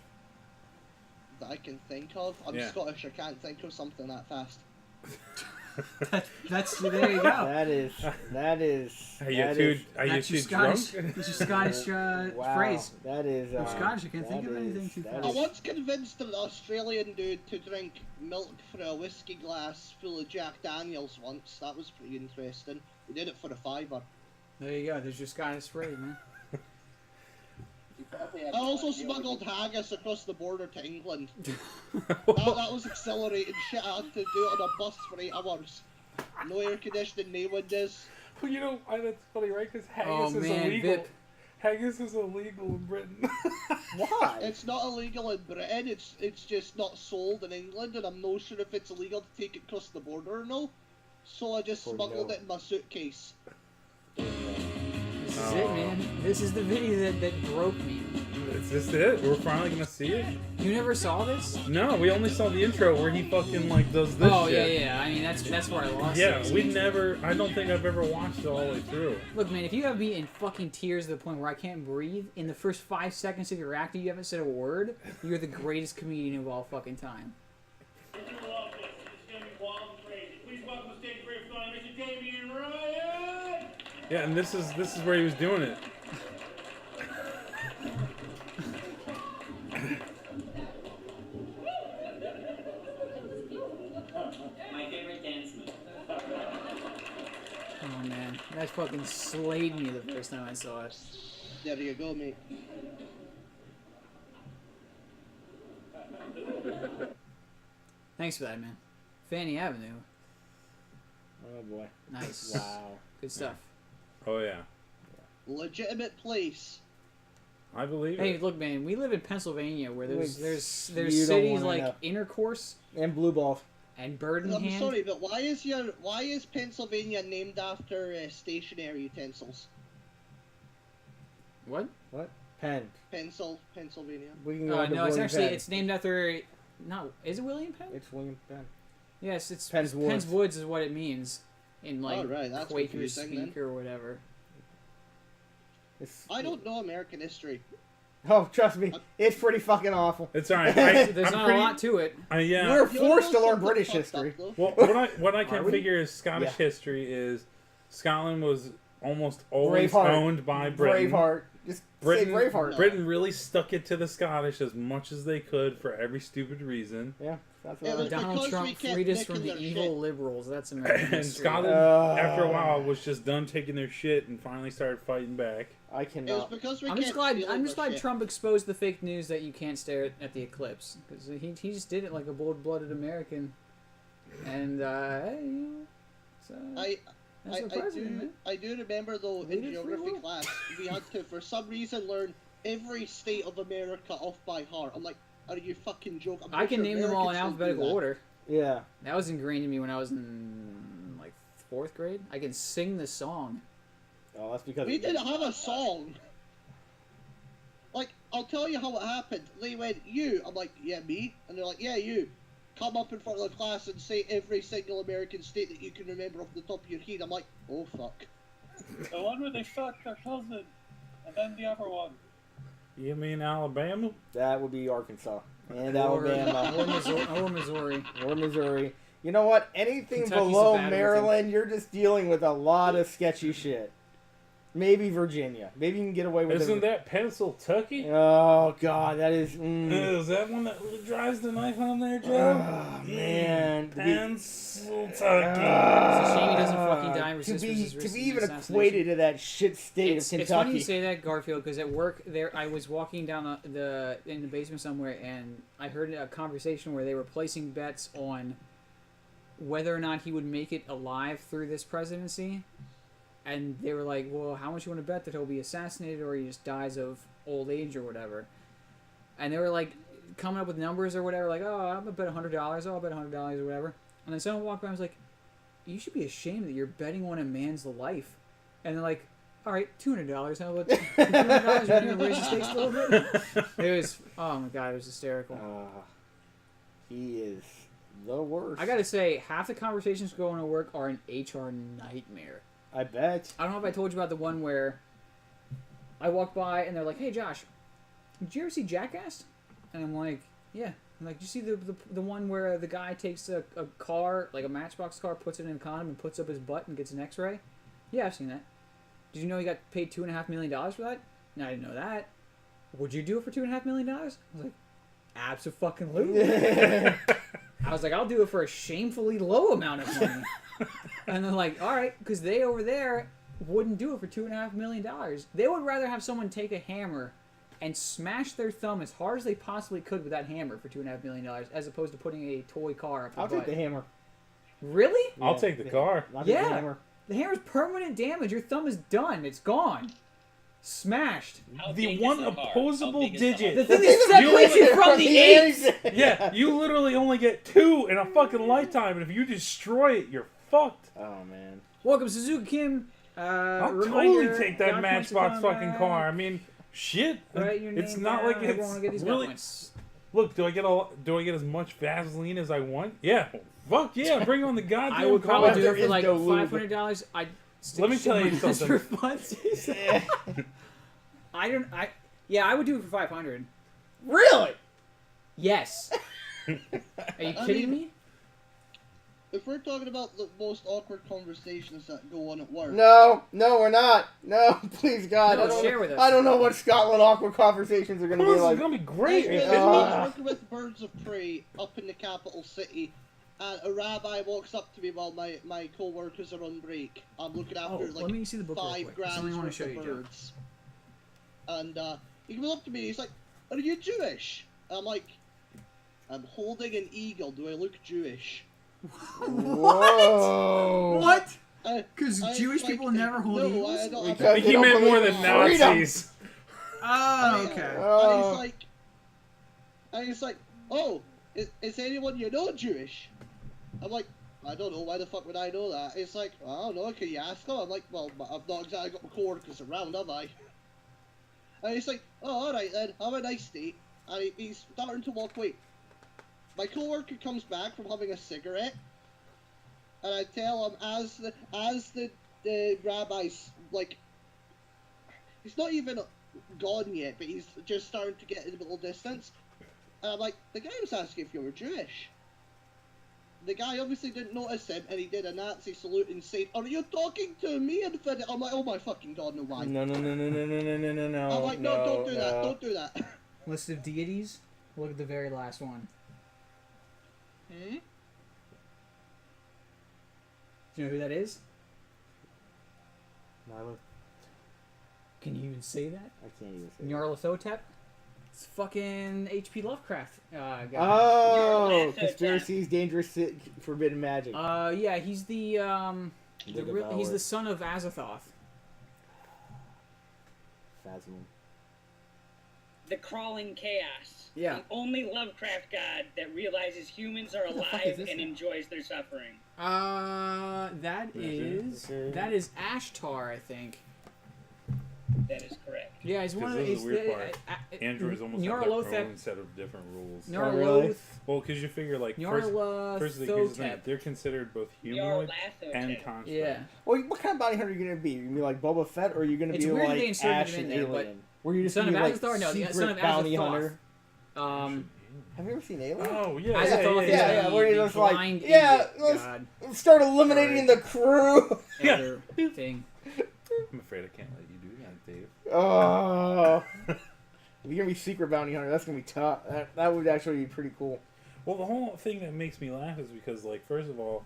That I can think of. I'm Yeah. Scottish. I can't think of something that fast. That's there you go. That is. Are you too That's your drunk? Scottish. That's your Scottish Wow, phrase. that is. I'm Scottish. I can't think of that anything is- too that fast. I is- once convinced an Australian dude to drink milk from a whiskey glass full of Jack Daniels once. That was pretty interesting. We did it for a $5. There you go. There's your Scottish phrase, man. I also smuggled haggis across the border to England. that was exhilarating shit. I had to do it on a bus for 8 hours. No air conditioning, no windows. Well, you know, that's funny, right? Because haggis Oh, is man, illegal. Vip. Haggis is illegal in Britain. Why? It's not illegal in Britain, it's just not sold in England, and I'm not sure if it's illegal to take it across the border or no. So I just smuggled it in my suitcase. This is it, man. This is the video that broke me. Is this it? We're finally gonna see it? You never saw this? No, we only saw the intro where he fucking like does this Oh shit. yeah. I mean that's where I lost Yeah, it. we never. I don't think I've ever watched it all the way through. Look, man, if you have me in fucking tears to the point where I can't breathe in the first 5 seconds of your acting, you haven't said a word, you're the greatest comedian of all fucking time. It's gonna be wild and crazy. Please welcome to stage great fun, Mr. Jamie and Ryan! Yeah, and this is where he was doing it. My favorite dance move. Oh man, that fucking slayed me the first time I saw it. There you go, mate. Thanks for that, man. Fanny Avenue. Oh boy. Nice. Wow. Good stuff. Oh yeah, Legitimate place. I believe Hey, it. look, man, we live in Pennsylvania where there's You don't cities wanna like know. Intercourse And blue balls. and I'm Burdenham. sorry, but why is Pennsylvania named after stationary utensils? What? What? Penn. Pennsylvania. We can go into No, it's William actually Penn. it's named after. No, is it William Penn? It's William Penn. Yes, it's Penn's Woods. Woods is what it means in like Oh, right, that's Quaker confusing, then. speak or whatever. It's, I don't know American history. Oh, trust me, it's pretty fucking awful. It's alright. There's I'm not pretty, a lot to it. Yeah. We're You wanna forced know to learn something British fucked history. up, though? Well, what I Are can we? figure is Scottish Yeah. history is Scotland was almost always Braveheart. owned by Britain. Braveheart. Just Britain, say Braveheart. Britain really stuck it to the Scottish as much as they could for every stupid reason. Yeah, that's It what was I Donald because Trump we kept freed us nicking from the their evil shit. liberals. That's American And history. Scotland, after a while, was just done taking their shit and finally started fighting back. I It was cannot. because we I'm kept just glad. stealing I'm just their glad shit. Trump exposed the fake news that you can't stare at the eclipse because he just did it like a blood-blooded American, and hey, you know, so that's the president, man. I do remember though Lead in it geography free will. class we had to for some reason learn every state of America off by heart. I'm like, are you fucking joking? I'm I can pretty name sure them all in Americans don't do alphabetical that. order. Yeah. That was ingrained in me when I was in like 4th grade. I can sing the song. Oh, that's because We didn't have a song. Like, I'll tell you how it happened. They went, you. I'm like, yeah, me. And they're like, yeah, you. Come up in front of the class and say every single American state that you can remember off the top of your head. I'm like, oh fuck. The one where they fucked their cousin, and then the other one. You mean Alabama? that would be Arkansas and Or Alabama Missouri. or Missouri. You know what? Anything Kentucky's below a bad one, too. Maryland, you're just dealing with a lot of sketchy shit. Maybe Virginia. Maybe you can get away with Isn't that Pennsylvania? Oh God, that is. Is that one that drives the knife on there, Joe? Oh, man, Pennsylvania. It's a shame he doesn't fucking die and to resist be resistance even assassination. equated to that shit state of Kentucky. It's funny you say that, Garfield, because at work there, I was walking down in the basement somewhere, and I heard a conversation where they were placing bets on whether or not he would make it alive through this presidency. And they were like, well, how much you want to bet that he'll be assassinated or he just dies of old age or whatever? And they were like coming up with numbers or whatever, like, oh, I'm going to bet $100. Oh, I'll bet $100 or whatever. And then someone walked by and was like, you should be ashamed that you're betting on a man's life. And they're like, all right, $200. How about $200? We're going to raise the stakes a little bit? It was, oh my God, it was hysterical. He is the worst. I got to say, half the conversations going to work are an HR nightmare. I bet. I don't know if I told you about the one where I walked by and they're like, hey, Josh, did you ever see Jackass? And I'm like, yeah. I'm like, did you see the one where the guy takes a car, like a Matchbox car, puts it in a condom and puts up his butt and gets an x-ray? Yeah, I've seen that. Did you know he got paid $2.5 million for that? No, I didn't know that. Would you do it for $2.5 million? I was like, abso-fucking-lutely. I was like, I'll do it for a shamefully low amount of money. And they're like, all right, because they over there wouldn't do it for $2.5 million. They would rather have someone take a hammer and smash their thumb as hard as they possibly could with that hammer for $2.5 million, as opposed to putting a toy car up the I'll butt. take the hammer. Really? I'll take the car. I'll take Yeah. the hammer. The hammer's permanent damage. Your thumb is done. It's gone. Smashed. How The big one is the car? opposable How big is the digit. The car? thing that separates you from the apes. Yeah, you literally only get 2 in a fucking lifetime, and if you destroy it, you're fucked. Oh man. Welcome, Suzuki Kim. I'll Reminder, totally take that God points to Matchbox fucking combat. car. I mean, shit. Write your It's name not down. like Everyone it's wanna get these God really. points. Look, do I get as much Vaseline as I want? Yeah. Fuck yeah, bring on the goddamn I would car. probably do There it for is like no lube. $500. I'd Let me tell you something. I would do it for 500. Really? Yes. Are you kidding me? If we're talking about the most awkward conversations that go on at work, No, we're not. No, please God. No, I don't share know, with us. I don't know what Scotland awkward conversations are going to be This is like. gonna be great. I man. was working with Birds of Prey up in the capital city, and a rabbi walks up to me while my co-workers are on break. I'm looking after let me see the book real 5 quick. That's something I grand wanna worth show of you, Joe. birds. And he comes up to me and he's like, "Are you Jewish?" And I'm like, "I'm holding an eagle. Do I look Jewish?" Whoa. What? Because Jewish people never hold eagles? I don't, Because He meant more than Freedom. Nazis. Oh, okay. And he's like, "Oh, is anyone you know Jewish?" I'm like, "I don't know. Why the fuck would I know that?" It's like, "I don't know. Can you ask them?" I'm like, "Well, I've not exactly got my co-workers around, have I?" And he's like, "Oh, all right then. Have a nice day." And he's starting to walk away. My co-worker comes back from having a cigarette, and I tell him as the rabbi's like, he's not even gone yet, but he's just starting to get in a little distance. And I'm like, the guy was asking if you were Jewish. The guy obviously didn't notice him, and he did a Nazi salute and said, "Are you talking to me?" And I'm like, "Oh my fucking God, no, why?" No. I'm like, "No, don't do that, don't do that." List of deities. Look at the very last one. Hmm? Do you know who that is? No, Can you even say that? I can't even say. Nyarlathotep? It's fucking H.P. Lovecraft guy. Oh, Nyarlathotep. conspiracies, dangerous, forbidden magic. Yeah, he's the The he's Devourer. the son of Azathoth. Phasma. The crawling chaos. Yeah. The only Lovecraft god that realizes humans are What the fuck alive is this and now? enjoys their suffering. That is Ashtar, I think. That is correct. Yeah, he's one of Because the. this is the weird part. Androids almost have their own set of different rules. Nyarlathotep. Well, because you figure, like, first here's the thing, they're considered both humanoid and construct. Yeah. Well, what kind of bounty hunter are you gonna be? You gonna be like Boba Fett, or are you gonna It's be weird like they inserted Ash him in and there, but Alien? Were you just Son of gonna be Azathoth? No, the secret Son of bounty Azathoth. hunter? Um, Have you ever seen Alien? Oh, yeah. Azathoth is yeah. the, Where he the was like, blind yeah, idiot let's god start eliminating the crew. elder thing. I'm afraid I can't let you do that, Dave. Oh. If you're gonna be secret bounty hunter, that's gonna be tough. That would actually be pretty cool. Well, the whole thing that makes me laugh is because, like, first of all,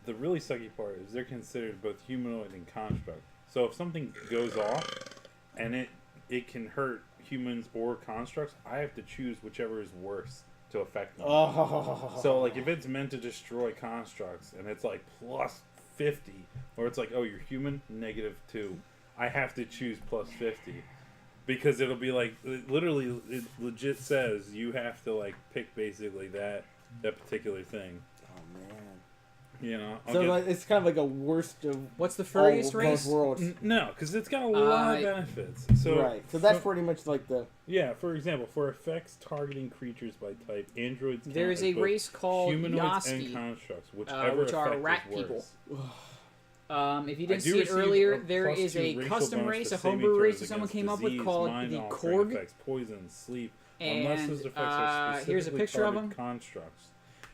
the really sucky part is they're considered both humanoid and construct. So if something goes off and it can hurt humans or constructs, I have to choose whichever is worse to affect them. Oh. So, like, if it's meant to destroy constructs and it's like plus 50, or it's like, oh, you're human, -2, I have to choose plus 50. Because it'll be like, it legit says you have to, like, pick basically that particular thing. Oh, man. You know? So it's kind of like a worst of What's the furriest both race? worlds. No, because it's got a lot of benefits. So, right. So that's pretty much like the... Yeah, for example, for effects targeting creatures by type, androids count There's a as both race called humanoids and Yossi, constructs, whichever which are effect rat is people. worse. If you didn't I do see it receive earlier, a there is +2 a racial custom bonus race, for a saving homebrew race throws that someone against came up with disease, called mind the altering Korg. effects, poison, sleep, unless And those effects are here's a specifically picture of targeted them. constructs.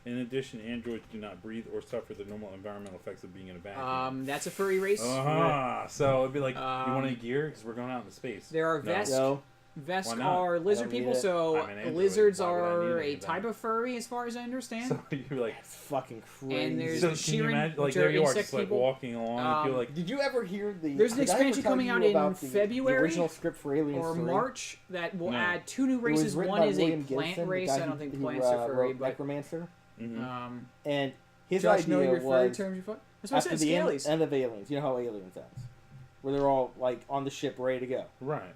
In addition, androids do not breathe or suffer the normal environmental effects of being in a vacuum. That's a furry race. So it'd be like, you want any gear? Because we're going out into space. There are No. Vesk. No. Vesk Why not? are lizard I don't need people, it. so I'm an android. lizards Why would I are need a any of type that? of furry, as far as I understand. So you're like, It's fucking crazy. And there's so the can you Sheeran, imagine? Like, which there are you are, insect just like people. walking along and feel like, Did you ever hear the... There's an did I ever expansion tell coming you out in about the February original script for Aliens or 3? March that will No. add 2 new It was races. written One by is a William plant Gibson, the race. guy I don't who- think who, plants are furry, wrote but Necromancer. And his Josh, know idea your furry was... terms. That's what I After said. the Scalies. end of Aliens, you know how Aliens ends, where they're all like on the ship ready to go. right.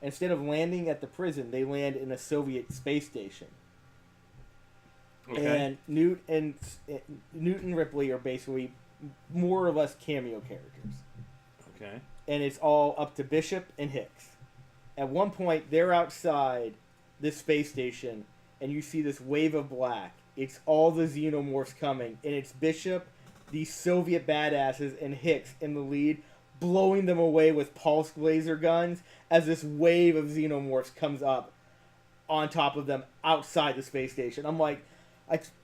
Instead of landing at the prison, they land in a Soviet space station. Okay. And Newt and Ripley are basically more or less cameo characters. Okay. And it's all up to Bishop and Hicks. At one point, they're outside this space station, and you see this wave of black. It's all the xenomorphs coming, and it's Bishop, these Soviet badasses, and Hicks in the lead, blowing them away with pulse laser guns as this wave of xenomorphs comes up on top of them outside the space station. I'm like,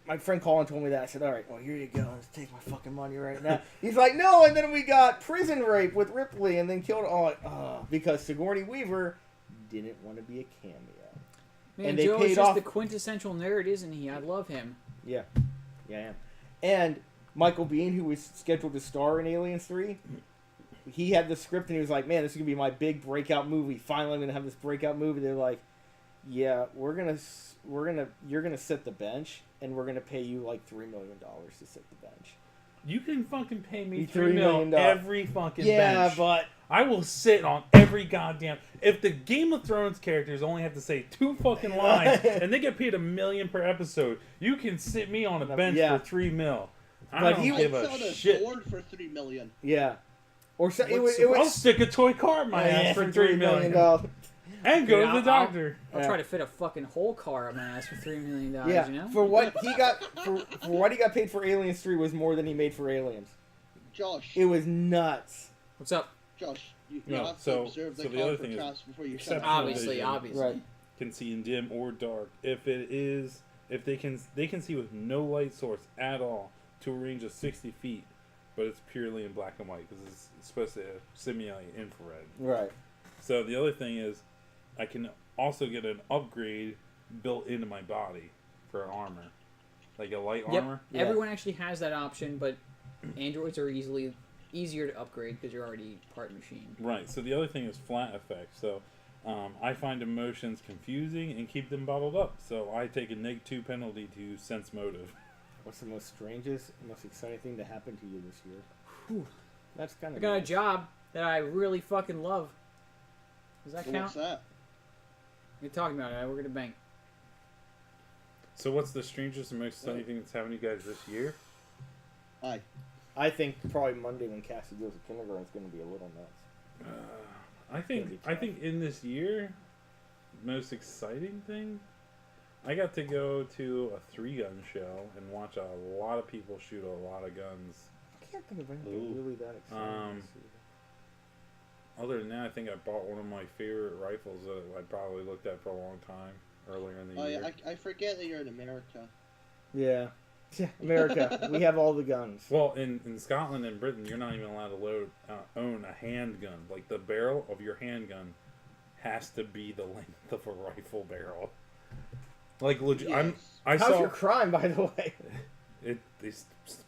my friend Colin told me that. I said, all right, well, here you go. Let's take my fucking money right now. He's like, no, and then we got prison rape with Ripley and then killed because Sigourney Weaver didn't want to be a cameo. Man, and they Joe paid is just off- the quintessential nerd, isn't he? I love him. Yeah, I am. And Michael Biehn, who was scheduled to star in Aliens 3, he had the script and he was like, man, this is going to be my big breakout movie. Finally, I'm going to have this breakout movie. They're like, yeah, you're going to sit the bench and we're going to pay you like $3 million to sit the bench. You can fucking pay me $3 $3 million million. every fucking Yeah, bench. but I will sit on every goddamn... If the Game of Thrones characters only have to say 2 fucking lines and they get paid $1 million per episode, you can sit me on a bench Yeah. for $3 million. I But don't he give I'd sell a a shit. sword for $3 million. yeah. Or so, it I'll was stick a toy car in my ass for $3 million. And go Dude, to the I'll- doctor. I'll Yeah. try to fit a fucking whole car up my ass for $3 million. Yeah, You know. for what he got for what he got paid for Aliens 3 was more than he made for Aliens. Josh, It was nuts. What's up? Josh, you No, have so- to observe the so the other car thing for is, traps before you except shut for up. Obviously, vision. obviously. Right. Can see in dim or dark. If they can see with no light source at all to a range of 60 feet, but it's purely in black and white because it's supposed to simulate infrared. Right. So the other thing is, I can also get an upgrade built into my body for armor, like a light Yep. armor. Yeah. Everyone actually has that option, but androids are easier to upgrade because you're already part machine. Right. So the other thing is flat effect. So I find emotions confusing and keep them bottled up. So I take a -2 penalty to sense motive. What's the most strangest, most exciting thing to happen to you this year? Whew. That's kind I of got a job that I really fucking love. Does that So count? what's that? You're talking about it. I work at a bank. So what's the strangest and most exciting thing that's happened to you guys this year? Aye. I think probably Monday when Cassie goes to kindergarten is going to be a little nuts. I think in this year, most exciting thing, I got to go to a 3-gun show and watch a lot of people shoot a lot of guns. I can't think of anything really that exciting. this year. Other than that, I think I bought one of my favorite rifles that I probably looked at for a long time earlier in the Oh, year. yeah, I forget that you're in America. Yeah. America, we have all the guns. Well, in Scotland and Britain, you're not even allowed to own a handgun. Like, the barrel of your handgun has to be the length of a rifle barrel. Like, legit. Yes. I How's saw your crime, by the way?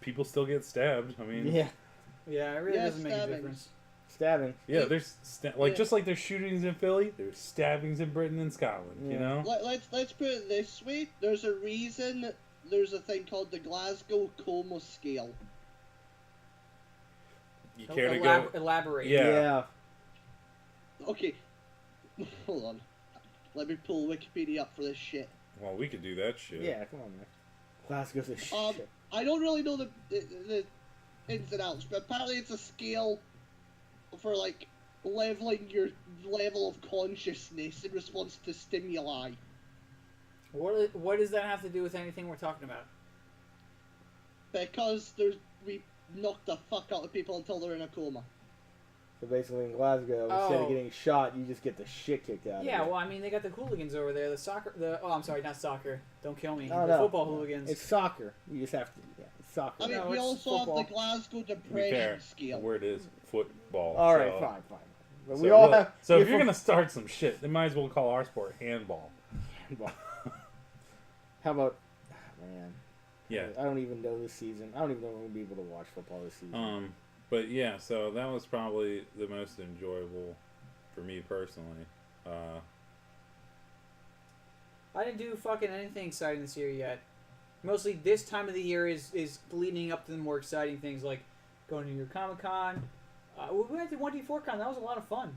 people still get stabbed. I mean, Yeah, Yeah, it really Yeah, doesn't make a stabbings. difference. stabbing. yeah. There's Yeah. just like there's shootings in Philly, there's stabbings in Britain and Scotland. You Yeah. know. Let's put it this way. There's a reason there's a thing called the Glasgow Coma Scale. You care to go? Elaborate. Yeah. Okay. Hold on. Let me pull Wikipedia up for this shit. Well, we could do that shit. Yeah, come on, man. Glasgow's a shit. I don't really know the ins and outs, but apparently it's a scale for like leveling your level of consciousness in response to stimuli. What does that have to do with anything we're talking about? Because we knock the fuck out of people until they're in a coma. So basically, in Glasgow, instead Oh. of getting shot, you just get the shit kicked out Yeah, of you. well, I mean, they got the hooligans over there. I'm sorry, not soccer. Don't kill me. No, the no. football hooligans. It's soccer. You just have to. Yeah, it's soccer. I mean, No, we it's also football. have the Glasgow To be Depression fair, the scale. word is football. All right, so- fine. But So we all really- have. So we if you're have gonna start some shit, then might as well call our sport handball. How about? Man, Yeah. I don't even know this season. I don't even know if I'm gonna be able to watch football this season. But yeah, so that was probably the most enjoyable for me personally. I didn't do fucking anything exciting this year yet. Mostly this time of the year is leading up to the more exciting things like going to New York Comic Con. We went to 1D4Con. That was a lot of fun.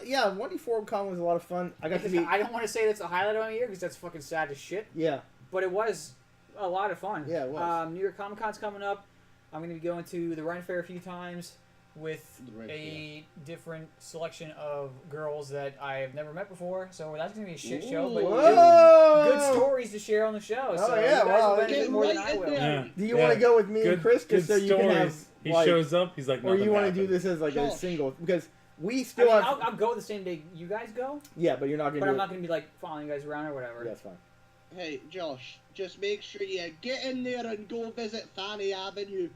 Yeah, 1D4 Con was a lot of fun. I got to be. I don't want to say that's the highlight of my year because that's fucking sad as shit. Yeah, But it was a lot of fun. Yeah, it was. New York Comic Con's coming up. I'm going to be going to the Ren Fair a few times with The Ren a different selection of girls that I have never met before. So that's going to be a shit show. But Whoa! good stories to share on the show. So Oh, yeah, you guys wow. will benefit Get more than right I in will. there. Yeah. Do you want to go with me and Chris just so good you can have? stories. He Like, shows up. He's like, or you want to do this as like a Josh. single because we I still mean, have. I'll go the same day you guys go, Yeah, but you're not gonna. but do I'm it. not going to be like following you guys around or whatever. Yeah, that's fine. Hey, Josh, just make sure you get in there and go visit Fanny Avenue.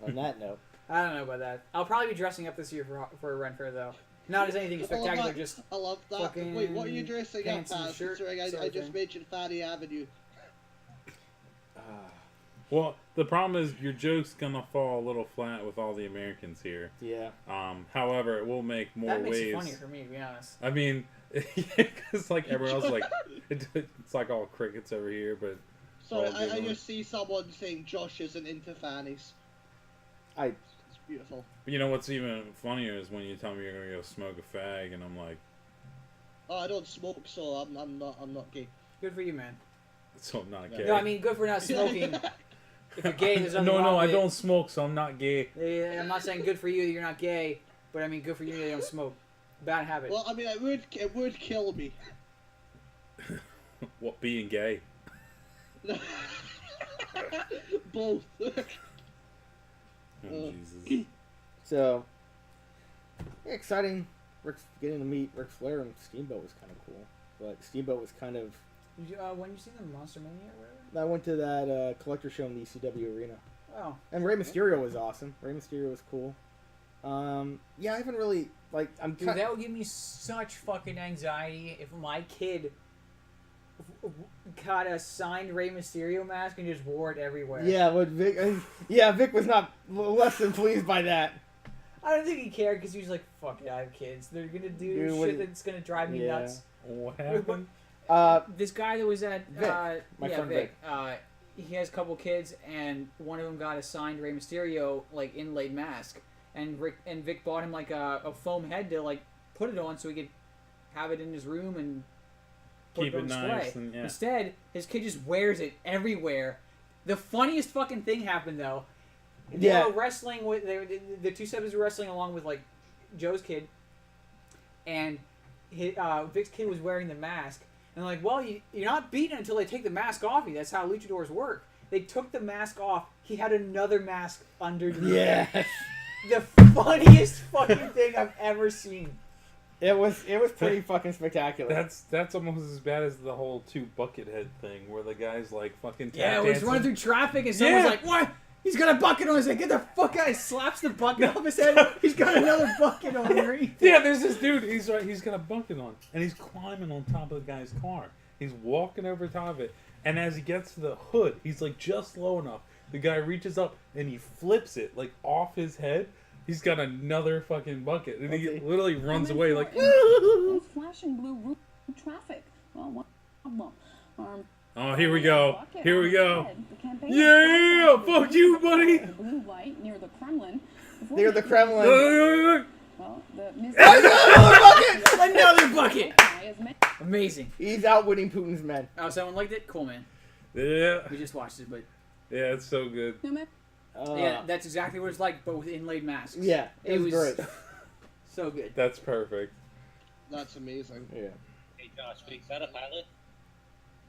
On that note, I don't know about that. I'll probably be dressing up this year for a Ren Fair though. Not as anything spectacular, just I love that. fucking Wait, what are you dressing up pants and as? shirt Considering sort I of just thing. mentioned Fanny Avenue. Well, the problem is your joke's gonna fall a little flat with all the Americans here. yeah. However, it will make more that makes waves. it funnier for me, to be honest. I mean, because like everyone else, like it's like all crickets over here, but Sorry, all I giggling. just see someone saying Josh isn't into fannies. I. It's beautiful. you know what's even funnier is when you tell me you're gonna go smoke a fag, and I'm like, Oh, I don't smoke, so I'm not gay. Good for you, man. so I'm not Yeah. gay. No, I mean good for not smoking. If you're gay, there's nothing no, wrong I with it. don't smoke, so I'm not gay. Yeah, I'm not saying good for you that you're not gay, but I mean good for you that you don't smoke. Bad habit. Well, I mean, it would kill me. What, being gay? Both. Oh, Jesus. So, yeah, exciting. Rick's getting to meet Ric Flair and Steamboat was kind of cool, but Steamboat was kind of. When you see the Monster Mania or whatever? I went to that collector show in the ECW arena, Oh. and Rey Mysterio was awesome. Rey Mysterio was cool. Yeah, I haven't really like. I'm Dude, that would give me such fucking anxiety if my kid got a signed Rey Mysterio mask and just wore it everywhere. Yeah, what Vic? Vic was not less than pleased by that. I don't think he cared because he was like, "Fuck it, I have kids. They're gonna do Dude, what shit that's gonna drive me Yeah. nuts." What happened? This guy that was at Vic, my yeah, friend Vic. He has a couple kids, and one of them got a signed Rey Mysterio like inlaid mask, and Vic bought him like a foam head to like put it on so he could have it in his room and put Keep it on it display. nice and yeah. Instead, his kid just wears it everywhere. The funniest fucking thing happened though. They Yeah. were wrestling with the two steppers were wrestling along with like Joe's kid, and Vic's kid was wearing the mask. And like, well, you're not beaten until they take the mask off you. That's how luchadors work. They took the mask off. He had another mask underneath. Yeah. The funniest fucking thing I've ever seen. It was pretty fucking spectacular. That's almost as bad as the whole 2 bucket head thing, where the guy's like fucking tap Yeah, it was dancing. running through traffic and someone's Yeah. like, "What? He's got a bucket on his head. Get the fuck out!" He slaps the bucket off his head. He's got another bucket on underneath. Yeah, there's this dude. He's got a bucket on, and he's climbing on top of the guy's car. He's walking over top of it, and as he gets to the hood, he's like just low enough. The guy reaches up and he flips it like off his head. He's got another fucking bucket, and he literally runs away like. Flashing blue route traffic. Well, what problem? Oh, here we go. Here we go. The campaign Yeah, fuck you, buddy. The blue light near the Kremlin. before Near he the came- Kremlin. Well, the Miss Another bucket. is ma- Amazing. He's outwitting Putin's men. Oh, someone liked it? Cool, man. Yeah, We just watched it, but yeah, it's so good. no matter yeah, that's exactly what it's like, but with inlaid masks. Yeah, it was great. So good. That's perfect. That's amazing. Yeah. Hey, Josh, we got a pilot?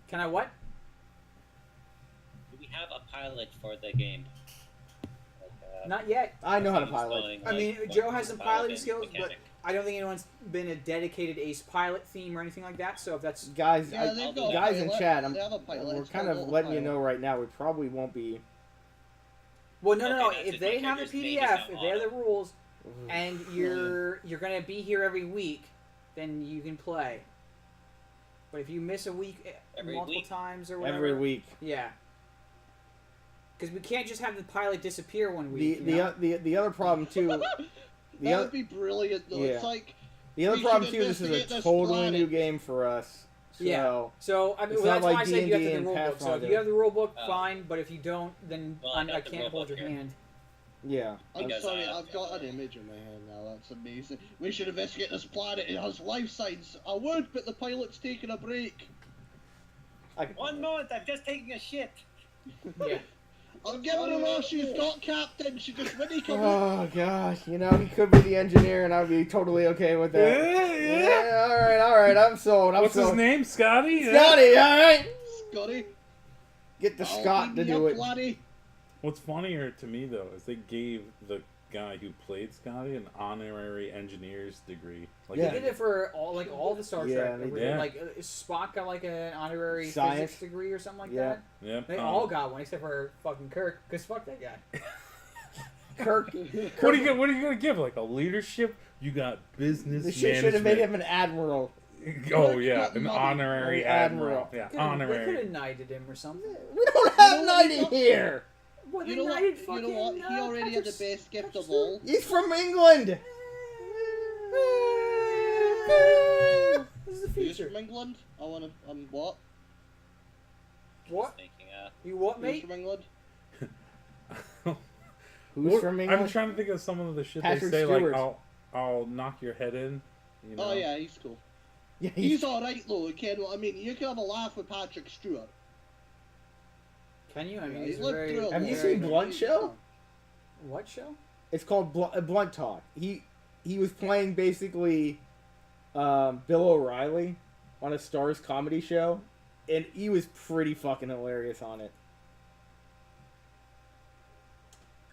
Can I what? Do we have a pilot for the game? Like, Not yet. I know how to who's pilot. going, I mean, like, Joe has some pilot piloting and skills, but mechanic? I don't think anyone's been a dedicated ace pilot theme or anything like that. So if that's Guys, Yeah, they've got a guys in pilot. chat, They have a pilot. we're It's kind called of a letting you pilot. know right now. We probably won't be. well, no. Okay, that's If it. they My have a character's name is PDF, now if they have the Autumn. rules, and you're gonna be here every week, then you can play. But if you miss a week Every multiple week? times or whatever, Every week. yeah. Because we can't just have the pilot disappear one The week. the other problem too. The That other would be brilliant, though. Yeah. It's like, the other we problem should too. This is a investigate this totally planet. new game for us. So, Yeah. So I mean, It's well, not that's why like I said you have to D&D have and the rule book. So if Pathfinder. you have the rule book, Oh. fine. But if you don't, then Well, I I got the can't rule hold book your here. hand. yeah. I'm Because, sorry, uh, I've got an image in my head now. That's amazing. We should investigate this planet. It has life signs. I would, but the pilot's taking a break. One moment, I'm just taking a shit. Yeah. I'm giving her all she's got, Captain. She just wouldn't come in. Oh gosh, you know he could be the engineer, and I'd be totally okay with that. Yeah. All right. I'm sold. I'm What's sold. his name? Scotty? Scotty, all right. Scotty. Get the I'll Scott beam to you do up, it. laddie. What's funnier to me though is they gave the guy who played Scotty an honorary engineer's degree. Like, Yeah. They did it for all the Star Yeah, Trek. they did. Like Spock got like an honorary Science. physics degree or something like Yeah. that. Yep. They all got one except for fucking Kirk, because fuck that guy. Kirk. What are you gonna give? Like a leadership? You got business They management. should have made him an admiral. Oh yeah, an Money. honorary Admiral. admiral. Yeah, They could honorary. have knighted him or something. We don't have You know what knighting he got? here. Well, You they know what? knighted You fucking. know what? He already had the Patrick best gift of Stewart. all. He's from England. This is the Who's future. from England? I wanna. What? What? Thinking, You what, Who's mate? from England? Who's from England? I'm trying to think of some of the shit Patrick they say. Stewart. Like, I'll knock your head in. You know? Oh yeah, he's cool. Yeah, He's alright though, Ken. I mean, you can have a laugh with Patrick Stewart. Can you? I mean, Yeah, he's he's lived very. through a Have you very- seen Blunt Show? What show? It's called Blunt Talk. He was playing basically Bill O'Reilly on a Stars comedy show, and he was pretty fucking hilarious on it.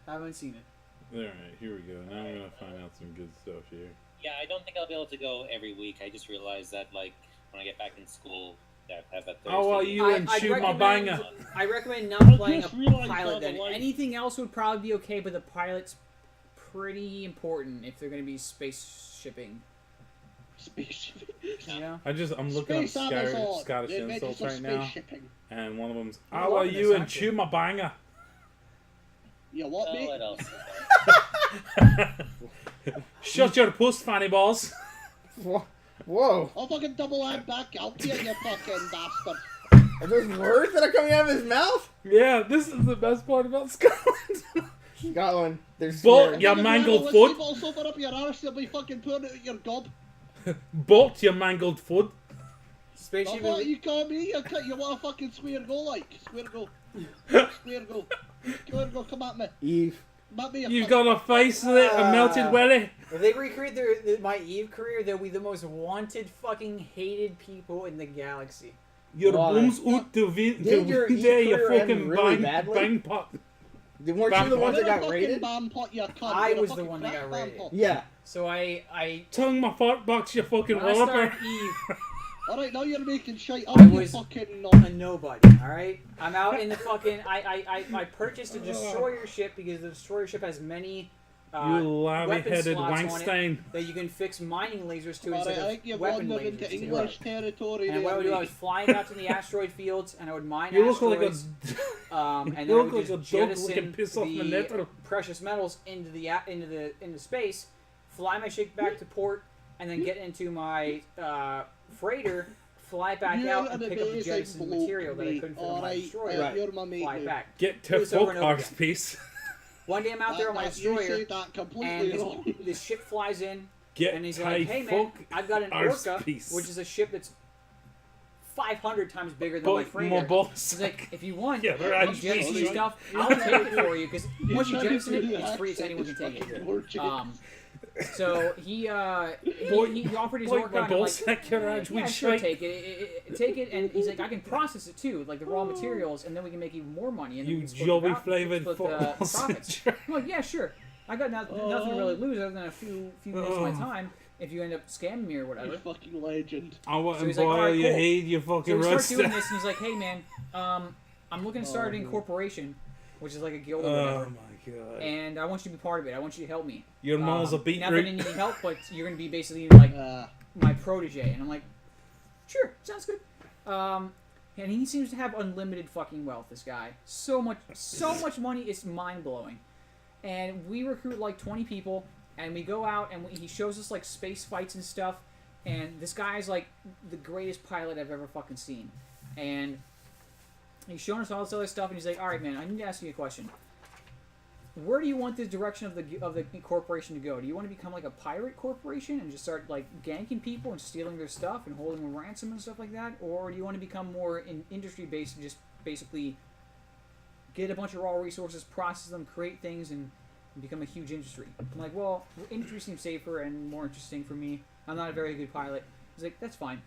I haven't seen it. All right, here we go. Now I'm gonna find out some good stuff here. yeah, I don't think I'll be able to go every week. I just realized that, like, when I get back in school, that I have a Thursday. Oh, well, you and I'd shoot my recommend- banger. I recommend not I playing a just realized pilot there's then. a line- Anything else would probably be okay, but the pilot's pretty important if they're going to be space shipping. Spaceship. You know? I'm looking Space up Amazon. Scottish The adventures insults of right now, spaceshipping. and one of them's I'm "How are loving you this, and actually. shoot my banger." Yeah, what, Oh, mate? what else? Shut your puss, fanny balls. Whoa! I'll fucking double hand back out here, you fucking bastard. Are those words that are coming out of his mouth? Yeah, this is the best part about Scotland. Scotland, there's Bolt, swearing. yeah. Fucking mangled grab a foot. whiskey bottle, soap it up your arse, you'll be fucking putting it in your gob. Bolt, you mangled foot. Spaceship. That's what you call me. You want a fucking square go like? Square go. Square go. Square go, come at me. Eve. Come at me, You've got a face with it, a melted welly. If they recreate my Eve career, they'll be the most wanted, fucking hated people in the galaxy. Your Why? booms out the Did your window, you career end fucking really bang, badly? bang pot. Weren't you the ones that You're a got fucking raided? bam pot, you cunt. I You're a was the fucking one that crack got bam raided. pot. Yeah. So I Tongue my fart box, you fucking when I wallopper. started Eve, Alright, now you're making shite I up, you was fucking a knob. nobody. All right, I'm out in the fucking. I purchased a destroyer ship because the destroyer ship has many. You weapon lavvy-headed slots on it wankstein. that you can fix mining lasers to Alright, instead I think of you've weapon wandered lasers. into to. English territory And what I there, would do, I mate. was flying out to the asteroid fields, and I would mine You look like a. asteroids, and then You I look would like just a dog that can jettison piss off my the nether. precious metals into space, fly my ship back to port, and then get into my freighter, fly back You're out, and an pick up the amazing jettisoned bloke, material that I mate. couldn't fit on my Alright, destroyer. you're my mate Fly now. back. Get Do to this over fuck, and over arse again. piece. One day I'm out there on my You destroyer, say that completely and wrong. this ship flies in, Get and he's to like, "Hey man, fuck, I've got an arse Orca, piece. which is a ship that's 500 times bigger than my Both freighter." more balls. He's like, "If you want, Yeah, they're you actually jettison funny. stuff, I'll take it for you because once you trying to jettison it, do the it's free, so accent, anyone can it's take fucking it." working. So he offered his Boy, Orca, my and I'm ball like, sack your edge, "Yeah, we sure, shite." take it, take it." And he's like, "I can process it too, like the raw materials, and then we can make even more money." And then You we can split jolly the flavoured split football the profits. I'm like, "Yeah, sure. I got nothing to really lose other than a few minutes of my time if you end up scamming me or whatever." You fucking legend. I want So to he's like, boil "Alright, your cool." head, you So fucking we start rusty. doing this, and he's like, "Hey man, I'm looking to start an incorporation, which is like a guild or Oh whatever, my god. and I want you to be part of it. I want you to help me. Your mom's a beetroot. Not that I need any help, but you're gonna be basically like my protege." And I'm like, "Sure, sounds good." And he seems to have unlimited fucking wealth. This guy, so much money, it's mind blowing. And we recruit like 20 people, and we go out, and he shows us like space fights and stuff. And this guy's like the greatest pilot I've ever fucking seen. And he's showing us all this other stuff, and he's like, "All right, man, I need to ask you a question. Where do you want the direction of the corporation to go? Do you want to become like a pirate corporation and just start like ganking people and stealing their stuff and holding them ransom and stuff like that, or do you want to become more industry based and just basically get a bunch of raw resources, process them, create things, and become a huge industry?" I'm like, "Well, industry seems safer and more interesting for me. I'm not a very good pilot." He's like, "That's fine.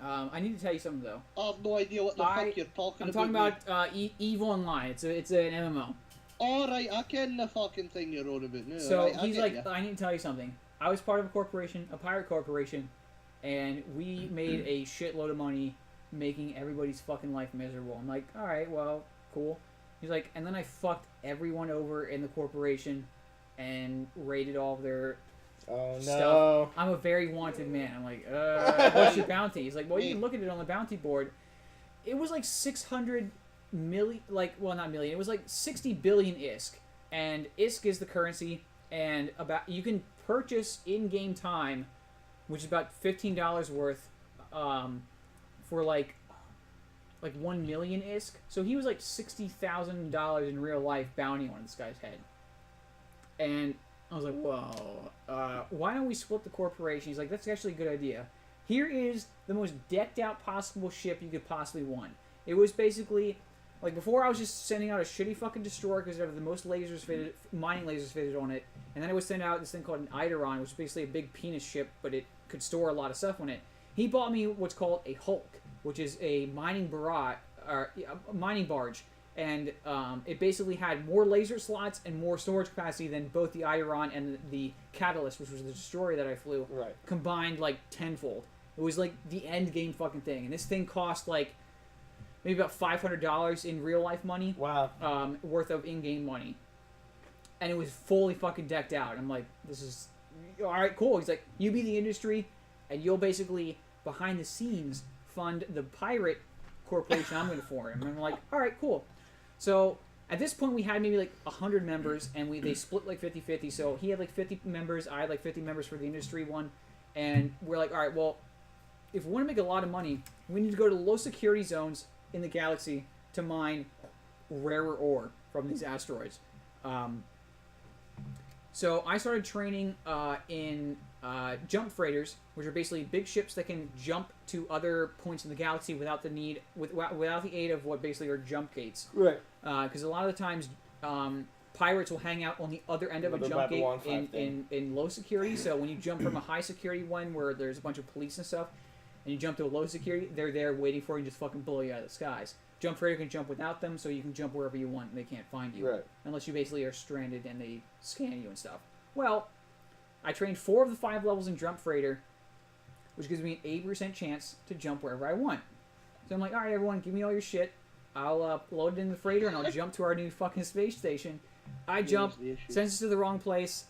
I need to tell you something though. I have no idea what the fuck you're talking I'm about. talking about EVE Online. It's an MMO." Alright, I ken the fucking thing you're on about now. So right, I he's get like, ya. "I need to tell you something. I was part of a corporation, a pirate corporation, and we made a shitload of money making everybody's fucking life miserable." I'm like, "All right, well, cool." He's like, "And then I fucked everyone over in the corporation and raided all of their Oh no. stuff. I'm a very wanted man." I'm like, "What's your bounty?" He's like, "Well, you can look at it on the bounty board. It was like 600 million, like, well, not million. It was like 60 billion ISK, and ISK is the currency, and about you can purchase in-game time, which is about $15 worth, for like 1 million ISK. So he was like $60,000 in real life bounty on this guy's head, and I was like, "Whoa, why don't we split the corporation?" He's like, "That's actually a good idea. Here is the most decked out possible ship you could possibly want." It was basically, like, before I was just sending out a shitty fucking destroyer because it had the most lasers fitted, mining lasers fitted on it, and then I would send out this thing called an Eidolon, which is basically a big penis ship, but it could store a lot of stuff on it. He bought me what's called a Hulk, which is a mining barge, and it basically had more laser slots and more storage capacity than both the Eidolon and the Catalyst, which was the destroyer that I flew, combined like tenfold. It was like the end game fucking thing, and this thing cost like maybe about $500 in real life money. Wow. Worth of in-game money, and it was fully fucking decked out. I'm like, "This is all right, cool." He's like, "You be the industry, and you'll basically behind the scenes fund the pirate corporation I'm going to form." And I'm like, "All right, cool." So at this point, we had maybe like 100 members, and they split like 50-50. So he had like 50 members, I had like 50 members for the industry one, and we're like, "All right, well, if we want to make a lot of money, we need to go to low security zones in the galaxy to mine rarer ore from these asteroids." So I started training in jump freighters, which are basically big ships that can jump to other points in the galaxy without the aid of what basically are jump gates. Right. Because a lot of the times, pirates will hang out on the other end of a jump gate in low security. So when you jump from a high security one where there's a bunch of police and stuff, and you jump to a low security, they're there waiting for you and just fucking blow you out of the skies. Jump Freighter can jump without them, so you can jump wherever you want and they can't find you. Right. Unless you basically are stranded and they scan you and stuff. Well, I trained 4 of the 5 levels in Jump Freighter, which gives me an 80% chance to jump wherever I want. So I'm like, alright everyone, give me all your shit. I'll load it in the freighter and I'll jump to our new fucking space station. I jump, sends us to the wrong place,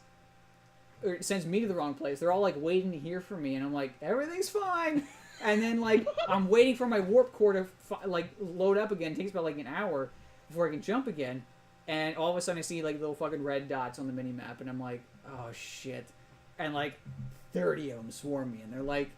or sends me to the wrong place. They're all like waiting to hear from me, and I'm like, everything's fine. And then like I'm waiting for my warp core to like load up again. It takes about like an hour before I can jump again. And all of a sudden I see like little fucking red dots on the mini map, and I'm like, oh shit. And like 30 of them swarm me, and they're like,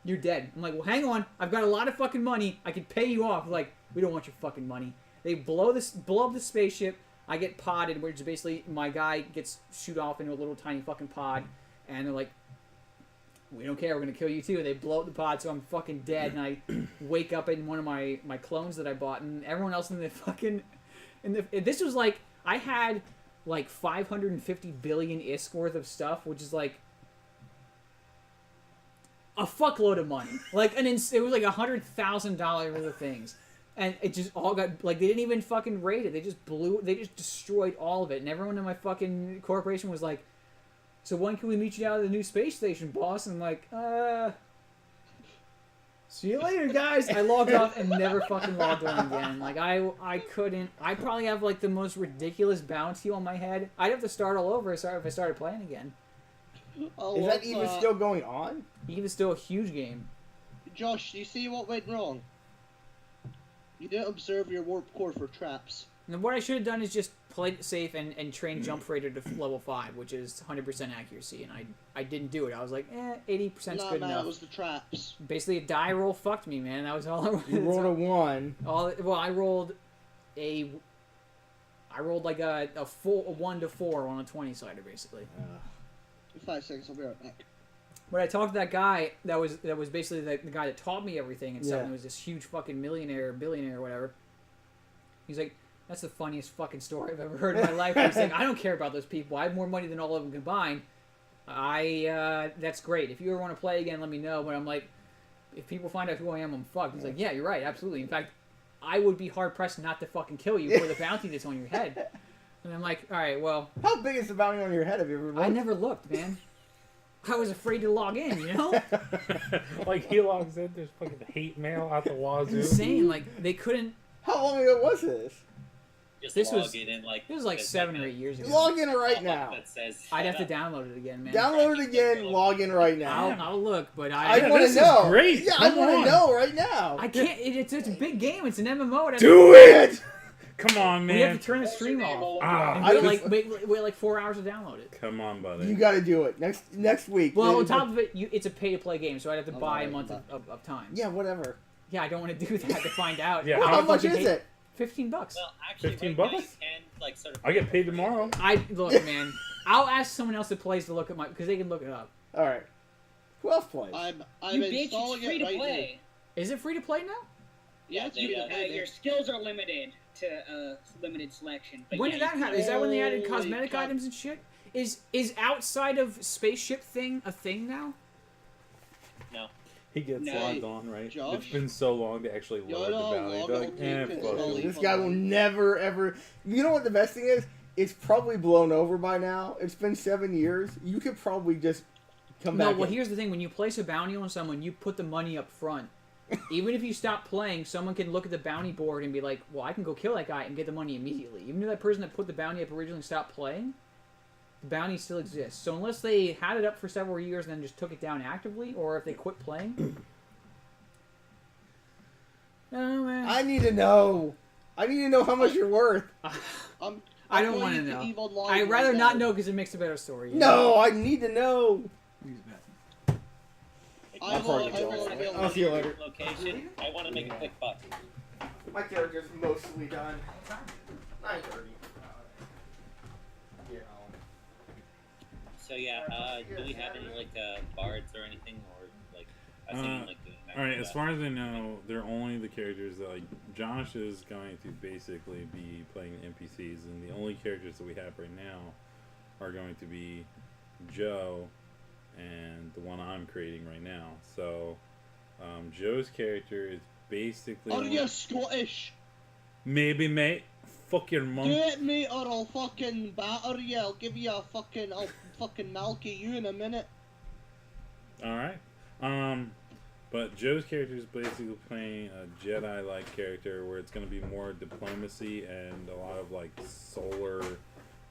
you're dead. I'm like, well, hang on. I've got a lot of fucking money. I can pay you off. Like, we don't want your fucking money. They blow up the spaceship. I get podded, which is basically my guy gets shoot off into a little tiny fucking pod, and they're like, we don't care. We're gonna kill you too. They blow up the pod, so I'm fucking dead, and I wake up in one of my clones that I bought, and everyone else in the fucking this was like I had like 550 billion ISK worth of stuff, which is like a fuckload of money. Like it was like $100,000 worth of things, and it just all got like they didn't even fucking raid it. They just destroyed all of it, and everyone in my fucking corporation was like, so when can we meet you out at the new space station, boss? And I'm like, see you later, guys. I logged off and never fucking logged on again. Like, I couldn't. I probably have, like, the most ridiculous bounty on my head. I'd have to start all over if I started playing again. Is that even still going on? Eva's still a huge game. Josh, you see what went wrong? You didn't observe your warp core for traps. And what I should have done is just played it safe and trained Jump Freighter to level 5, which is 100% accuracy, and I didn't do it. I was like, 80% is good enough. It was the traps. Basically, a die roll fucked me, man. That was all I wanted. You rolled a 1. I rolled like a 1 to 4 on a 20-sider, basically. 5 seconds, I'll be right back. But I talked to that guy that was basically the guy that taught me everything and stuff, Yeah. and he was this huge fucking millionaire, billionaire, or whatever. He's like, that's the funniest fucking story I've ever heard in my life. He's like, I don't care about those people. I have more money than all of them combined. That's great. If you ever want to play again, let me know. But I'm like, if people find out who I am, I'm fucked. He's like, yeah, you're right, absolutely. In fact, I would be hard-pressed not to fucking kill you for the bounty that's on your head. And I'm like, all right, well... How big is the bounty on your head? Have you ever looked? I never looked, man. I was afraid to log in, you know? Like, he logs in, there's fucking hate mail out the wazoo. Insane. Like, they couldn't... How long ago was this? This was like 7 or 8 years ago. Log in right now. That says I'd have to download it again, man. Download it again, log in right now. I'll look, but I want to know. Great. Yeah, I want to know right now. I can't. It's a big game. It's an MMO. Do it! Come on, man. We have to turn the stream off. And wait like 4 hours to download it. Come on, buddy. You got to do it next week. Well, on top of it, it's a pay-to-play game, so I'd have to buy a month of time. Yeah, whatever. Yeah, I don't want to do that to find out. Yeah, how much is it? $15. Well, actually, $15? right now you can, like, sort of I get paid tomorrow. Look, man. I'll ask someone else that plays to look at because they can look it up. All right. Who else plays? I'm You bitch, installing it's free it to right play. Is it free to play now? Yeah, it's free to play. Your skills are limited to limited selection. But When yeah, did that you happen? Is that when they added Holy cosmetic crap. items and shit? Is outside of spaceship thing a thing now? No. He gets No. logged on, right? Josh? It's been so long to actually load the bounty. They're like, fuck it. This guy will never, ever... You know what the best thing is? It's probably blown over by now. It's been 7 years. You could probably just come back. No, well, here's the thing. When you place a bounty on someone, you put the money up front. Even if you stop playing, someone can look at the bounty board and be like, well, I can go kill that guy and get the money immediately. Even if that person that put the bounty up originally stopped playing, the bounty still exists. So unless they had it up for several years and then just took it down actively, or if they quit playing... Oh, man. I need to know. I need to know how much you're worth. I don't want to know. I'd rather not know because it makes a better story. No, I need to know. I'll see you later. Location. I want to make a quick buck. My character's mostly done. 9:30. So yeah, do we have any like bards or anything, or like I've seen like doing that? All right, as far as I know, they're only the characters that like Josh is going to basically be playing the NPCs, and the only characters that we have right now are going to be Joe and the one I'm creating right now. So Joe's character is basically. Are you Scottish? Maybe, mate. Fuck your mum. Do it, mate, or I'll fucking batter you. I'll give you a fucking. I'll fucking malky you in a minute. All right. But Joe's character is basically playing a Jedi-like character where it's going to be more diplomacy and a lot of like solar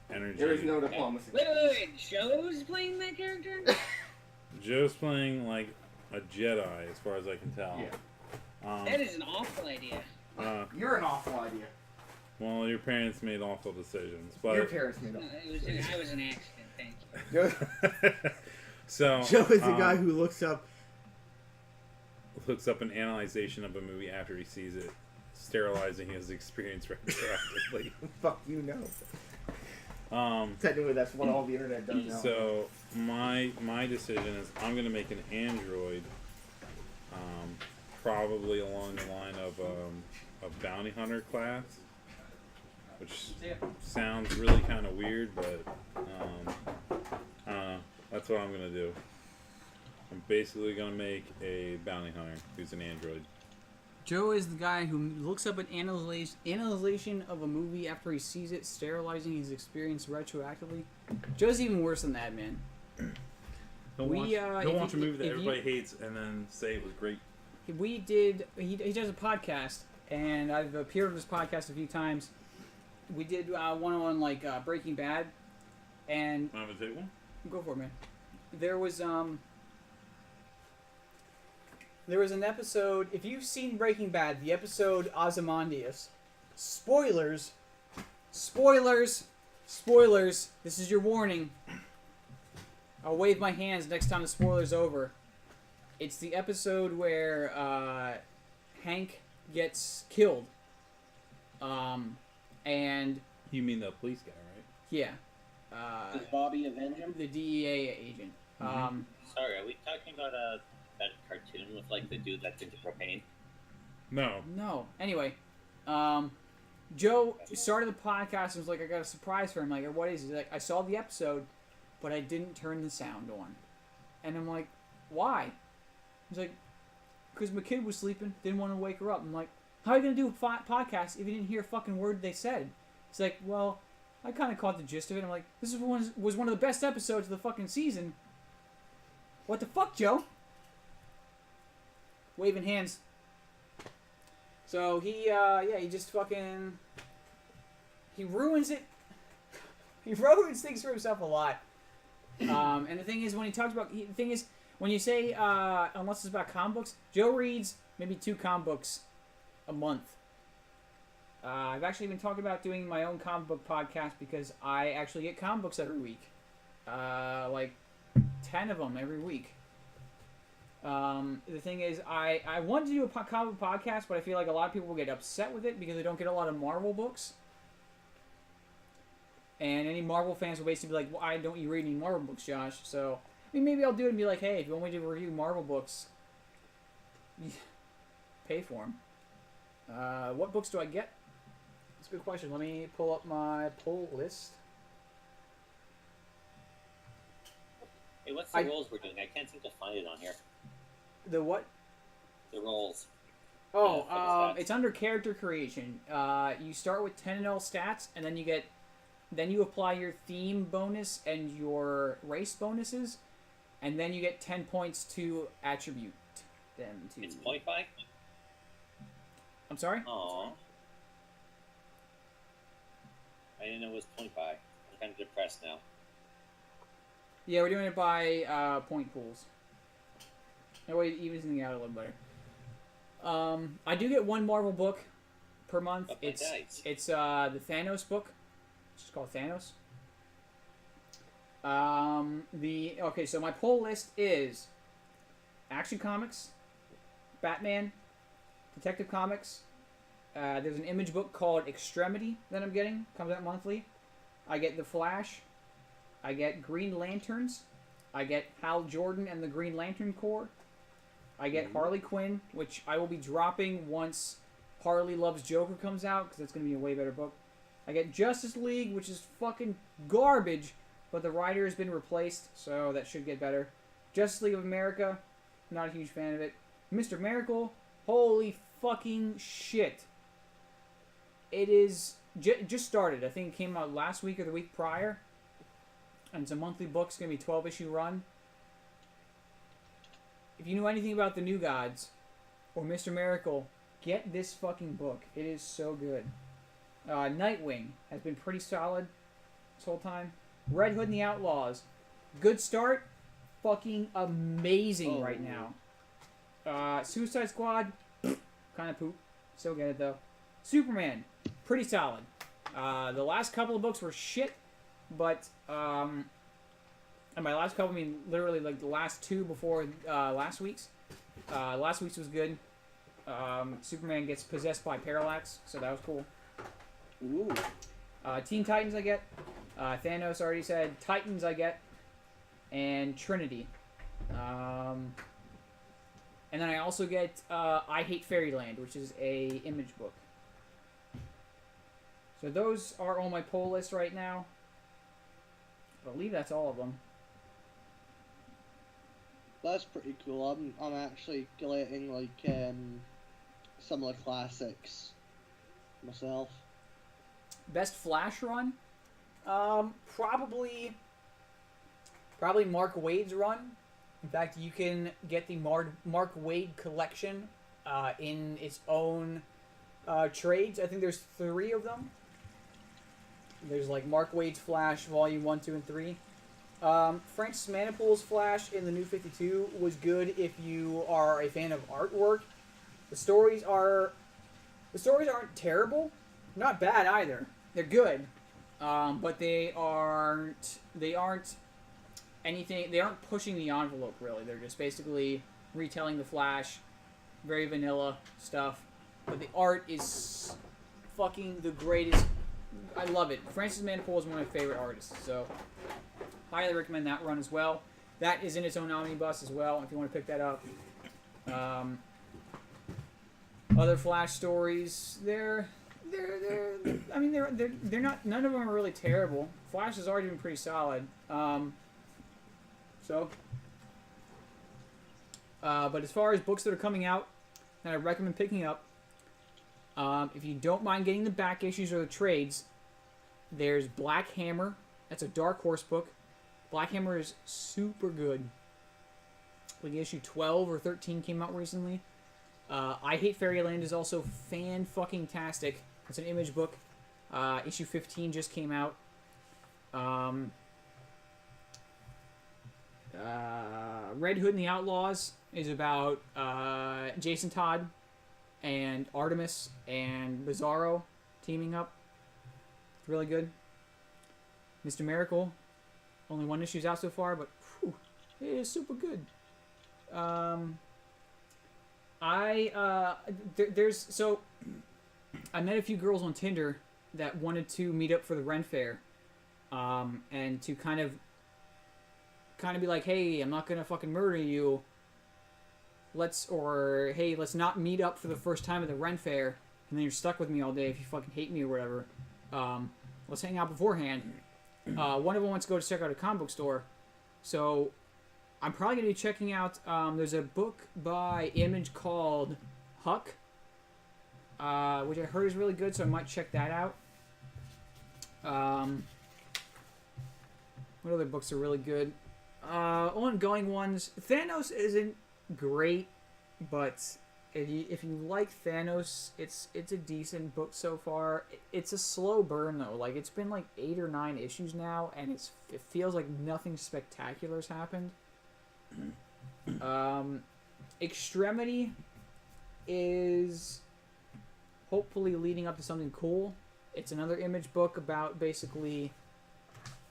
energy. There is no diplomacy. Wait, Joe's playing that character? Joe's playing like a Jedi, as far as I can tell. Yeah. That is an awful idea. You're an awful idea. Well, your parents made awful decisions, but Your parents made No, up. it was an accident, thank you. Joe, so Joe is the guy who looks up. looks up an analyzation of a movie after he sees it, sterilizing his experience retroactively. Fuck you, no. Um, Technically, that's what all the internet does now. So my decision is I'm gonna make an android, probably along the line of a bounty hunter class, which sounds really kind of weird, but I don't know. That's what I'm gonna do. I'm basically gonna make a bounty hunter who's an android. Joe is the guy who looks up an analyzation of a movie after he sees it, sterilizing his experience retroactively. Joe's even worse than that, man. He'll watch a movie that if everybody hates and then say it was great. We did. He does a podcast, and I've appeared on this podcast a few times. We did one on like Breaking Bad, and Want to take one? go for it, man. There was an episode. If you've seen Breaking Bad, the episode Ozymandias. Spoilers. This is your warning. I'll wave my hands next time the spoiler's over. It's the episode where Hank gets killed. And You mean the police guy, right? yeah, Does Bobby avenge him? the DEA agent. Sorry, are we talking about that cartoon with like the dude that's into propane? No. No. Anyway, Joe started the podcast and was like, I got a surprise for him. Like, what is it? He's like, I saw the episode, but I didn't turn the sound on. And I'm like, why? He's like, because my kid was sleeping, didn't want to wake her up. I'm like, how are you going to do a podcast if you didn't hear a fucking word they said? He's like, well, I kind of caught the gist of it. I'm like, this was one of the best episodes of the fucking season. What the fuck, Joe? Waving hands. So he just fucking, he ruins it. He ruins things for himself a lot. And the thing is, when he talks about, when you say, unless it's about comic books, Joe reads maybe 2 comic books a month. I've actually been talking about doing my own comic book podcast because I actually get comic books every week. Like 10 of them every week. The thing is, I want to do a comic book podcast, but I feel like a lot of people will get upset with it because they don't get a lot of Marvel books. And any Marvel fans will basically be like, why don't you read any Marvel books, Josh? So, I mean, maybe I'll do it and be like, hey, if you want me to review Marvel books, pay for them. What books do I get? That's a good question. Let me pull up my pull list. Hey, what's the roles we're doing? I can't seem to find it on here. The what? The roles. Oh, it's under character creation. You start with 10 and L stats, and then you apply your theme bonus and your race bonuses, and then you get 10 points to attribute them to. It's 0.5? I'm sorry? Aww. I didn't know it was 0.5. I'm kind of depressed now. Yeah, we're doing it by point pools. That way it evens things out a little better. I do get 1 Marvel book per month. It's the Thanos book. It's just called Thanos. Okay, so my pull list is Action Comics, Batman, Detective Comics. There's an Image book called Extremity that I'm getting. Comes out monthly. I get The Flash. I get Green Lanterns. I get Hal Jordan and the Green Lantern Corps. I get Harley Quinn, which I will be dropping once Harley Loves Joker comes out, because that's going to be a way better book. I get Justice League, which is fucking garbage, but the writer has been replaced, so that should get better. Justice League of America, not a huge fan of it. Mr. Miracle, holy fucking shit. It is just started. I think it came out last week or the week prior. And it's a monthly book. It's going to be a 12-issue run. If you know anything about the New Gods or Mr. Miracle, get this fucking book. It is so good. Nightwing has been pretty solid this whole time. Red Hood and the Outlaws. Good start. Fucking amazing right now. Suicide Squad, kind of poop. Still get it though. Superman, pretty solid. The last couple of books were shit, but and by last couple I mean literally like the last two before last week's. Last week's was good. Superman gets possessed by Parallax, so that was cool. Ooh. Teen Titans I get. Thanos already said. Titans I get. And Trinity. And then I also get I Hate Fairyland, which is a Image book. So those are on my pull list right now. I believe that's all of them. That's pretty cool. I'm actually collecting like similar classics myself. Best Flash run? Probably Mark Waid's run. In fact, you can get the Mark Waid collection in its own trades. I think there's 3 of them. There's like Mark Waid's Flash, Volume 1, 2, and 3. Francis Manipoul's Flash in the New 52 was good if you are a fan of artwork. The stories aren't terrible. Not bad either. They're good. But they aren't anything. They aren't pushing the envelope really. They're just basically retelling the Flash, very vanilla stuff. But the art is fucking the greatest. I love it. Francis Manipoul is one of my favorite artists, so highly recommend that run as well. That is in its own omnibus as well. If you want to pick that up. Other Flash stories, they're not. None of them are really terrible. Flash has already been pretty solid. But as far as books that are coming out that I recommend picking up, if you don't mind getting the back issues or the trades, there's Black Hammer. That's a Dark Horse book. Black Hammer is super good. Like issue 12 or 13 came out recently. I Hate Fairyland is also fan-fucking-tastic. It's an Image book. Issue 15 just came out. Red Hood and the Outlaws is about Jason Todd and Artemis and Bizarro teaming up. It's really good. Mr. Miracle, only 1 issue's out so far, but whew, it is super good. So I met a few girls on Tinder that wanted to meet up for the Ren Fair, and to kind of be like, hey, I'm not gonna fucking murder you. Let's not meet up for the first time at the Ren Fair, and then you're stuck with me all day if you fucking hate me or whatever. Let's hang out beforehand. One of them wants to go to check out a comic book store, so I'm probably gonna be checking out. There's a book by Image called Huck, which I heard is really good, so I might check that out. What other books are really good? Ongoing ones. Thanos isn't great, but if you like Thanos, it's a decent book so far. It's a slow burn though. Like it's been like 8 or 9 issues now, and it feels like nothing spectacular's happened. Extremity is hopefully leading up to something cool. It's another Image book about basically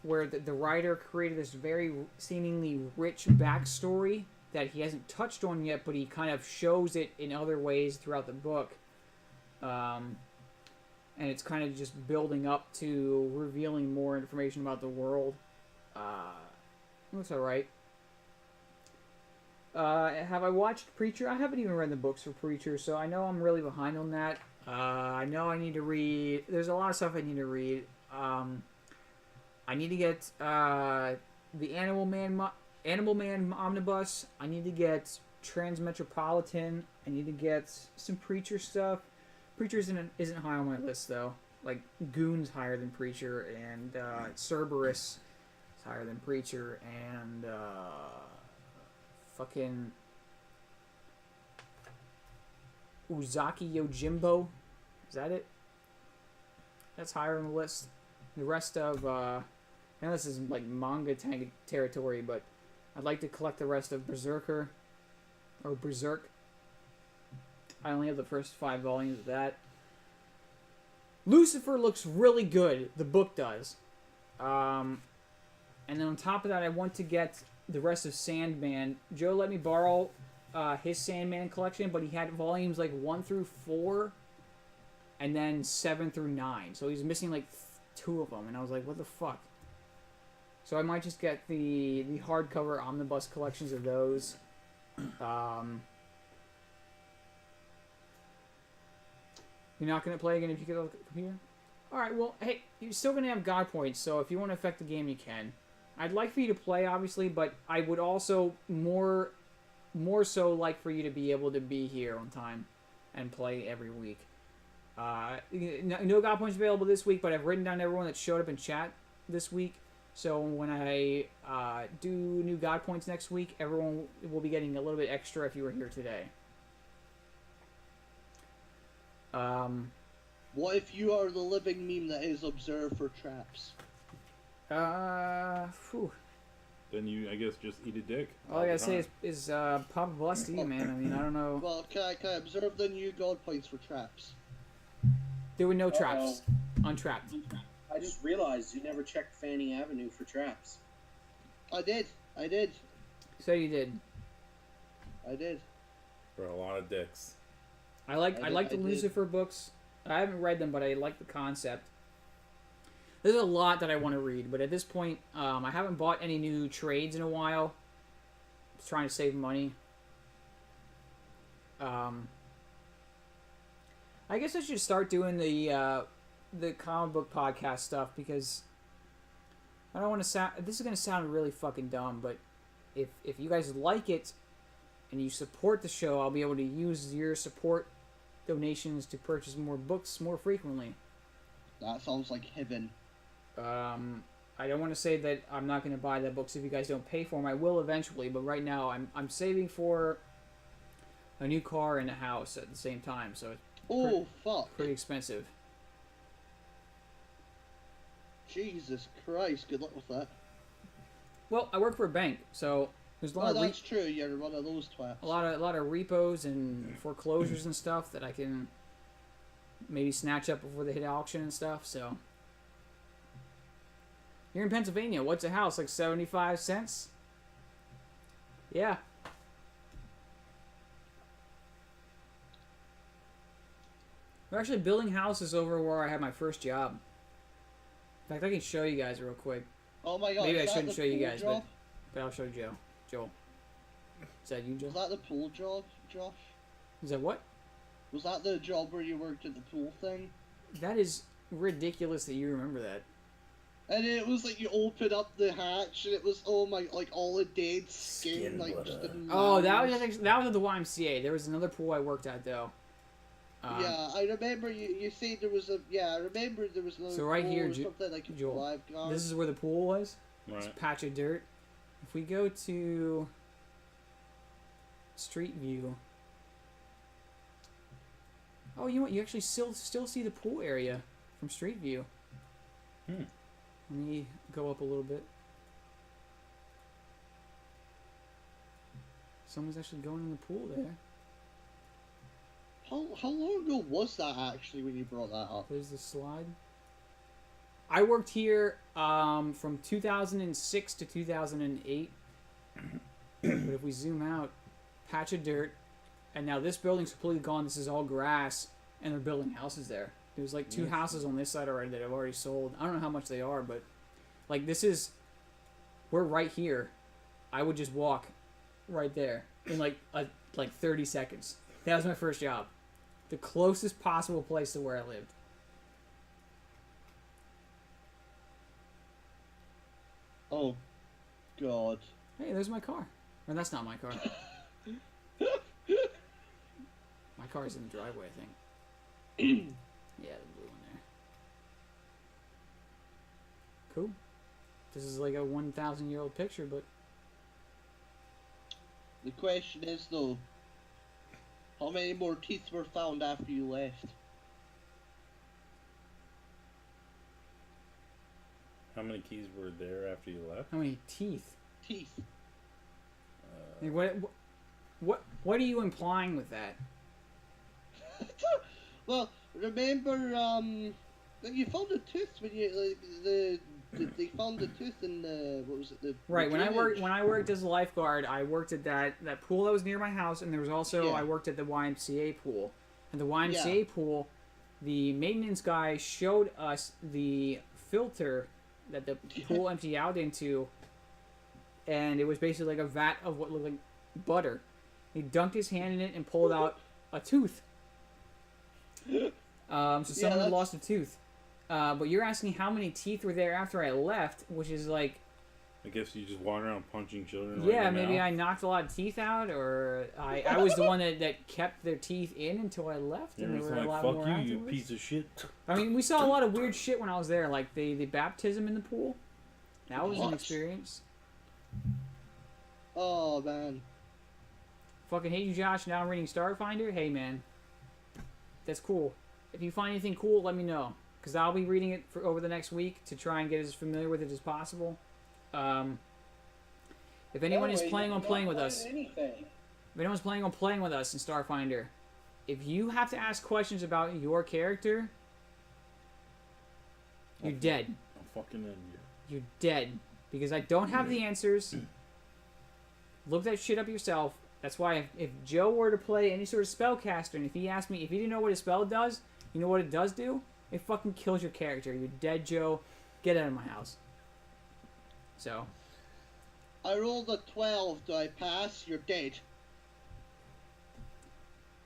where the writer created this very seemingly rich backstory that he hasn't touched on yet, but he kind of shows it in other ways throughout the book. And it's kind of just building up to revealing more information about the world. Looks alright. Have I watched Preacher? I haven't even read the books for Preacher, so I know I'm really behind on that. I know I need to read. There's a lot of stuff I need to read. I need to get the Animal Man omnibus. I need to get Transmetropolitan. I need to get some Preacher stuff. Preacher isn't high on my list though. Like Goon's higher than Preacher, and Cerberus is higher than Preacher, and fucking Uzaki Yojimbo. Is that it? That's higher on the list. The rest of I know this is like manga territory, but I'd like to collect the rest of Berserker or Berserk. I only have the first 5 volumes of that. Lucifer looks really good. The book does. And then on top of that, I want to get the rest of Sandman. Joe let me borrow his Sandman collection, but he had volumes like 1 through 4, and then 7 through 9. So he's missing like 2 of them, and I was like, what the fuck? So I might just get the hardcover omnibus collections of those. You're not going to play again if you get a computer? Alright, well, hey, you're still going to have God points, so if you want to affect the game, you can. I'd like for you to play, obviously, but I would also more so like for you to be able to be here on time and play every week. No God points available this week, but I've written down everyone that showed up in chat this week. So when I do new God points next week, everyone will be getting a little bit extra if you were here today. What if you are the living meme that is observed for traps? Then you, I guess, just eat a dick. All I gotta say is Papa bless to you, man. I mean, I don't know. Well, can I observe the new God points for traps? There were no traps. Untrapped. I just realized you never checked Fanny Avenue for traps. I did. So you did. I did. For a lot of dicks. I like the Lucifer books. I haven't read them, but I like the concept. There's a lot that I want to read, but at this point, I haven't bought any new trades in a while. Just trying to save money. I guess I should start doing the comic book podcast stuff, because I don't want to sound... This is going to sound really fucking dumb, but if you guys like it and you support the show, I'll be able to use your support donations to purchase more books more frequently. That sounds like heaven. I don't want to say that I'm not going to buy the books if you guys don't pay for them. I will eventually, but right now I'm saving for a new car and a house at the same time, so it's pretty expensive. Jesus Christ, good luck with that. Well, I work for a bank, so there's a lot of that's true, you're one of those twats. a lot of repos and foreclosures and stuff that I can maybe snatch up before they hit auction and stuff, so. You're in Pennsylvania, what's a house, like 75 cents? Yeah. We're actually building houses over where I had my first job. In fact, I can show you guys real quick. Oh my god, maybe I shouldn't show you guys, job? but I'll show Joe. Joel. Is that you, Joe? Was that the pool job, Josh? Is that what? Was that the job where you worked at the pool thing? That is ridiculous that you remember that. And it was like you open up the hatch and it was like all the dead skin like just in Oh, that was at the YMCA. There was another pool I worked at though. Yeah, I remember you said there was I remember there was another so right pool here, or something like Joel, this is where the pool was. Right. It's a patch of dirt. If we go to Street View, oh, you know what? You actually still see the pool area from Street View. Let me go up a little bit. Someone's actually going in the pool there. How long ago was that actually when you brought that up? There's the slide. I worked here from 2006 to 2008. But if we zoom out, patch of dirt, and now this building's completely gone. This is all grass, and they're building houses there. There's like 2 houses on this side already that I've already sold. I don't know how much they are, but like we're right here. I would just walk right there in like 30 seconds. That was my first job. The closest possible place to where I lived. Oh, God. Hey, there's my car. Or that's not my car. car's in the driveway, I think. Yeah, the blue one there. Cool. This is like a 1,000-year-old picture, but The question is, though, how many more teeth were found after you left? How many keys were there after you left? how many teeth? Teeth. Like, what are you implying with that? Well, remember, like you found a tooth when you they found the tooth in the what was it the Right. the When I worked as a lifeguard, I worked at that pool that was near my house, and there was also Yeah. I worked at the YMCA pool. And the YMCA pool, the maintenance guy showed us the filter that the pool emptied out into, and it was basically like a vat of what looked like butter. He dunked his hand in it and pulled out a tooth. So someone had lost a tooth. But you're asking how many teeth were there after I left, which is like... I guess you just wander around punching children. Yeah, maybe I knocked a lot of teeth out, or I was the one that kept their teeth in until I left, and there were a lot more fuck you, afterwards. you piece of shit. I mean, we saw a lot of weird shit when I was there, like the baptism in the pool. That was an experience. Oh, man. Fucking hate you, Josh. Now I'm reading Starfinder. Hey, man. That's cool. If you find anything cool, let me know. Because I'll be reading it for over the next week to try and get as familiar with it as possible. If anyone is planning on playing with us... If anyone's planning on playing with us in Starfinder, if you have to ask questions about your character, you're dead. I'm fucking in you. You're dead. Because I don't have the answers. Look that shit up yourself. That's why if Joe were to play any sort of spellcaster, and if he asked me, if he didn't know what a spell does, you know what it does do? It fucking kills your character. You're dead, Joe. Get out of my house. So. I rolled a 12. Do I pass? You're dead.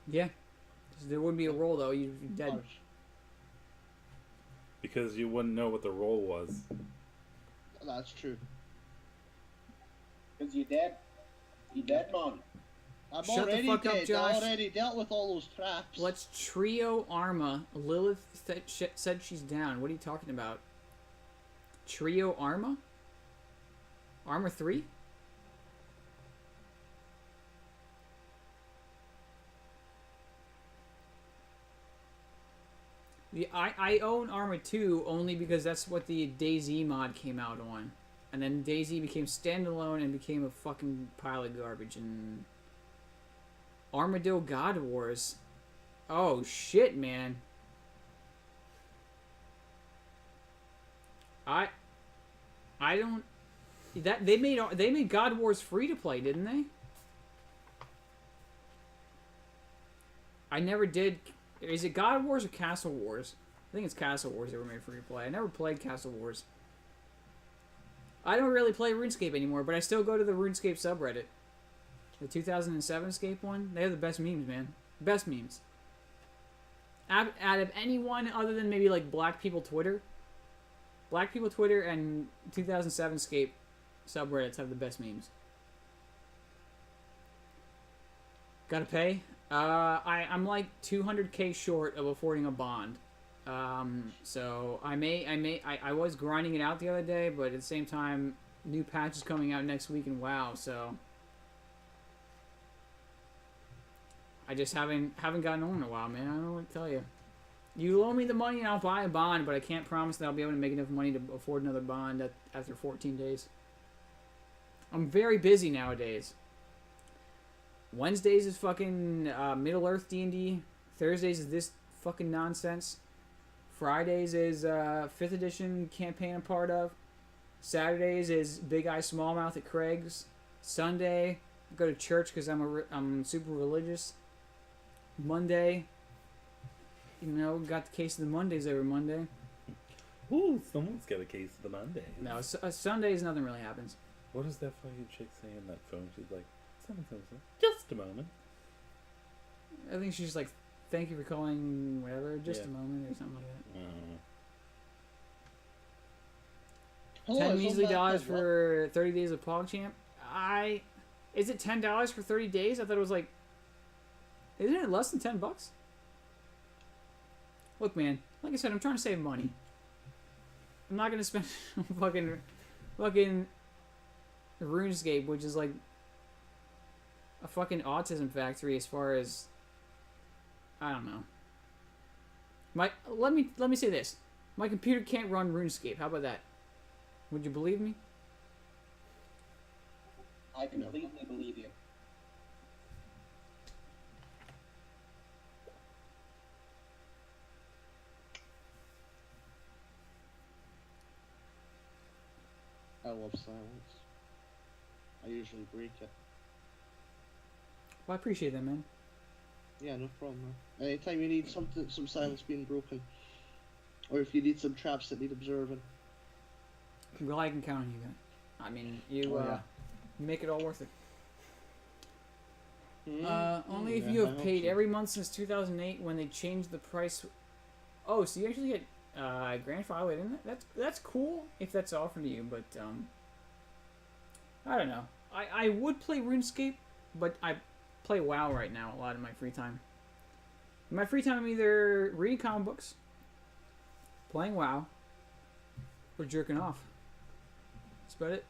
Yeah. There wouldn't be a roll, though. You're dead. Because you wouldn't know what the roll was. That's true. Because you're dead. You're dead, man. I'm Shut the already fuck up, dead. Josh. I already dealt with all those traps. Let's trio Arma. Lilith said she's down. What are you talking about? Trio Arma? Armor 3? I own Arma 2 only because that's what the DayZ mod came out on. And then DayZ became standalone and became a fucking pile of garbage. And Armadillo God Wars. Oh shit, man. I don't. That they made God Wars free to play, didn't they? I never did. Is it God Wars or Castle Wars? I think it's Castle Wars they were made free to play. I never played Castle Wars. I don't really play RuneScape anymore, but I still go to the RuneScape subreddit. The 2007 Escape one. They have the best memes, man. Best memes. Out of anyone other than maybe like Black People Twitter. Black People Twitter and 2007 Escape subreddits have the best memes. Gotta pay? I'm like 200k short of affording a bond. So I was grinding it out the other day, but at the same time, new patch is coming out next week in WoW, so I just haven't gotten on in a while, man. I don't know what to tell you. You loan me the money and I'll buy a bond, but I can't promise that I'll be able to make enough money to afford another bond after 14 days. I'm very busy nowadays. Wednesdays is fucking Middle-earth D&D. Thursdays is this fucking nonsense. Fridays is 5th edition campaign I'm part of. Saturdays is Big Eye Smallmouth at Craig's. Sunday, I go to church because I'm super religious. Monday, got the case of the Mondays every Monday. Ooh, someone's got a case of the Monday. No, Sundays nothing really happens. What does that fucking chick say in that phone? She's like, something. Just a moment. I think she's like, thank you for calling, whatever, just a moment or something like that. Hello, $10 is measly that dollars what? for 30 days of PogChamp. Is it $10 for 30 days? I thought it was like, Isn't it less than $10? Look, man. Like I said, I'm trying to save money. I'm not gonna spend fucking RuneScape, which is like a fucking autism factory as far as I don't know. Let me say this. My computer can't run RuneScape. How about that? Would you believe me? I completely believe you. I love silence. I usually break it. Well, I appreciate that, man. Yeah, no problem, man. Anytime you need some silence being broken, or if you need some traps that need observing. I'm glad I can count on you guys. I mean, you make it all worth it. Only if you have paid every month since 2008 when they changed the price. Oh, so you actually get grandfathered in that? That's cool if that's offered to you, but I don't know. I would play RuneScape, but I play WoW right now a lot in my free time. In my free time, I'm either reading comic books, playing WoW, or jerking off. That's about it.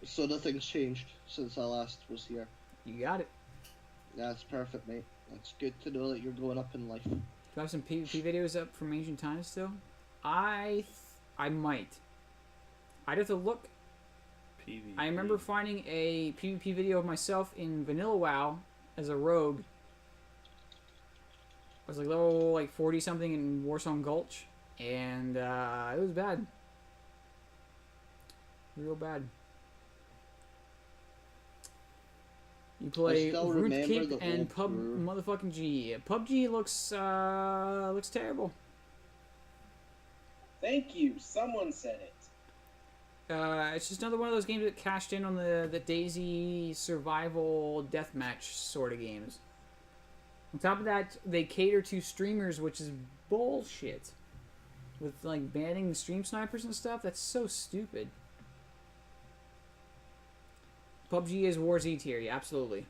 So nothing's changed since I last was here. You got it. That's perfect, mate. That's good to know that you're going up in life. Do I have some PvP videos up from ancient times still? I might. I'd have to look. PvP. I remember finding a PvP video of myself in Vanilla WoW as a rogue. I was like level 40 something in Warsong Gulch, and it was bad. Real bad. You play RuneScape and motherfucking G. PUBG looks terrible. Thank you. Someone said it. It's just another one of those games that cashed in on the Daisy survival deathmatch sort of games. On top of that, they cater to streamers, which is bullshit. With like banning the stream snipers and stuff, that's so stupid. PUBG is War Z tier, yeah, absolutely.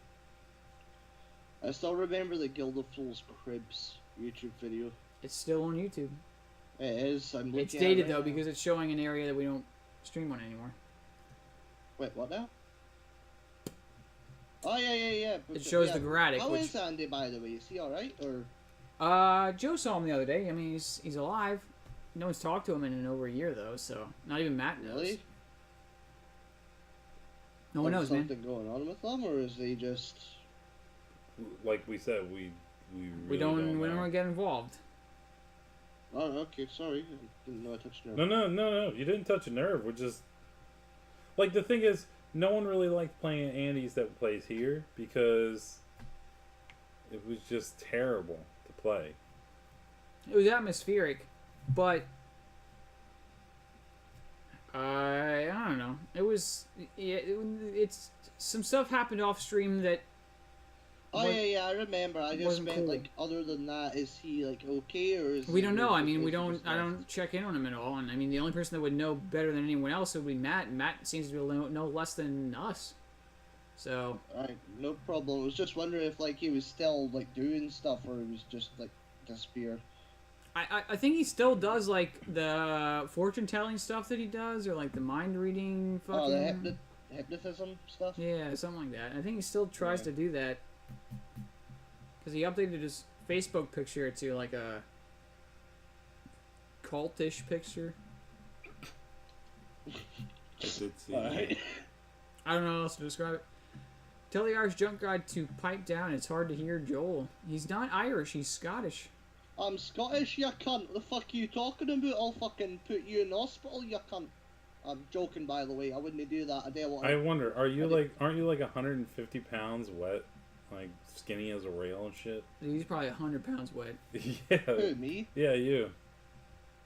I still remember the Guild of Fools Cribs YouTube video. It's still on YouTube. It is. I'm looking It's dated at it though right now. because it's showing an area that we don't stream on anymore. Wait, what now? Oh yeah. It shows the Gradic. How which, is Andy, by the way? Is he all right or? Joe saw him the other day. I mean, he's alive. No one's talked to him in over a year though, so not even Matt knows. Really? No one knows, man. Something going on with them, or is he just? Like we said, we really We don't know. get involved. Oh, okay. Sorry, I didn't know I touched nerve. No. You didn't touch a nerve. We're just like the thing is, no one really liked playing Andy's that plays here because it was just terrible to play. It was atmospheric, but I don't know. It was it's some stuff happened off stream that. Oh yeah, I remember. I just wasn't meant cool. like, other than that, is he like okay, or is We he don't know. I mean, is we he don't. just I not? don't check in on him at all. And I mean, the only person that would know better than anyone else would be Matt. And Matt seems to be know less than us. So. Alright, no problem. I was just wondering if like he was still like doing stuff, or he was just like disappeared. I think he still does like the fortune telling stuff that he does, or like the mind reading. Fucking... Oh, the hypnotism stuff. Yeah, something like that. I think he still tries to do that. Because he updated his Facebook picture to like a cultish picture. I did see Alright. I don't know how else to describe it. Tell the Irish junk guy to pipe down. It's hard to hear Joel. He's not Irish. He's Scottish. I'm Scottish, you cunt. What the fuck are you talking about? I'll fucking put you in hospital, you cunt. I'm joking, by the way. I wouldn't do that. I wonder, aren't you like 150 pounds wet? Like skinny as a rail and shit? He's probably 100 pounds wet. Yeah. Who, me? Yeah, you.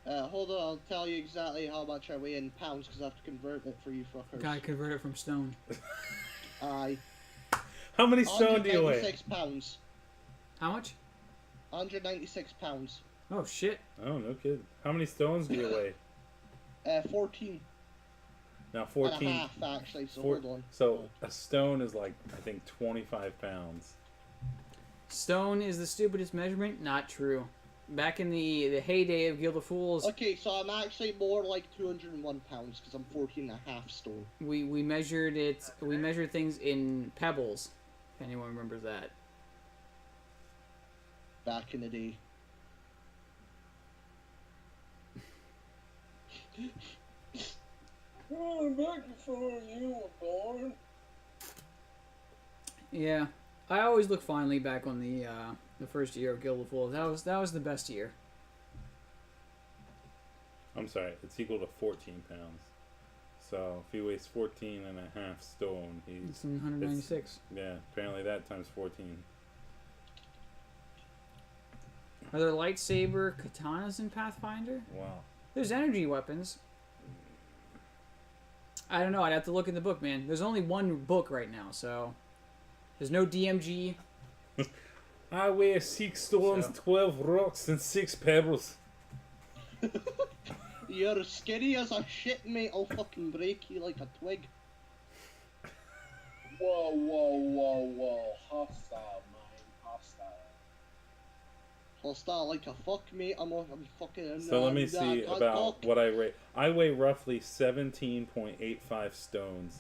Hold on, I'll tell you exactly how much I weigh in pounds, because I have to convert it for you fuckers. Gotta convert it from stone. Aye. How many stone do you weigh? 196 pounds. How much? 196 pounds. Oh, shit. Oh, no kidding. How many stones do you weigh? 14. Now 14. And a half, actually, so hold on. So a stone is like, I think, 25 pounds. Stone is the stupidest measurement. Not true. Back in the heyday of Guild of Fools, Okay, so I'm actually more like 201 pounds because I'm 14 and a half stone. we measured it. We measured things in pebbles. If anyone remembers that. Back in the day. Oh, back before you were born. Yeah, I always look fondly back on the first year of Guild of Fools. That was the best year. I'm sorry, it's equal to 14 pounds. So if he weighs 14 and a half stone, he's... It's 196. Yeah, apparently that times 14. Are there lightsaber katanas in Pathfinder? Wow. There's energy weapons. I don't know. I'd have to look in the book, man. There's only one book right now, so there's no DMG. I weigh 6 stones, 12 rocks, and 6 pebbles. You're skinny as a shit, mate. I'll fucking break you like a twig. Whoa, whoa, whoa, whoa. Hostile, man. Hostile. Hostile like a fuck, mate. I'm fucking... So let me see about what I weigh. I weigh roughly 17.85 stones.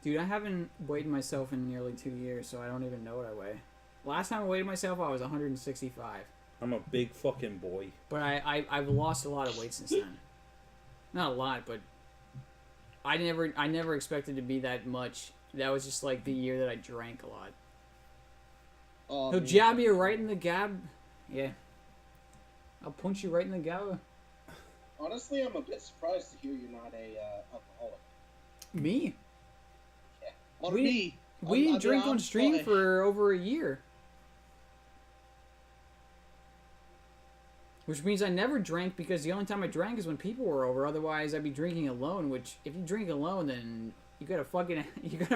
Dude, I haven't weighed myself in nearly 2 years, so I don't even know what I weigh. Last time I weighed myself, I was 165. I'm a big fucking boy. But I've lost a lot of weight since then. Not a lot, but I never expected to be that much. That was just like the year that I drank a lot. Oh, He'll jab you right in the gab. Yeah. I'll punch you right in the gab. Honestly, I'm a bit surprised to hear you're not a alcoholic. Me? Yeah. Or We- me. We didn't I'm drink on stream Scottish. for over a year. Which means I never drank because the only time I drank is when people were over. Otherwise, I'd be drinking alone. Which, if you drink alone, then you got a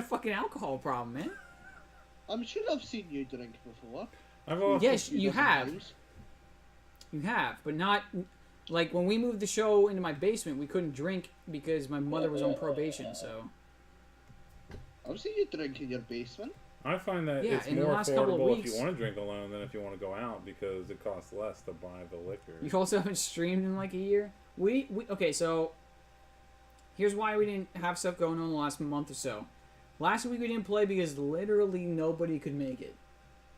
fucking alcohol problem, man. I'm sure I've seen you drink before. Yes, you have. You have, but not like when we moved the show into my basement. We couldn't drink because my mother was on probation. So I've seen you drink in your basement. I find that Yeah, it's in the more last couple of affordable if weeks- you want to drink alone than if you want to go out because it costs less to buy the liquor. you also haven't streamed in like a year. We okay. So here's why we didn't have stuff going on the last month or so. Last week we didn't play because literally nobody could make it.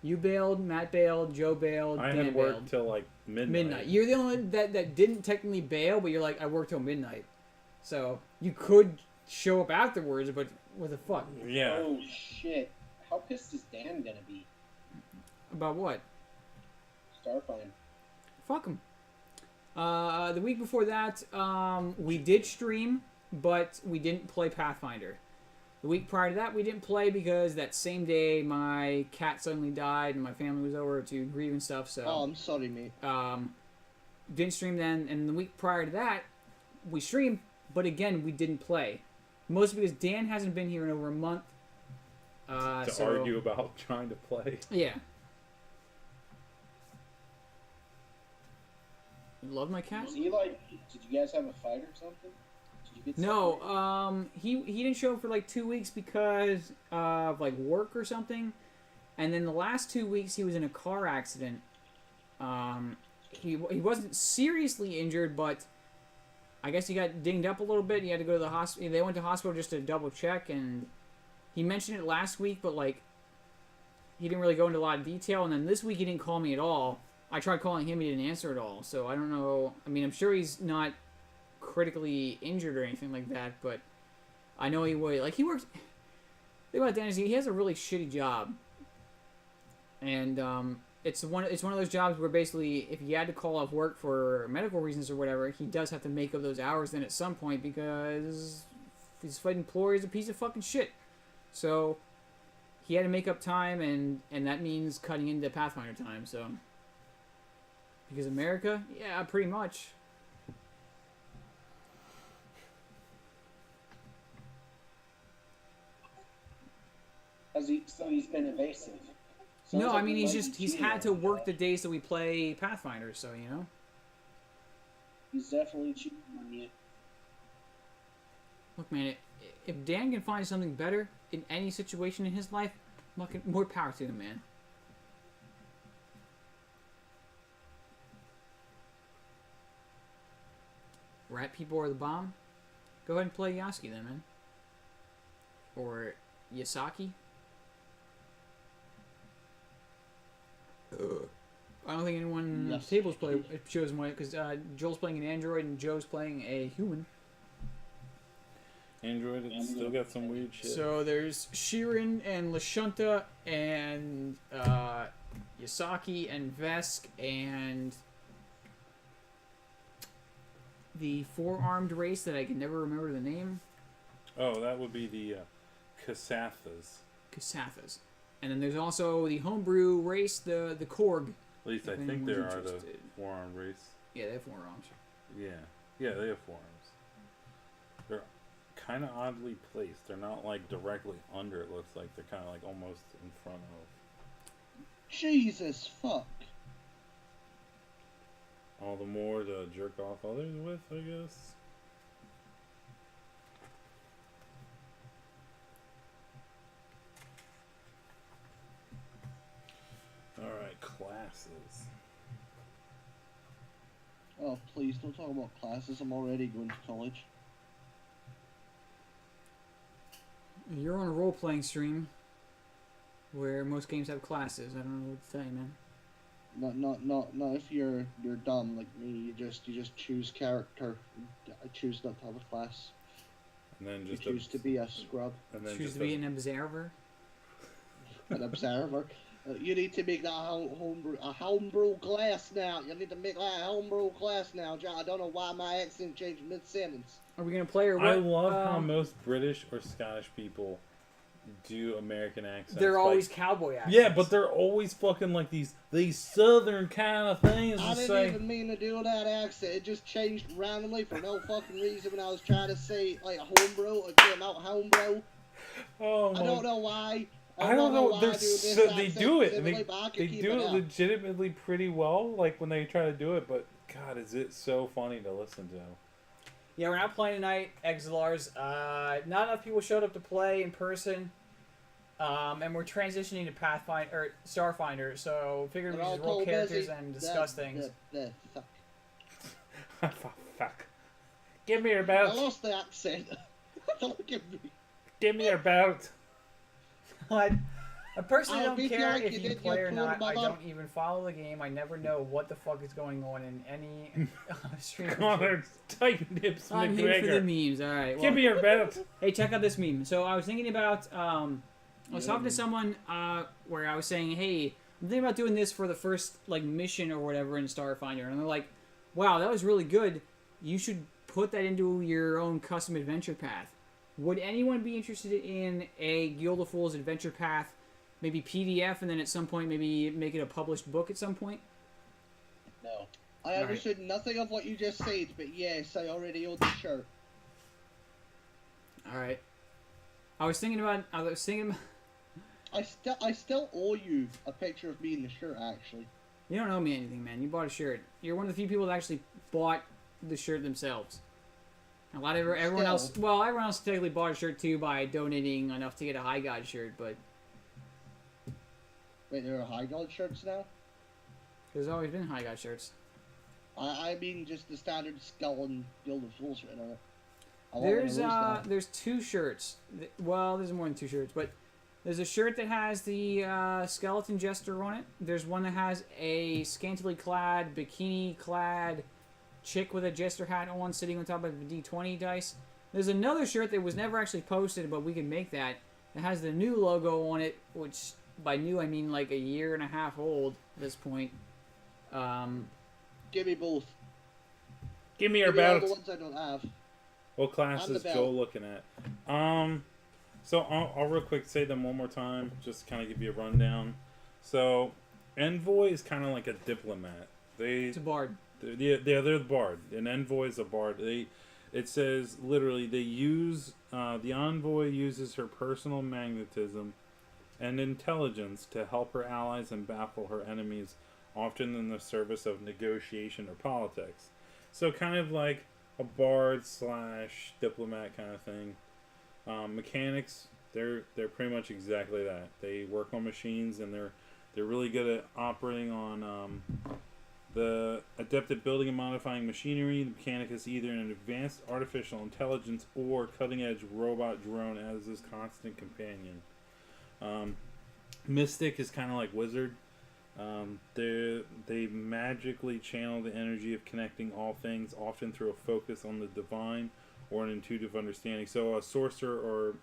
You bailed, Matt bailed, Joe bailed, I Dan had bailed. worked till like midnight. You're the only one that didn't technically bail, but you're like, I worked till midnight. So you could show up afterwards, but what the fuck? Yeah. Oh, shit. How pissed is Dan gonna be? About what? Starfinder. Fuck him. The week before that, we did stream, but we didn't play Pathfinder. The week prior to that, we didn't play because that same day my cat suddenly died and my family was over to grieve and stuff. So Oh, I'm sorry, mate. didn't stream then. And the week prior to that, we streamed, but again, we didn't play. Mostly because Dan hasn't been here in over a month. To argue about trying to play. Yeah. You love my cat? Was he like, did you guys have a fight or something? Did you get No, he didn't show up for like 2 weeks because of like work or something, and then the last 2 weeks he was in a car accident. He wasn't seriously injured, but I guess he got dinged up a little bit. He had to go to the hospital. They went to hospital just to double check, and he mentioned it last week, but like he didn't really go into a lot of detail. And then this week he didn't call me at all. I tried calling him, he didn't answer at all. So I don't know. I mean, I'm sure he's not critically injured or anything like that, but I know he would. Like, he works... The thing about Dan is he has a really shitty job. And it's one of those jobs where basically if he had to call off work for medical reasons or whatever, he does have to make up those hours then at some point because his employer is a piece of fucking shit. So he had to make up time, and that means cutting into Pathfinder time, so... Because America? Yeah, pretty much. So he's been evasive. No, Sounds I like mean, he might be he's cheating had on to you, work Josh. the days that we play Pathfinder, so, you know? He's definitely cheating on you. Look, man, if Dan can find something better in any situation in his life, more power to him, man. Rat people are the bomb. Go ahead and play Yasuki then, man. Or Yasaki. I don't think anyone at the tables play chosen one because Joel's playing an android and Joe's playing a human. Android, it's still got some weird shit. So there's Shirin and Lashunta and Yasaki and Vesk and the four-armed race that I can never remember the name. Oh, that would be the Kasathas. Kasathas. And then there's also the homebrew race, the Korg. At least I think there are the four-armed race. Yeah, they have forearms. Yeah. Yeah, they have forearms. They're kind of oddly placed. They're not like directly under, it looks like. They're kind of like almost in front of. Jesus fuck. All the more to jerk off others with, I guess. Alright, classes. Oh, please don't talk about classes. I'm already going to college. You're on a role-playing stream where most games have classes. I don't know what to tell you, man. Not if you're dumb like me. You just choose character. I choose not to have a class. And then just you choose to be a scrub. And then choose to be an observer. An observer. You need to make that a homebrew class now. You need to make that a homebrew class now, John. I don't know why my accent changed mid-sentence. Are we gonna play or what? I love how most British or Scottish people do American accents. They're always cowboy accents. Yeah, but they're always fucking like these southern kind of things. I didn't even mean to do that accent. It just changed randomly for no fucking reason when I was trying to say like homebrew. It came out homebrew. Oh, I don't know why. I don't know. They do it. And They do it legitimately pretty well. Like when they try to do it, but God, is it so funny to listen to? Yeah, we're not playing tonight, Exilars. Not enough people showed up to play in person. And we're transitioning to Pathfinder or Starfinder, so figured we just roll characters and discuss things. Fuck. Give me your belt. I lost the accent. Don't give me. Give me your belt. I personally don't care like if you play or not. I don't even follow the game. I never know what the fuck is going on in any stream. Connor Titan Dips McGregor. I'm here for the memes. All right. Well, give me your belt. Hey, check out this meme. So I was thinking about. I was talking to someone where I was saying, "Hey, I'm thinking about doing this for the first like mission or whatever in Starfinder," and they're like, "Wow, that was really good. You should put that into your own custom adventure path." Would anyone be interested in a Guild of Fools adventure path, maybe PDF, and then at some point maybe make it a published book at some point? No. I understood nothing of what you just said, but yes, I already own the shirt. All right. I still owe you a picture of me in the shirt, actually. You don't owe me anything, man. You bought a shirt. You're one of the few people that actually bought the shirt themselves. Everyone else technically bought a shirt too by donating enough to get a High God shirt, but... Wait, there are High God shirts now? There's always been High God shirts. I mean just the standard Skull and Guild of Fools written on it. There's two shirts. Well, there's more than two shirts, but there's a shirt that has the skeleton jester on it. There's one that has a scantily clad, bikini clad chick with a jester hat on sitting on top of a D20 dice. There's another shirt that was never actually posted, but we can make that. It has the new logo on it, which by new I mean like a year and a half old at this point. Give me both. Give me your belt. All the ones I don't have. What class is Joe looking at? So I'll real quick say them one more time, just kind of give you a rundown. So, Envoy is kind of like a diplomat. It's a bard. They're the bard. An envoy is a bard. It says literally they use the envoy uses her personal magnetism and intelligence to help her allies and baffle her enemies, often in the service of negotiation or politics. So kind of like a bard / diplomat kind of thing. Mechanics, they're pretty much exactly that. They work on machines and they're really good at operating on The adept at building and modifying machinery. The mechanic is either an advanced artificial intelligence or cutting-edge robot drone as his constant companion. Mystic is kind of like wizard. They magically channel the energy of connecting all things, often through a focus on the divine or an intuitive understanding. So a sorcerer, or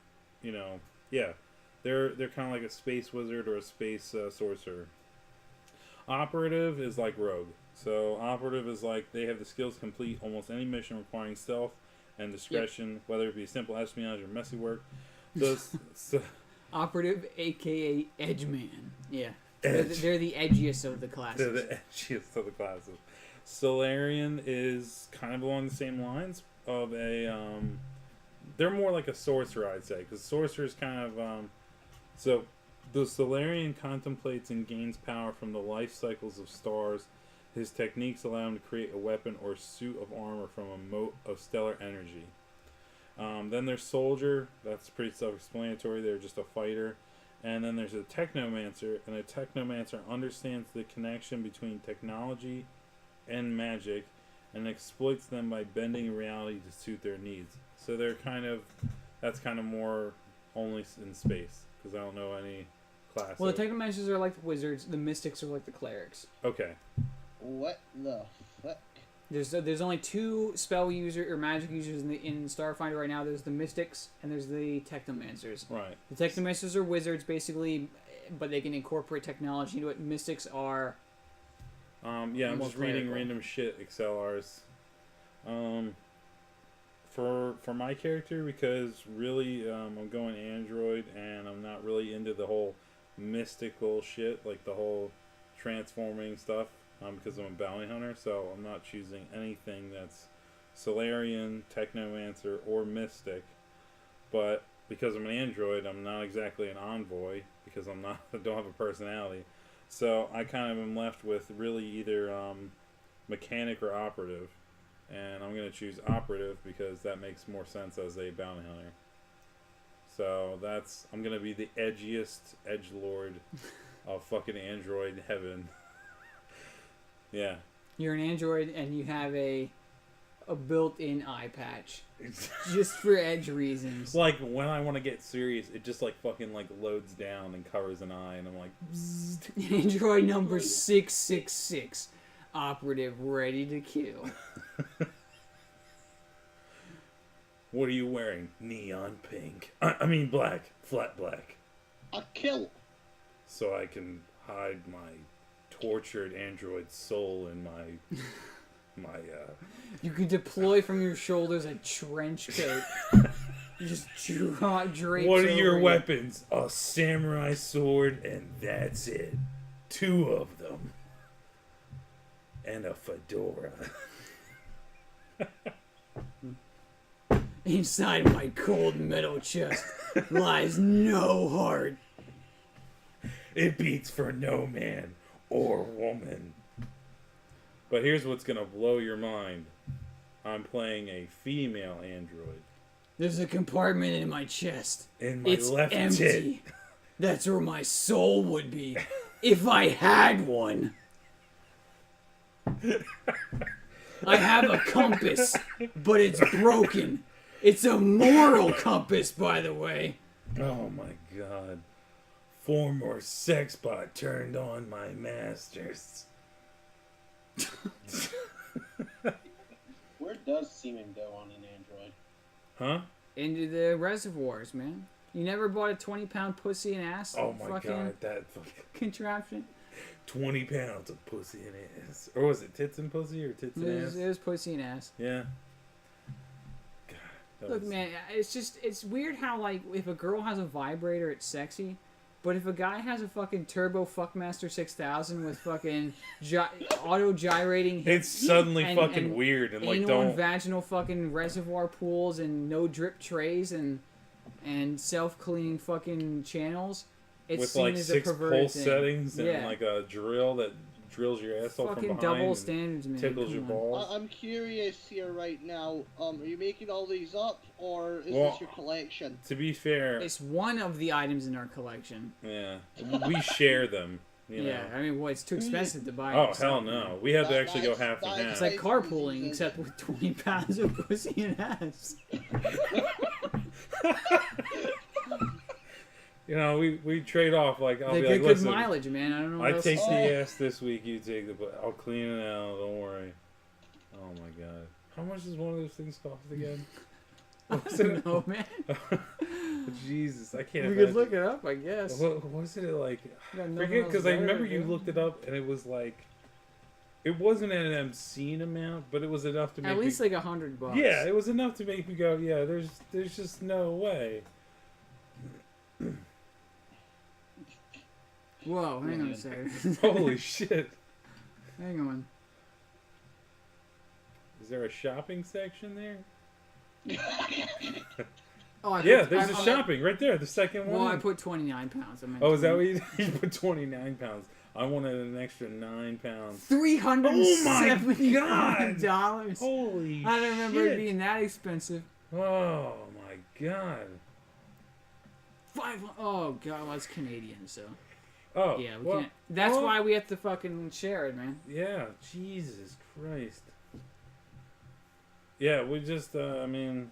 they're kind of like a space wizard or a space sorcerer. Operative is like rogue. So operative is like they have the skills to complete almost any mission requiring stealth and discretion, whether it be simple espionage or messy work. Operative, aka Edgeman. Yeah. Edge. They're the edgiest of the classes. They're the edgiest of the classes. Solarian is kind of along the same lines of a. They're more like a sorcerer, I'd say, because sorcerer is kind of. So, the Solarian contemplates and gains power from the life cycles of stars. His techniques allow him to create a weapon or suit of armor from a mote of stellar energy. Then there's Soldier. That's pretty self-explanatory. They're just a fighter. And then there's a Technomancer. And a Technomancer understands the connection between technology and magic and exploits them by bending reality to suit their needs. So they're that's kind of more only in space, because I don't know any class. Well, the Technomancers are like the wizards. The Mystics are like the clerics. Okay. What the fuck? There's only two spell user or magic users in Starfinder right now. There's the Mystics and there's the Technomancers. Right. The Technomancers are wizards basically, but they can incorporate technology into it. Mystics are. I'm just reading random shit XLRs. For my character, because really I'm going Android and I'm not really into the whole mystical shit, like the whole transforming stuff. Because I'm a bounty hunter, so I'm not choosing anything that's Solarian, Technomancer, or Mystic. But because I'm an android, I'm not exactly an envoy, because I don't have a personality. So I kind of am left with really either mechanic or operative. And I'm going to choose operative because that makes more sense as a bounty hunter. So I'm going to be the edgiest edgelord of fucking android heaven. Yeah. You're an android and you have a built-in eye patch. Just for edge reasons. Like, when I want to get serious, it just, like, fucking, like, loads down and covers an eye, and I'm like, bzzzt. Android number 666. Operative ready to kill. What are you wearing? Neon pink. I mean black. Flat black. A kill. So I can hide my tortured android soul in my You can deploy from your shoulders a trench coat. You just drape. What are your weapons? A samurai sword, and that's it. 2 of them. And a fedora. Inside my cold metal chest lies no heart. It beats for no man or woman. But here's what's gonna blow your mind. I'm playing a female android. There's a compartment in my chest. In my it's left empty. tit. That's where my soul would be. If I had one. I have a compass, but it's broken. It's a moral compass, by the way. Oh my god. 4 more sex bot turned on my masters. Where does semen go on an android? Huh? Into the reservoirs, man. You never bought a 20-pound pussy and ass? Oh my fucking god, that fucking contraption? 20 pounds of pussy and ass. Or was it tits and pussy or tits and ass? It was pussy and ass. Yeah. God, Look, man, it's weird how, like, if a girl has a vibrator, it's sexy. But if a guy has a fucking Turbo Fuckmaster 6000 with fucking auto-gyrating... It's suddenly fucking weird and, like, anal and vaginal fucking reservoir pools and no-drip trays and self-cleaning fucking channels... It's with seen like as 6 a perverted pulse thing. settings and Yeah. like a drill that drills your asshole from Fucking behind. double and standards, man. Tickles your Come on. balls. I'm curious here right now. Are you making all these up, or is Well, this your collection? To be fair, It's one of the items in our collection. yeah, we share them. You Yeah, know? I mean, well, it's too expensive to buy. Oh, yourself, hell man. no. We had to actually go half and that is half. It's like carpooling, except with 20 pounds of pussy and ass. You know, we trade off. Like, I'll They be get like, good listen, mileage, man. I don't know what I else take to the say. ass this week, you take the butt. I'll clean it out, don't worry. Oh my god. How much does one of those things cost again? I don't know, man. Jesus, I can't We imagine. could look it up, I guess. What was it like? Got nothing Forget, else because I better remember to you do. looked it up and it was like, it wasn't an obscene amount, but it was enough to make At least me, like $100. yeah, it was enough to make me go, yeah, there's just no way. Whoa, hang on a second. Holy shit. Hang on. Is there a shopping section there? Oh, I Yeah, put, there's I, a I- shopping right there, the second one. Well, I put 29 pounds. I meant Oh, is that 20. what you put 29 pounds? I wanted an extra 9 pounds. $370. Holy I don't remember shit. it being that expensive. Oh my god. Oh god, well, that's Canadian, so Oh, yeah, we well, can't. That's well, why we have to fucking share it, man. Yeah, Jesus Christ. Yeah, we just, I mean,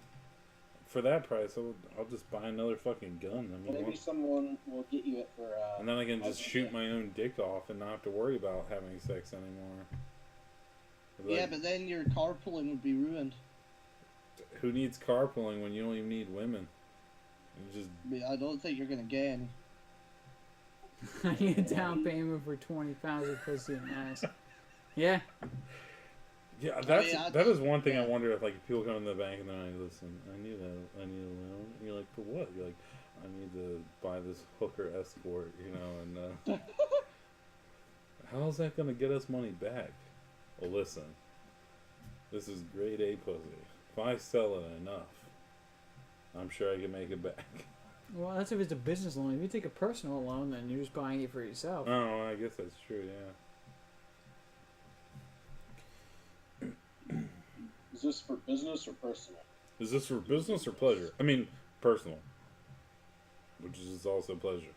for that price, I'll just buy another fucking gun. I mean, Maybe someone will get you it for. and then I can just shoot my own dick off and not have to worry about having sex anymore. Like, Yeah, but then your carpooling would be ruined. who needs carpooling when you don't even need women? You just I mean, I don't think you're gonna get any. I need a down payment for 20 pounds of pussy and ass. Yeah. Yeah, I that is one thing I wonder if, like, if people come in the bank and they're like, listen, I need a loan. And you're like, for what? You're like, I need to buy this hooker escort, you know, and how's that gonna get us money back? Well, listen, this is grade A pussy. If I sell it enough, I'm sure I can make it back. Well, that's if it's a business loan. If you take a personal loan, then you're just buying it for yourself. Oh, I guess that's true, yeah. Is this for business or personal? Is this for business or pleasure? I mean, personal. Which is also pleasure.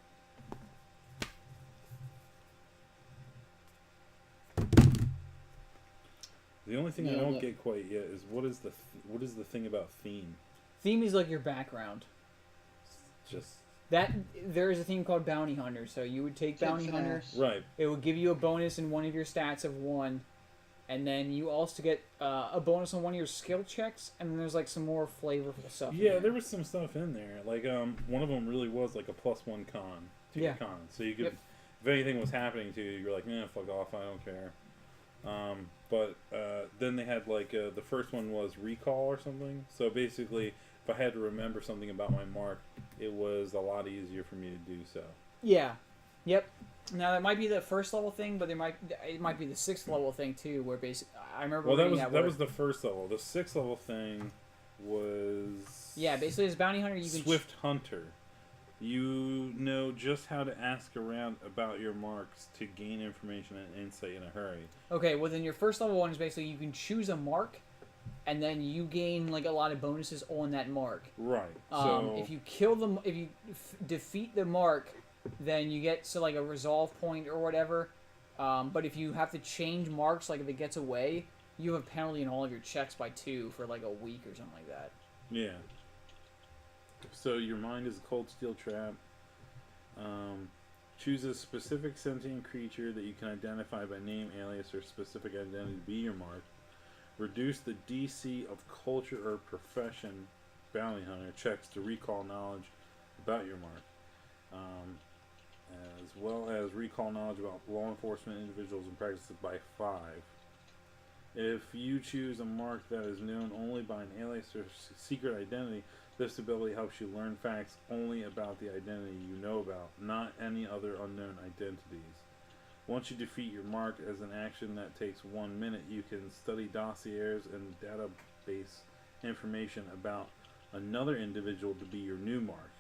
The only thing I don't get quite yet is what is the thing about theme? Theme is like your background. Just That there is a theme called Bounty Hunter. So you would take Bounty Hunter. right. It would give you a bonus in one of your stats of 1, and then you also get a bonus on one of your skill checks. And then there's like some more flavorful stuff. Yeah, there was some stuff in there. Like one of them really was like a +1 con to your con. So you could, if anything was happening to you, you're like, nah, fuck off, I don't care. But then they had like the first one was recall or something. So basically, if I had to remember something about my mark, it was a lot easier for me to do so. Yeah. Yep. Now that might be the first level thing, but it might be the 6th level thing too. Where basically, I remember. Well, that reading was the first level. The 6th level thing was basically as Bounty Hunter, you can Swift Hunter. You know just how to ask around about your marks to gain information and insight in a hurry. Okay, well then your first level one is basically you can choose a mark, and then you gain like a lot of bonuses on that mark. Right. If you kill them, if you defeat the mark, then you get like a resolve point or whatever. But if you have to change marks, like if it gets away, you have a penalty in all of your checks by 2 for like a week or something like that. Yeah. So your mind is a cold steel trap. Choose a specific sentient creature that you can identify by name, alias, or specific identity to be your mark. Reduce the DC of culture or profession bounty hunter checks to recall knowledge about your mark. As well as recall knowledge about law enforcement individuals and practices by 5. If you choose a mark that is known only by an alias or secret identity, this ability helps you learn facts only about the identity you know about, not any other unknown identities. Once you defeat your mark as an action that takes 1 minute, you can study dossiers and database information about another individual to be your new mark.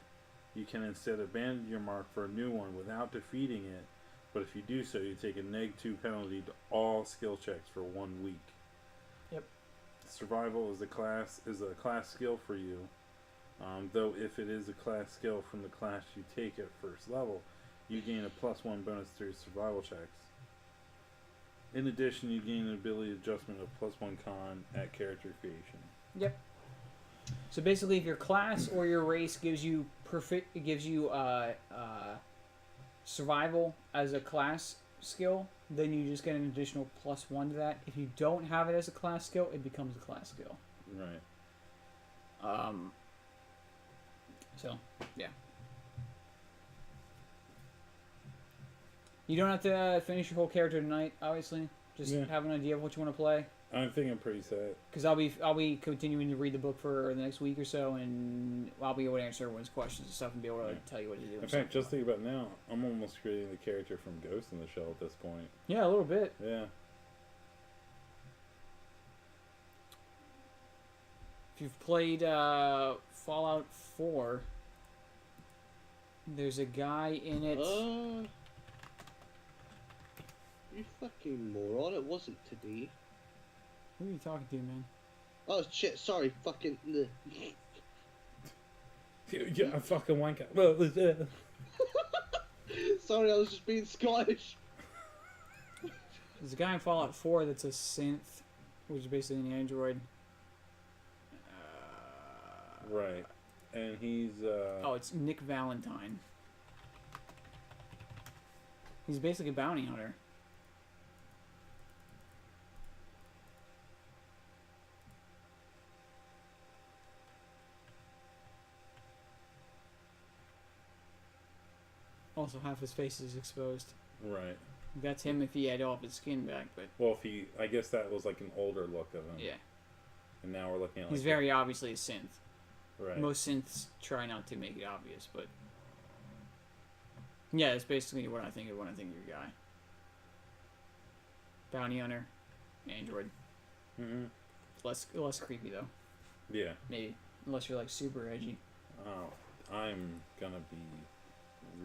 You can instead abandon your mark for a new one without defeating it, but if you do so, you take a -2 penalty to all skill checks for 1 week. Yep. Survival is a class skill for you. Though if it is a class skill from the class you take at first level, you gain a +1 bonus to your survival checks. In addition, you gain an ability adjustment of +1 con at character creation. Yep. So basically, if your class or your race gives you survival as a class skill, then you just get an additional +1 to that. If you don't have it as a class skill, it becomes a class skill. Right. So, yeah. You don't have to finish your whole character tonight, obviously. Just have an idea of what you want to play. I think I'm pretty set. Because I'll be continuing to read the book for the next week or so, and I'll be able to answer everyone's questions and stuff, and be able to tell you what to do. In fact, just think about it now, I'm almost creating the character from Ghost in the Shell at this point. Yeah, a little bit. Yeah. If you've played Fallout 4, there's a guy in it. You fucking moron! It wasn't today. Who are you talking to, man? Oh shit! Sorry, fucking. Yeah, I fucking wanker. Well, sorry, I was just being Scottish. There's a guy in Fallout 4 that's a synth, which is basically an android. Right, and he's. Oh, it's Nick Valentine. He's basically a bounty hunter. Also, half his face is exposed. Right. That's him if he had all of his skin back, but... Well, I guess that was like an older look of him. Yeah. And now we're looking at He's very obviously a synth. Right. Most synths try not to make it obvious, but... Yeah, that's basically what I think of when I think of your guy. Bounty hunter. Android. Mm-hmm. Less creepy, though. Yeah. Maybe. Unless you're, like, super edgy. Oh, I'm gonna be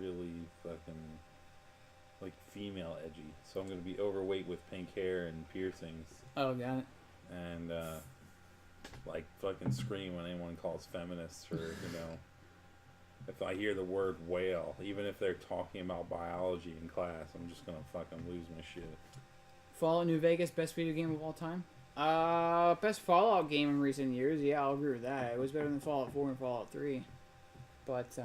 really fucking like female edgy, so I'm gonna be overweight with pink hair and piercings. Oh, got it. And like fucking scream when anyone calls feminists, or if I hear the word whale, even if they're talking about biology in class, I'm just gonna fucking lose my shit. Fallout New Vegas, best video game of all time? Best Fallout game in recent years. Yeah, I'll agree with that. It was better than Fallout 4 and Fallout 3. But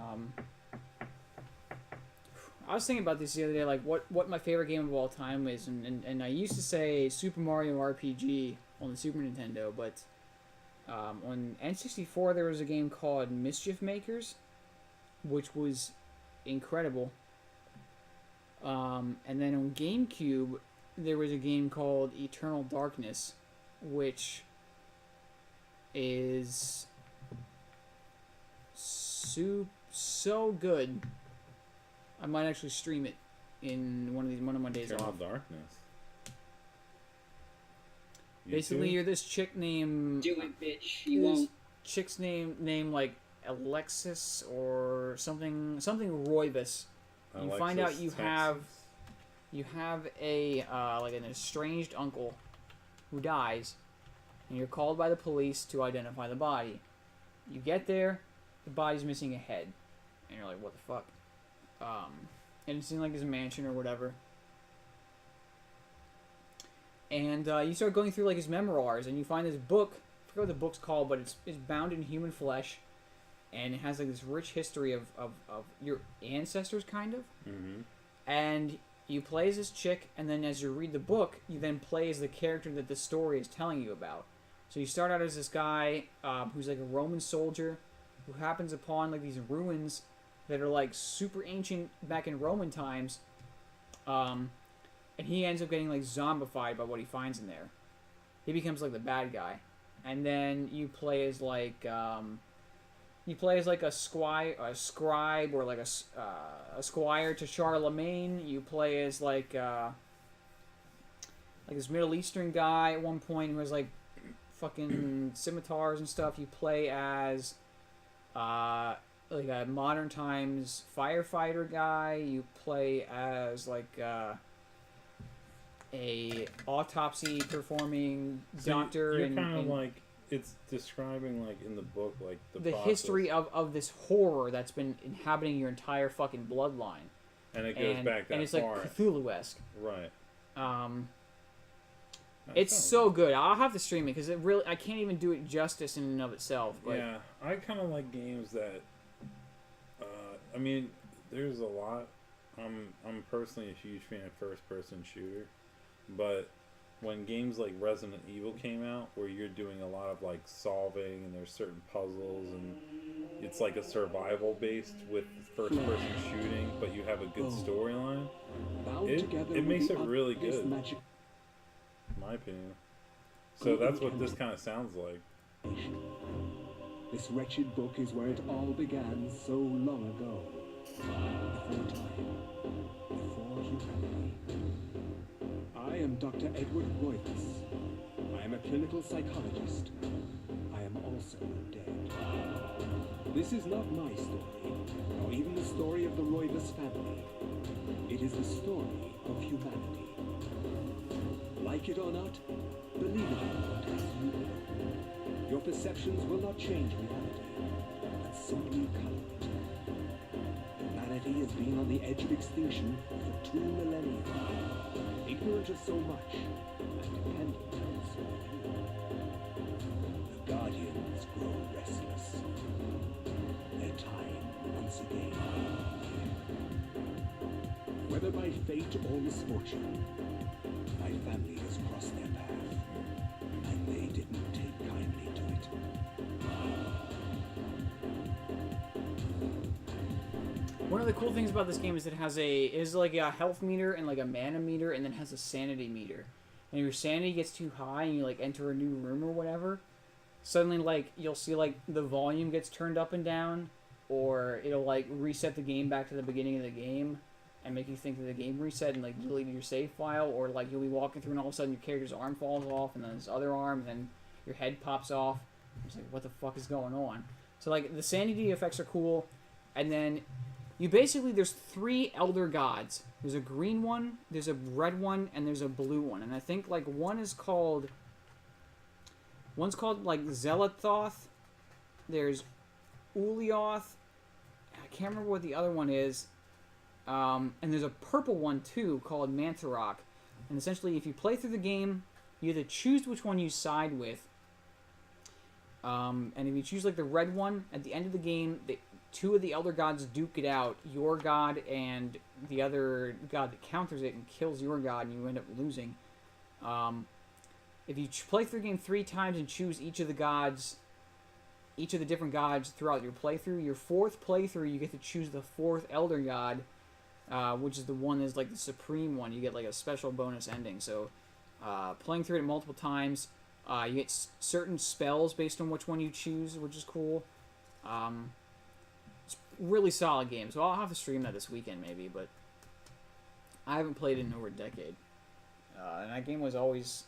I was thinking about this the other day, like what my favorite game of all time is, and I used to say Super Mario RPG on the Super Nintendo, but on N64 there was a game called Mischief Makers, which was incredible. And then on GameCube there was a game called Eternal Darkness, which is so good. I might actually stream it in one of my days Eternal off. Darkness. Basically, you're this chick named. Do it, bitch. You won't. Chick's name like Alexis or something Roivas. You find out you have a like an estranged uncle who dies, and you're called by the police to identify the body. You get there, the body's missing a head, and you're like, what the fuck? And it seemed like his mansion or whatever. And you start going through like his memoirs, and you find this book. I forget what the book's called, but it's bound in human flesh, and it has like this rich history of your ancestors, kind of. Mm-hmm. And you play as this chick, and then as you read the book, you then play as the character that the story is telling you about. So you start out as this guy who's like a Roman soldier who happens upon like these ruins that are like super ancient back in Roman times, and he ends up getting like zombified by what he finds in there. He becomes like the bad guy, and then you play as like a scribe or like a squire to Charlemagne. You play as like this Middle Eastern guy at one point who has like fucking scimitars and stuff. You play as like a modern times firefighter guy. You play as like a autopsy performing doctor. You're kind of like, it's describing like in the book like the history of this horror that's been inhabiting your entire fucking bloodline. And it goes back that and it's far. like Cthulhu-esque. Right. It's so good. I'll have to stream it because I can't even do it justice in and of itself. But yeah, I kind of like games that. I mean, there's a lot. I'm personally a huge fan of first-person shooter, but when games like Resident Evil came out, where you're doing a lot of like solving and there's certain puzzles and it's like a survival based with first-person shooting, but you have a good storyline, it makes it really good. In my opinion. So that's what this kind of sounds like. This wretched book is where it all began so long ago. Before time. Before humanity. I am Dr. Edward Royvis. I am a clinical psychologist. I am also dead. This is not my story, nor even the story of the Royvis family. It is the story of humanity. Like it or not, believe it or not, as you will. Your perceptions will not change reality, but simply color it. Humanity has been on the edge of extinction for 2 millennia, ignorant of so much and dependent on so few. The Guardians grow restless. Their time once again. Whether by fate or misfortune, my family has crossed their path, and they didn't take kindly to it. One of the cool things about this game is it has like a health meter and like a mana meter, and then has a sanity meter. And if your sanity gets too high and you like enter a new room or whatever, suddenly like you'll see like the volume gets turned up and down, or it'll like reset the game back to the beginning of the game and make you think that the game reset and like deleted your save file, or like you'll be walking through and all of a sudden your character's arm falls off and then his other arm, and then your head pops off. It's like, what the fuck is going on? So like the sanity effects are cool, and then there's 3 elder gods. There's a green one, there's a red one, and there's a blue one. And I think like one's called like Zealothoth. There's Ulioth. I can't remember what the other one is. And there's a purple one too called Mantharok. And essentially, if you play through the game, you either choose which one you side with. And if you choose like the red one, at the end of the game, 2 of the elder gods duke it out. Your god and the other god that counters it and kills your god, and you end up losing. If you play through the game 3 times and choose each of the different gods throughout your playthrough, your 4th playthrough, you get to choose the 4th elder god, which is the one that's like the supreme one. You get like a special bonus ending. So playing through it multiple times, you get certain spells based on which one you choose, which is cool. It's a really solid game. So I'll have to stream that this weekend maybe, but I haven't played it in over a decade. And that game was always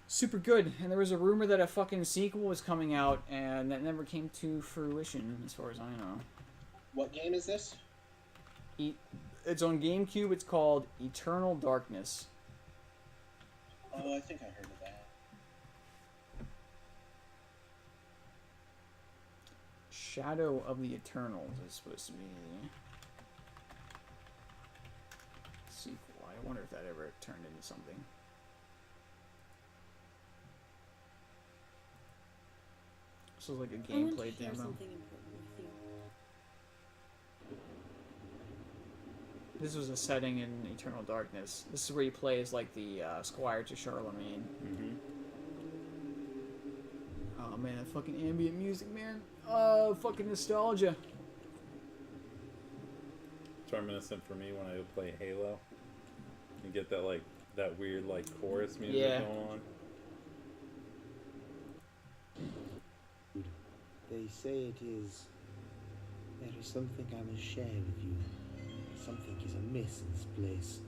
super good. And there was a rumor that a fucking sequel was coming out, and that never came to fruition, as far as I know. What game is this? It's on GameCube. It's called Eternal Darkness. Oh, I think I heard of that. Shadow of the Eternals is supposed to be the sequel. I wonder if that ever turned into something. This is like a gameplay demo. This was a setting in Eternal Darkness. This is where you play as like the squire to Charlemagne. Mm-hmm. Oh man, that fucking ambient music, man. Oh, fucking nostalgia. It's reminiscent for me when I would play Halo. You get that like that weird like chorus music going on. They say it is. There is something I must share with you. Something is amiss in this place.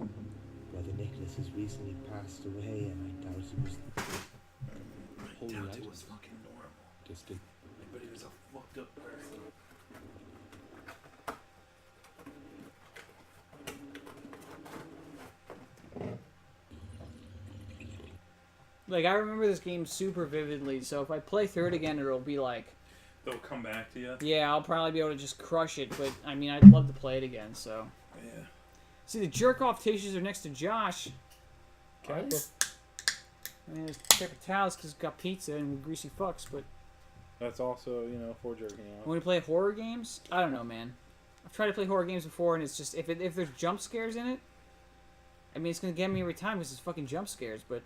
Brother Nicholas has recently passed away, and I doubt it was. I doubt it was fucking normal. Distant. But he was a fucked up person. Like, I remember this game super vividly, so if I play through it again, it'll be like They'll come back to you. Yeah, I'll probably be able to just crush it, but I mean, I'd love to play it again. So. Yeah. See, the jerk off tissues are next to Josh. Kappa. I mean, there's paper towels because it's got pizza and greasy fucks, but. That's also, you know, for jerking off. When we play horror games, I don't know, man. I've tried to play horror games before, and it's just if there's jump scares in it, I mean, it's gonna get me every time because it's fucking jump scares. But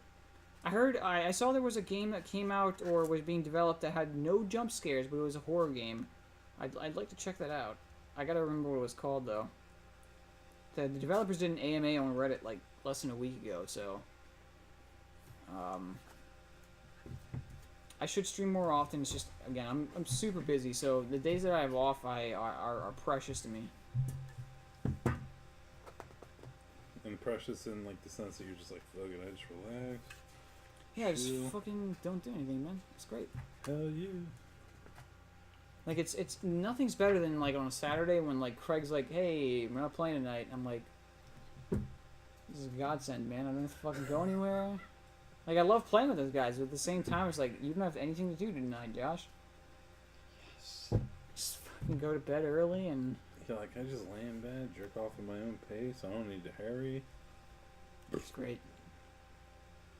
I saw there was a game that came out or was being developed that had no jump scares, but it was a horror game. I'd like to check that out. I gotta remember what it was called though. The developers did an AMA on Reddit like less than a week ago, so. I should stream more often. It's just again, I'm super busy, so the days that I have off are precious to me. And precious in like the sense that you're just like, fuck it, I just relax. Yeah, just chill. fucking don't do anything, man. It's great. Hell yeah. Like it's nothing's better than like on a Saturday when like Craig's like, hey, we're not playing tonight. I'm like, this is a godsend, man. I don't have to fucking go anywhere. Like, I love playing with those guys, but at the same time, it's like, you don't have anything to do tonight, Josh. Yes. Just fucking go to bed early and... Yeah, like, I just lay in bed, jerk off at my own pace. I don't need to hurry. It's great.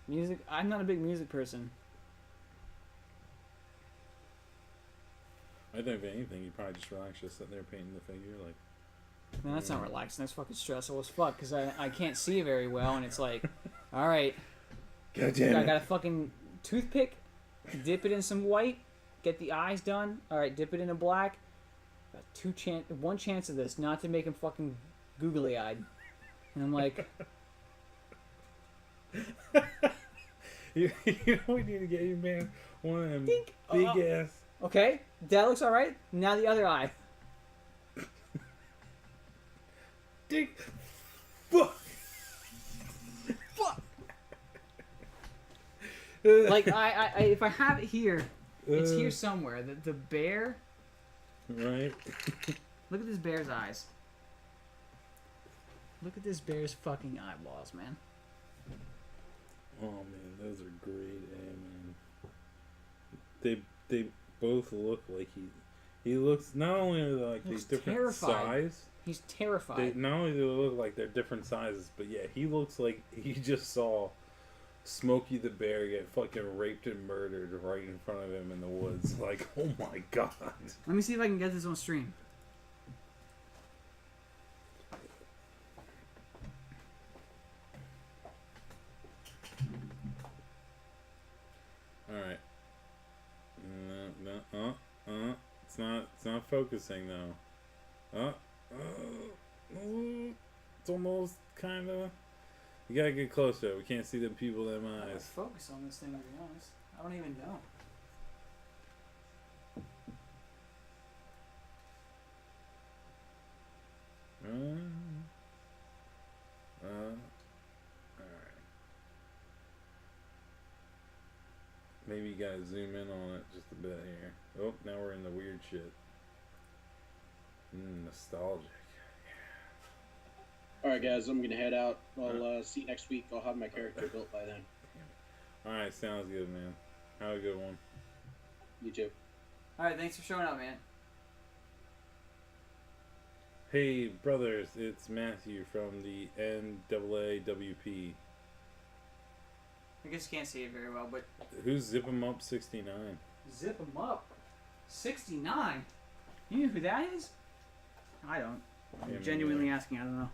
Music, I'm not a big music person. I think if anything, you probably just relax, just sitting there painting the figure, like... Man, that's not relaxing. That's fucking stressful as fuck, because I can't see very well, and it's like, alright... God damn it. I got a fucking toothpick, dip it in some white, get the eyes done. All right, dip it into black. Got one chance of this, not to make him fucking googly-eyed. And I'm like, you know we need to get you, man. One of them Dink. big ass. Okay, that looks all right. Now the other eye. Dink. Fuck. Fuck. Like I if I have it here, it's here somewhere. The bear. Right. Look at this bear's eyes. Look at this bear's fucking eyeballs, man. Oh man, those are great, man. They both look like he looks. Not only are they like these different terrified. size. He's terrified. Not only do they look like they're different sizes, but yeah, he looks like he just saw Smokey the Bear get fucking raped and murdered right in front of him in the woods. Like, oh my god. Let me see if I can get this on stream. Alright. No, it's not focusing though. It's almost kinda. You gotta get closer. We can't see them people in them eyes. Let's focus on this thing, to be honest. I don't even know. Alright. Maybe you gotta zoom in on it just a bit here. Oh, now we're in the weird shit. Nostalgic. Alright, guys, I'm gonna head out. I'll see you next week. I'll have my character built by then. Alright, sounds good, man. Have a good one. You too. Alright, thanks for showing up, man. Hey, brothers, it's Matthew from the NAAWP. I guess you can't see it very well, but... Who's Zip 'em Up 69? Zip 'em up. 69? You know who that is? I don't. I'm genuinely asking, I don't know.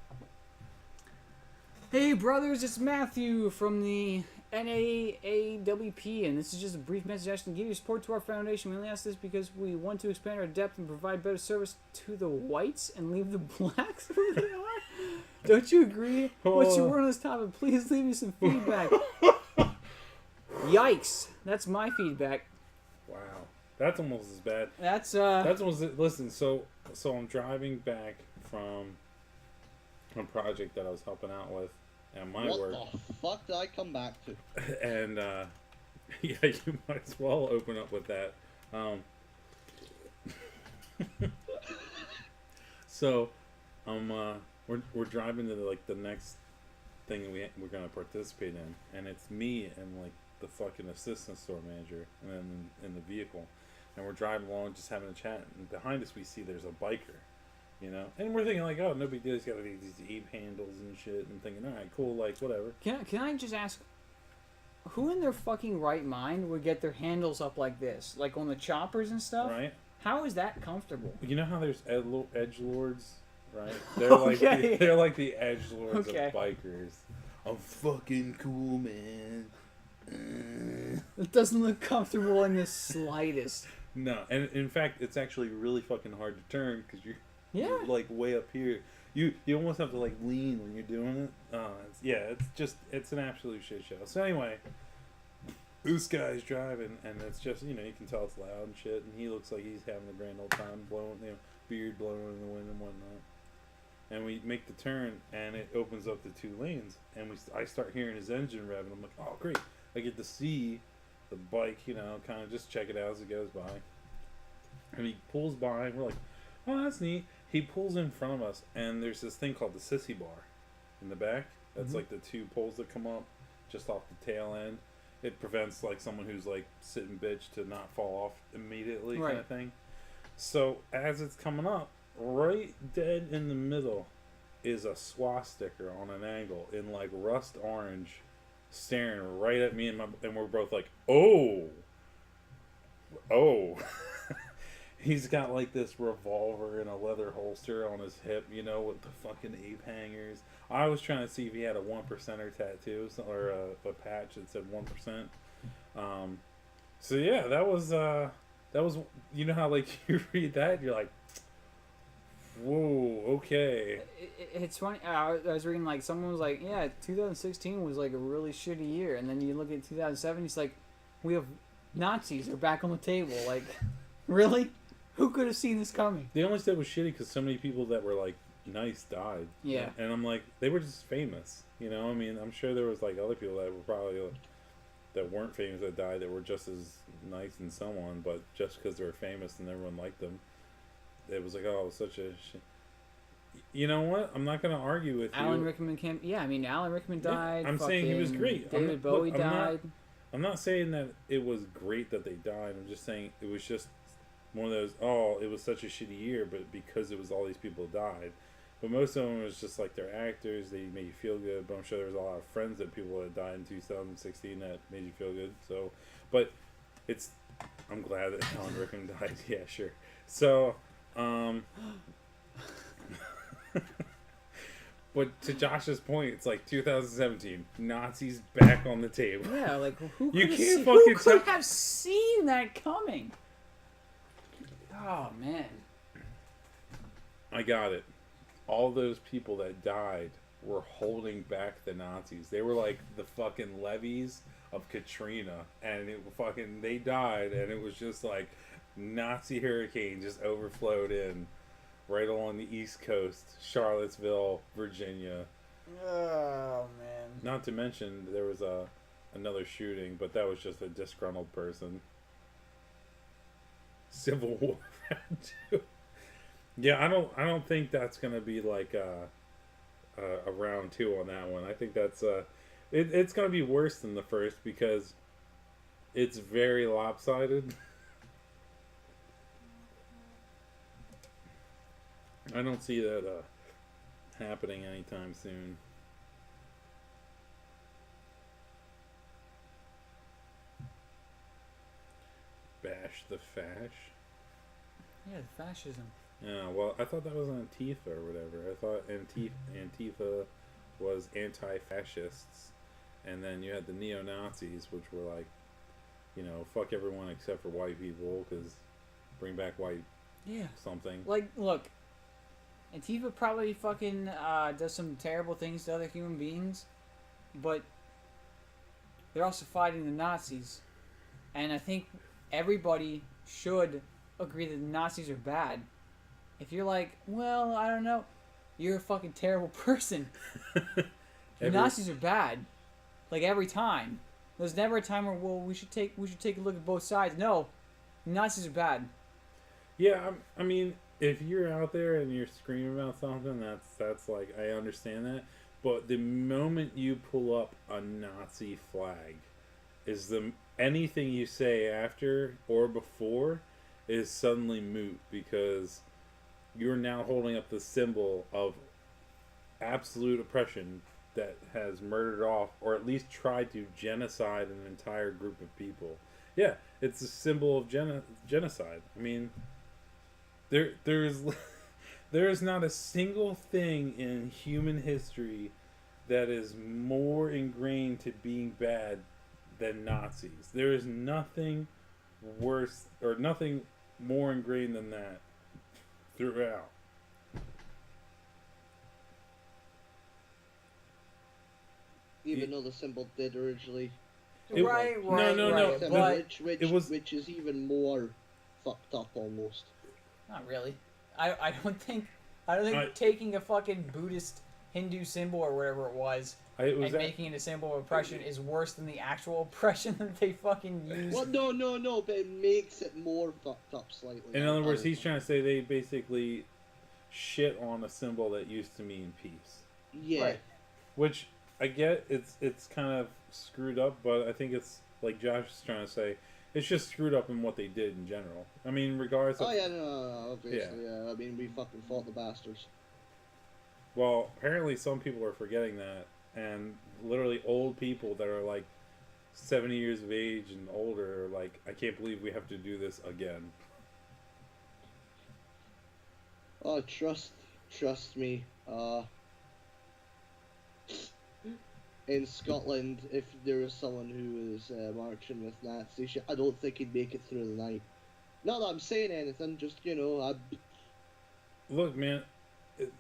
Hey brothers, it's Matthew from the NAAWP, and this is just a brief message asking to give your support to our foundation. We only ask this because we want to expand our depth and provide better service to the whites and leave the blacks where they are. Don't you agree? What's your word on this topic? Please leave me some feedback. Yikes. That's my feedback. Wow. That's almost as bad. That's almost... Listen, so I'm driving back from a project that I was helping out with at my work. What the fuck did I come back to? And, yeah, you might as well open up with that. So, we're driving to the next thing we're gonna participate in, and it's me and like the fucking assistant store manager, and then in the vehicle. and we're driving along just having a chat, and behind us we see there's a biker, you know, and we're thinking like, oh, no big deal, he's got these ape handles and shit, and thinking, all right, cool, like whatever. Can I just ask, who in their fucking right mind would get their handles up like this, like on the choppers and stuff? Right. How is that comfortable? You know how there's edgelords, right? They're like they're like the edgelords of bikers. I'm fucking cool, man. It doesn't look comfortable in the slightest. No, and in fact, it's actually really fucking hard to turn because you're like way up here. You almost have to like lean when you're doing it. It's an absolute shit show. So anyway, this guy's driving, and it's just, you know, you can tell it's loud and shit, and he looks like he's having a grand old time, blowing, you know, beard blowing in the wind and whatnot. And we make the turn, and it opens up the 2 lanes, and I start hearing his engine rev, and I'm like, oh great, I get to see the bike, you know, kind of just check it out as it goes by. And he pulls by, and we're like, oh, that's neat. He pulls in front of us, and there's this thing called the sissy bar in the back. That's like the 2 poles that come up just off the tail end. It prevents like someone who's like sitting bitch to not fall off immediately, kind of thing. So as it's coming up, right dead in the middle is a swastika on an angle in like rust orange, staring right at me, and we're both like, oh. He's got like this revolver and a leather holster on his hip, you know, with the fucking ape hangers. I was trying to see if he had a 1%er tattoo or a patch that said 1%. So yeah, that was you know how like you read that, you're like, whoa, okay. It's funny. I was reading like someone was like, yeah, 2016 was like a really shitty year, and then you look at 2007, it's like, we have Nazis are back on the table. Like, really? Who could have seen this coming? They only said it was shitty because so many people that were like nice died. Yeah. And I'm like, they were just famous. You know, I mean, I'm sure there was like other people that were probably that weren't famous that died that were just as nice and so on, but just because they were famous and everyone liked them, it was like, oh, such a shit. You know what? I'm not going to argue with Alan you. Rickman came. Yeah, I mean, Alan Rickman died. I'm saying he was great. David Bowie died. I'm not saying that it was great that they died. I'm just saying it was just one of those, oh, it was such a shitty year, but because it was all these people died. But most of them was just like they're actors, they made you feel good, but I'm sure there was a lot of friends that people that died in 2016 that made you feel good. So, but I'm glad that Alan Rickman died. Yeah, sure. So, but to Josh's point, it's like 2017, Nazis back on the table. Yeah, like who could have seen that coming? Oh man, I got it. All those people that died were holding back the Nazis. They were like the fucking levees of Katrina, and they died, and it was just like Nazi hurricane just overflowed in right along the East Coast, Charlottesville, Virginia. Oh man. Not to mention there was another shooting, but that was just a disgruntled person. Civil War too. Yeah, I don't think that's gonna be like a round 2 on that one. I think that's it's gonna be worse than the first because it's very lopsided. I don't see that happening anytime soon. Bash the fash. Yeah, fascism. Yeah, well, I thought that was Antifa or whatever. I thought Antifa was anti-fascists, and then you had the neo-Nazis, which were like, you know, fuck everyone except for white people, because bring back white something. Like, look, Antifa probably fucking does some terrible things to other human beings, but they're also fighting the Nazis, and I think everybody should agree that the Nazis are bad. If you're like, well, I don't know, you're a fucking terrible person. The Nazis are bad. Like every time. There's never a time where, well, we should take a look at both sides. No. Nazis are bad. Yeah, I mean, if you're out there and you're screaming about something, that's like, I understand that. But the moment you pull up a Nazi flag, anything you say after or before is suddenly moot because you're now holding up the symbol of absolute oppression that has murdered off, or at least tried to genocide an entire group of people. Yeah, it's a symbol of genocide. I mean, there's not a single thing in human history that is more ingrained to being bad than Nazis. There is nothing worse or nothing more ingrained than that throughout. Even though the symbol did originally. Right, symbol, but which is even more fucked up almost. Not really. I don't think taking a fucking Buddhist Hindu symbol or whatever it was and making it a symbol of oppression is worse than the actual oppression that they fucking used. Well, no, but it makes it more fucked up slightly. In other words, he's trying to say they basically shit on a symbol that used to mean peace. Yeah. Right. Which I get, it's kind of screwed up, but I think it's like Josh is trying to say, it's just screwed up in what they did in general. I mean, regardless of... Oh, yeah, no, obviously, yeah. I mean, we fucking fought the bastards. Well, apparently some people are forgetting that, and literally old people that are like 70 years of age and older are like, I can't believe we have to do this again. Oh, trust me. In Scotland, if there was someone who was marching with Nazis, I don't think he'd make it through the night. Not that I'm saying anything, just, Look, man,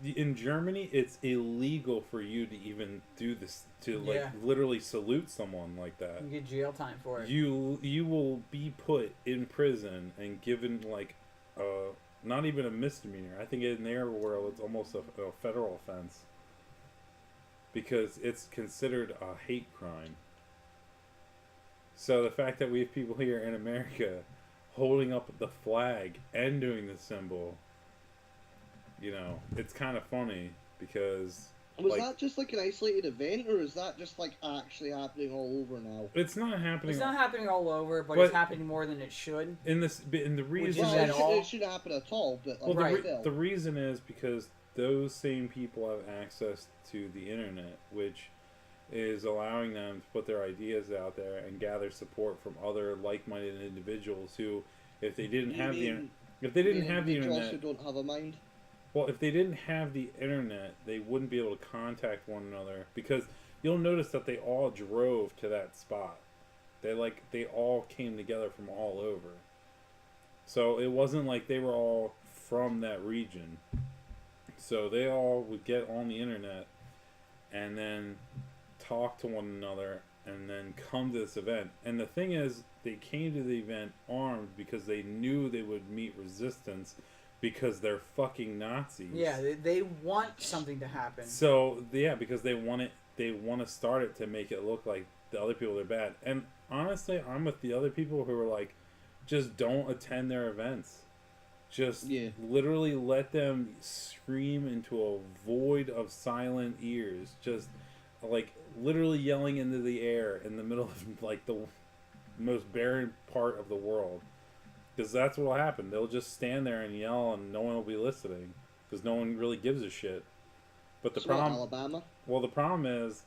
in Germany, it's illegal for you to even do this, to literally salute someone like that. You get jail time for it. You will be put in prison and given not even a misdemeanor. I think in their world it's almost a federal offense because it's considered a hate crime. So the fact that we have people here in America holding up the flag and doing the symbol, it's kind of funny because... Was that just like an isolated event, or is that just like actually happening all over now? It's not happening. It's not happening all over, but it's happening more than it should. In the reason it shouldn't happen at all. But the reason is because those same people have access to the internet, which is allowing them to put their ideas out there and gather support from other like-minded individuals who, if they didn't have the internet, who don't have a mind. Well, if they didn't have the internet, they wouldn't be able to contact one another, because you'll notice that they all drove to that spot. They all came together from all over. So it wasn't like they were all from that region. So they all would get on the internet and then talk to one another and then come to this event. And the thing is, they came to the event armed because they knew they would meet resistance, because they're fucking Nazis. Yeah, they want something to happen. So yeah, because they want to start it to make it look like the other people are bad. And honestly, I'm with the other people who are like, just don't attend their events. Just literally let them scream into a void of silent ears. Just like literally yelling into the air in the middle of like the most barren part of the world. Because that's what will happen. They'll just stand there and yell, and no one will be listening, because no one really gives a shit. But the problem, Alabama. Well, the problem is,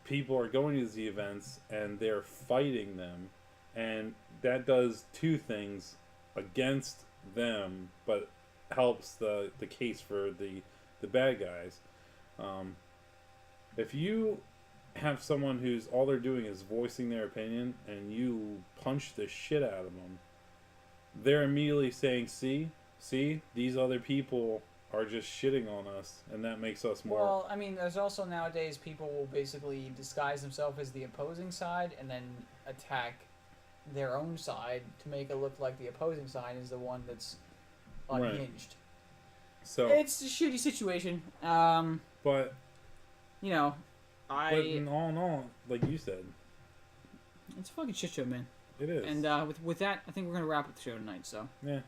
people are going to these events and they're fighting them, and that does two things against them, but helps the case for the bad guys. If you have someone who's all they're doing is voicing their opinion, and you punch the shit out of them, they're immediately saying, see, these other people are just shitting on us, and that makes us more... Well, I mean, there's also nowadays people will basically disguise themselves as the opposing side and then attack their own side to make it look like the opposing side is the one that's unhinged. Right. So it's a shitty situation. But... But in all, like you said... It's a fucking shit show, man. It is. And with that, I think we're going to wrap up the show tonight, so... Yeah.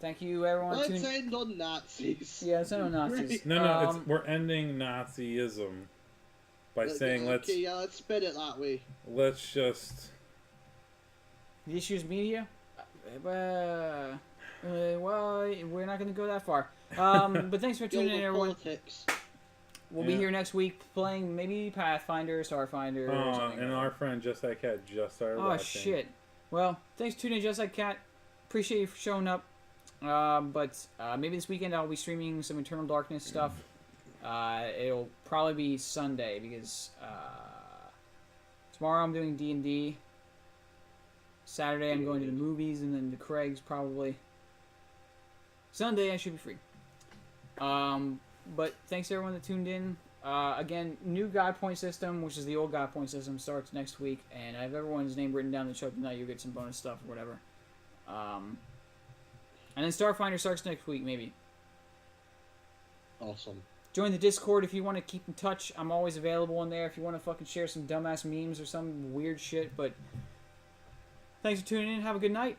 Thank you, everyone. Let's end on Nazis. Yeah, let's end on Nazis. No, we're ending Nazism by saying let's spin it that way. Let's just... The Issues Media? well, we're not going to go that far. But thanks for tuning in, everyone. Politics. We'll be here next week playing maybe Pathfinder, Starfinder, or something. And our friend Just Like Cat just started Oh, watching. shit. Well, thanks for tuning in, Just Like Cat. Appreciate you for showing up. But maybe this weekend I'll be streaming some Eternal Darkness stuff. It'll probably be Sunday because tomorrow I'm doing D&D. Saturday I'm going to the movies and then to Craig's probably. Sunday I should be free. But thanks to everyone that tuned in. Again, new God Point system, which is the old God Point system, starts next week. And I have everyone's name written down in the show tonight. You'll get some bonus stuff or whatever. And then Starfinder starts next week, maybe. Awesome. Join the Discord if you want to keep in touch. I'm always available in there if you want to fucking share some dumbass memes or some weird shit. But thanks for tuning in. Have a good night.